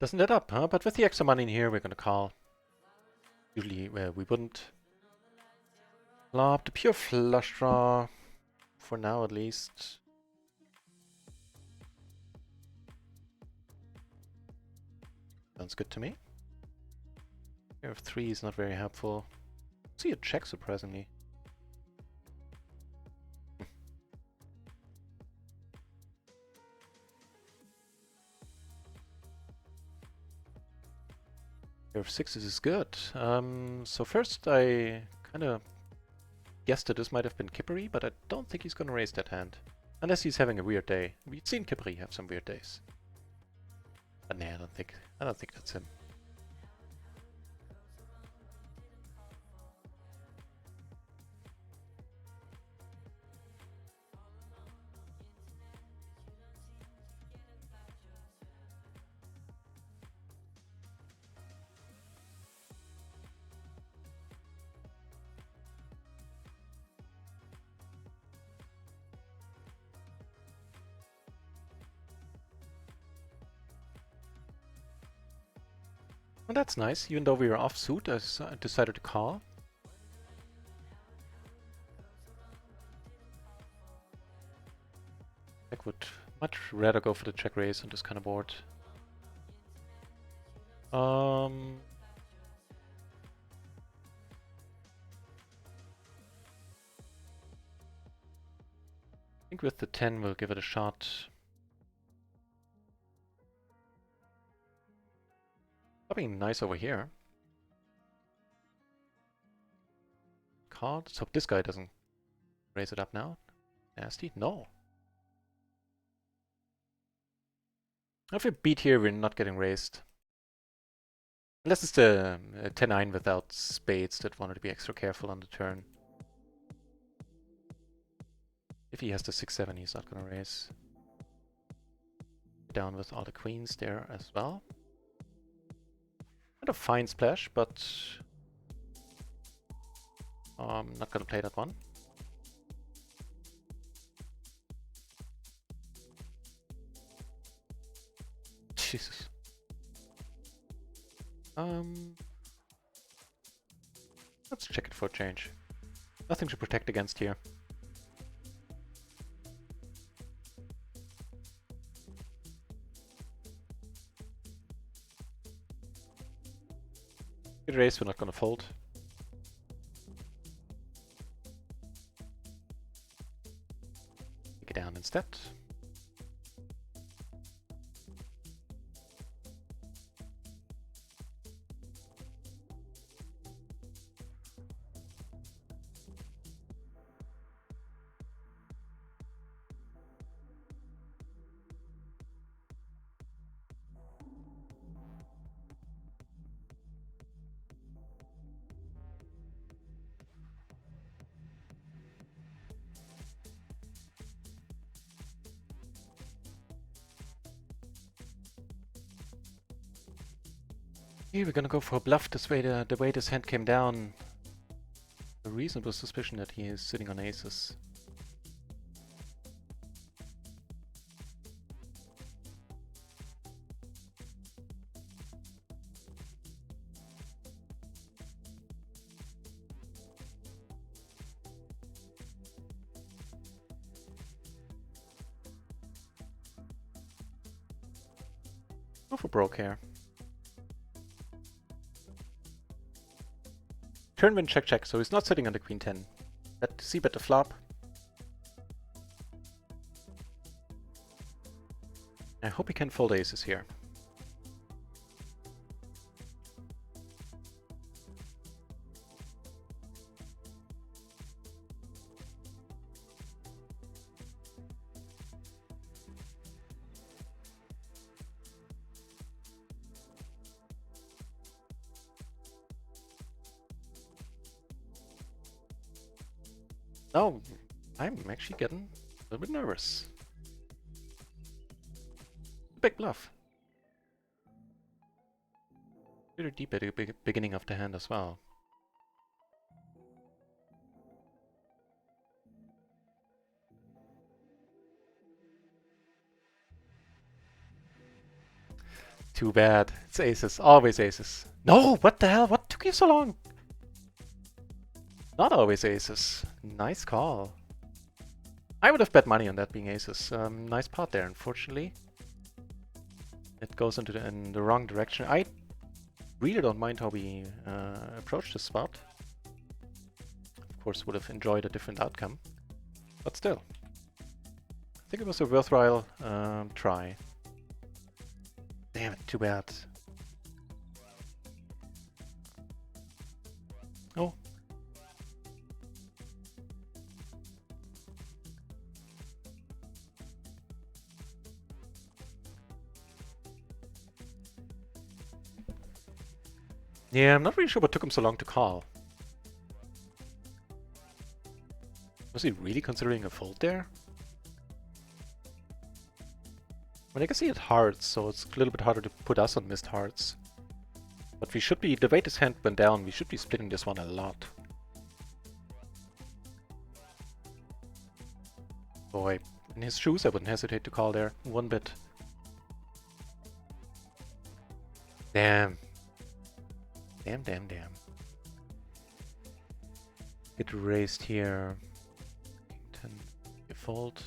Doesn't add up, huh? But with the extra money in here, we're gonna call. Usually, we wouldn't. Flop the pure flush draw. For now, at least. Sounds good to me. Pair of 3 is not very helpful. See a check, surprisingly. Pair of 6s is good. So first I kind of guessed that this might have been Kippery, but I don't think he's going to raise that hand. Unless he's having a weird day. We've seen Kippery have some weird days. But nah, I don't think that's him. Well, that's nice. Even though we were off suit, I decided to call. I would much rather go for the check raise on this kind of board. I think with the 10 we'll give it a shot. Something nice over here. Card. Let's hope this guy doesn't raise it up now. Nasty. No. If we beat here, we're not getting raised. Unless it's the 10-9 without spades that wanted to be extra careful on the turn. If he has the 6-7, he's not going to raise. Down with all the queens there as well. Not a fine splash, but I'm not going to play that one. Jesus. Let's check it for a change. Nothing to protect against here. Good raise, we're not going to fold. Take it down instead. Here we're gonna go for a bluff. This way, the way this hand came down, a reasonable suspicion that he is sitting on aces. Go for broke here. Turn win check check, so he's not sitting on the queen 10. C-bet the flop. I hope he can fold aces here. Oh, I'm actually getting a little bit nervous. Big bluff. Pretty deep at the beginning of the hand as well. Too bad. It's aces. Always aces. No! What the hell? What took you so long? Not always aces. Nice call. I would have bet money on that being aces. Nice pot there, unfortunately. It goes into in the wrong direction. I really don't mind how we approach this spot. Of course, would have enjoyed a different outcome. But still. I think it was a worthwhile try. Damn it, too bad. Oh. Yeah, I'm not really sure what took him so long to call. Was he really considering a fold there? Well, I guess he had hearts, so it's a little bit harder to put us on missed hearts. But we should be, the way this hand went down, we should be splitting this one a lot. Boy, in his shoes I wouldn't hesitate to call there. One bit. Damn. Damn, damn, damn. Get raised here. King 10, you fold.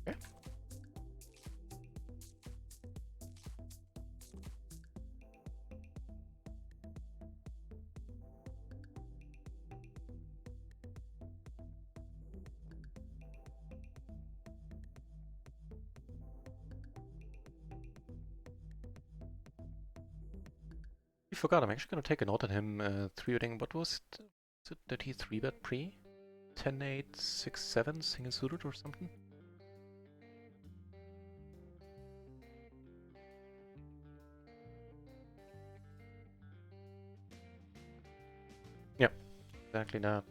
Okay. I forgot, I'm actually going to take a note on him 3-betting. What was it? Is it that he 3-bet pre? 10-8, 6-7, single suited or something? Yeah, exactly that.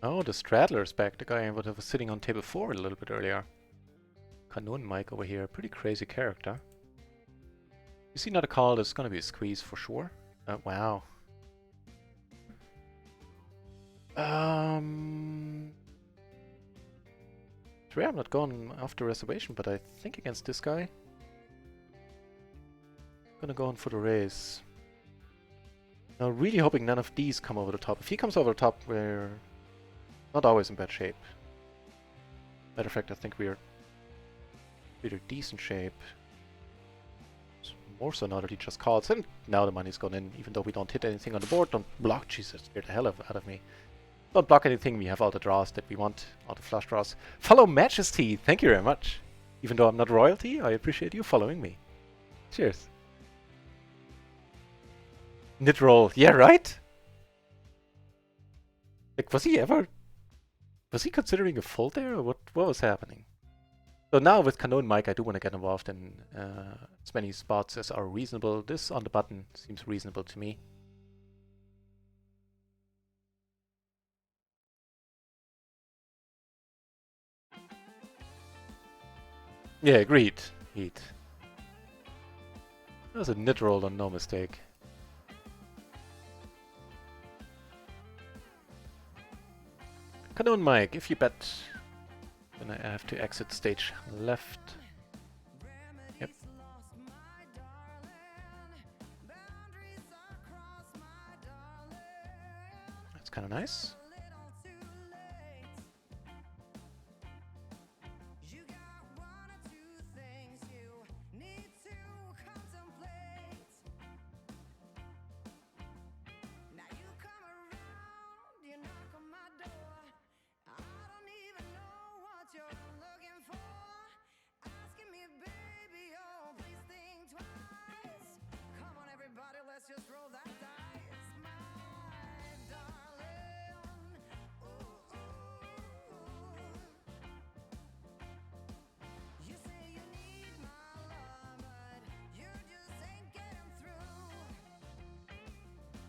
Oh, the Straddler's back, the guy that was sitting on table 4 a little bit earlier. Kanun Mike over here, pretty crazy character. You see not a call, there's gonna be a squeeze for sure. Wow. It's rare I'm not going after reservation, but I think against this guy, I'm gonna go on for the raise. Now, really hoping none of these come over the top. If he comes over the top, we're not always in bad shape. Matter of fact, I think we're in decent shape. More so now that he just calls, and now the money's gone in, even though we don't hit anything on the board. Don't block, Jesus, scared the hell out of me. Don't block anything, we have all the draws that we want, all the flush draws. Follow Majesty, thank you very much. Even though I'm not royalty, I appreciate you following me. Cheers. Nit roll, yeah, right? Like, was he considering a fold there, or what was happening? So now with Canon Mike, I do want to get involved in as many spots as are reasonable. This on the button seems reasonable to me. Yeah, agreed. That was a nit roll on no mistake. Canon Mike, if you bet, then I have to exit stage left. Yep. That's kind of nice.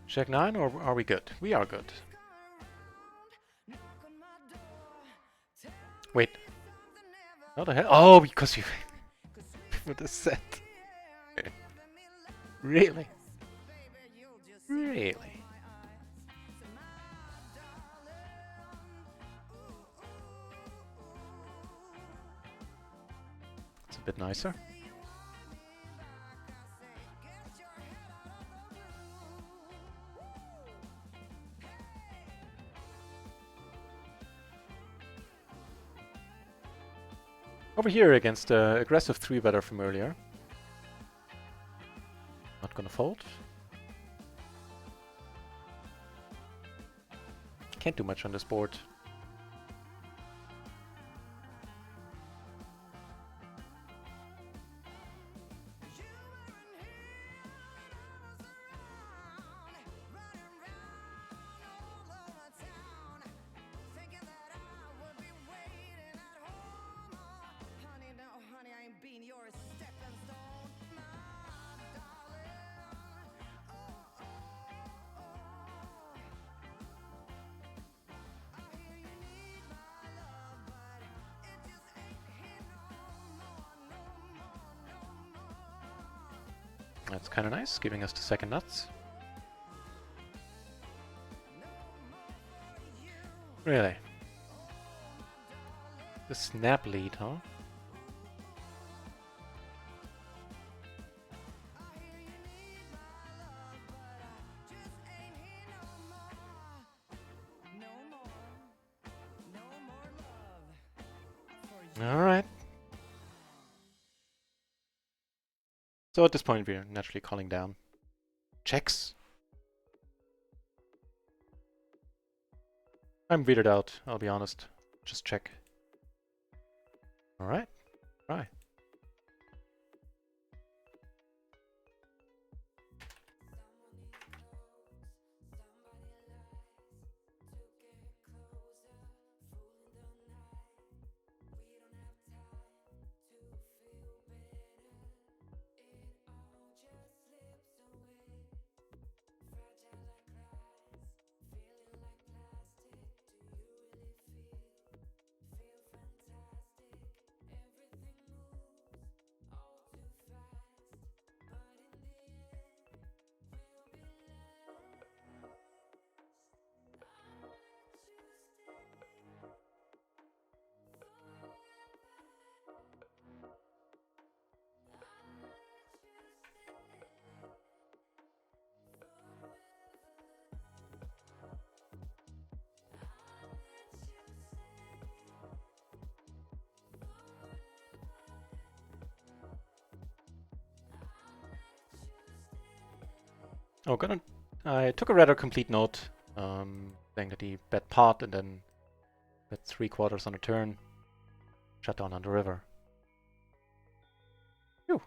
Check 9, or are we good? We are good. Wait. How the hell? Oh, because you with the set. Really? Really? It's a bit nicer. Over here against the aggressive 3-better from earlier. Not gonna fold. Can't do much on this board. That's kind of nice, giving us the second nuts. Really? The snap lead, huh? Alright. So at this point we're naturally calling down. Checks. I'm weirded out, I'll be honest. Just check. Alright. Right. Oh, I took a rather complete note, saying that he bet pot and then bet 3/4 on a turn, shut down on the river. Phew.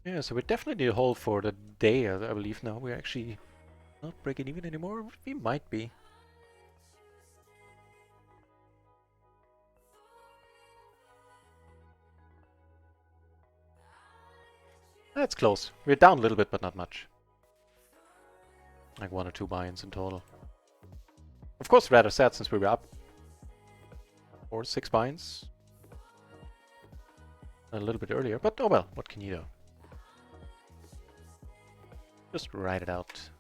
Yeah, so we're definitely a hold for the day, I believe now. We're actually not breaking even anymore. We might be. That's close. We're down a little bit, but not much. Like 1 or 2 buy-ins in total. Of course, rather sad since we were up 4 or 6 buy-ins a little bit earlier, but oh well, what can you do? Just ride it out.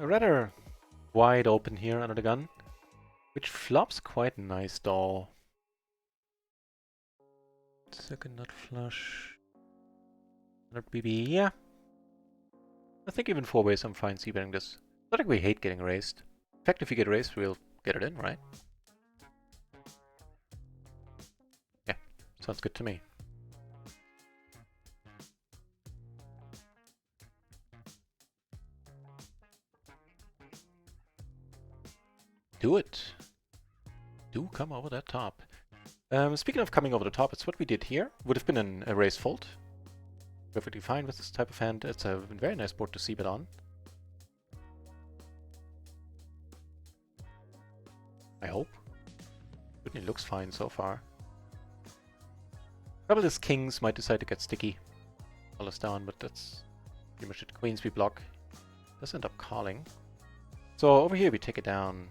Rather wide open here under the gun, which flops quite nice though. Second nut flush. Another BB, yeah. I think even 4 ways I'm fine c-betting this. Not like we hate getting raised. In fact, if we get raised, we'll get it in, right? Yeah, sounds good to me. Do it. Do come over that top. Speaking of coming over the top, it's what we did here. Would have been a raise fold. Perfectly fine with this type of hand. It's a very nice board to c-bet on. I hope. Certainly looks fine so far. Trouble is kings might decide to get sticky. Call us down, but that's pretty much it. Queens we block. Does end up calling. So over here we take it down.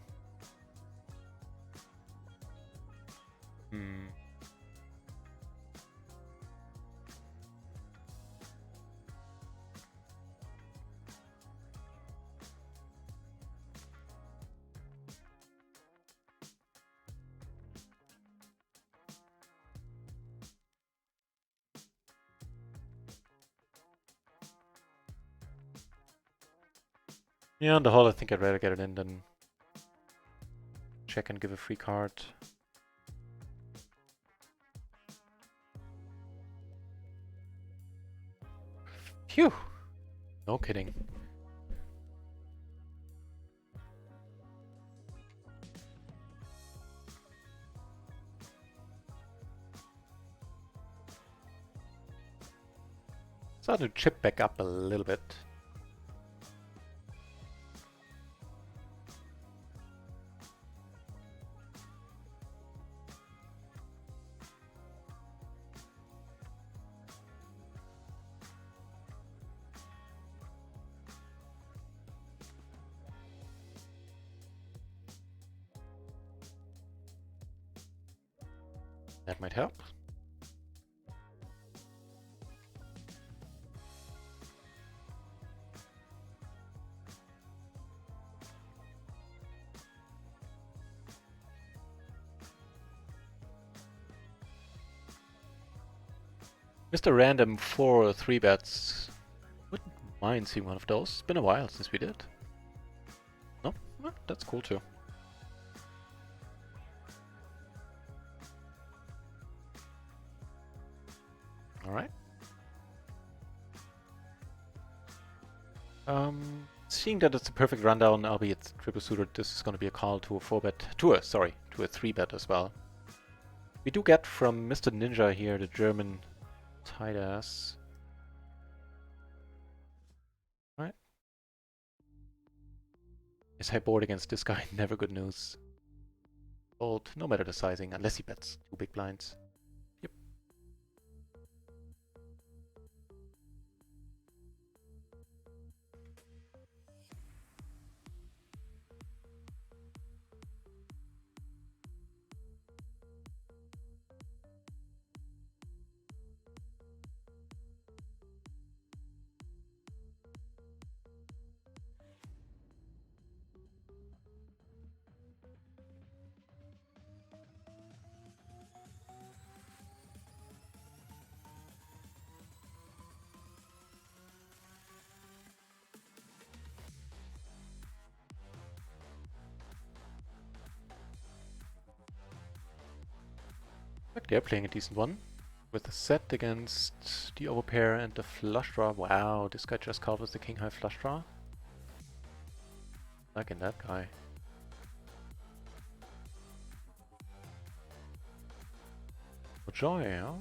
Yeah, on the whole I think I'd rather get it in than check and give a free card. Phew! No kidding. Starting to chip back up a little bit. That might help. Mr. Random 4 or 3 bets. Wouldn't mind seeing one of those. It's been a while since we did. No? Well, that's cool too. Alright. Seeing that it's a perfect rundown, albeit triple suited, this is going to be a call to a 4-bet, to a 3-bet as well. We do get from Mr. Ninja here, the German tight ass. Right. Is high board against this guy never good news? Fold, no matter the sizing, unless he bets 2 big blinds. Yep. They're playing a decent one. With a set against the overpair and the flush draw. Wow, this guy just covers the king high flush draw. Liking that guy. Oh, joy, huh?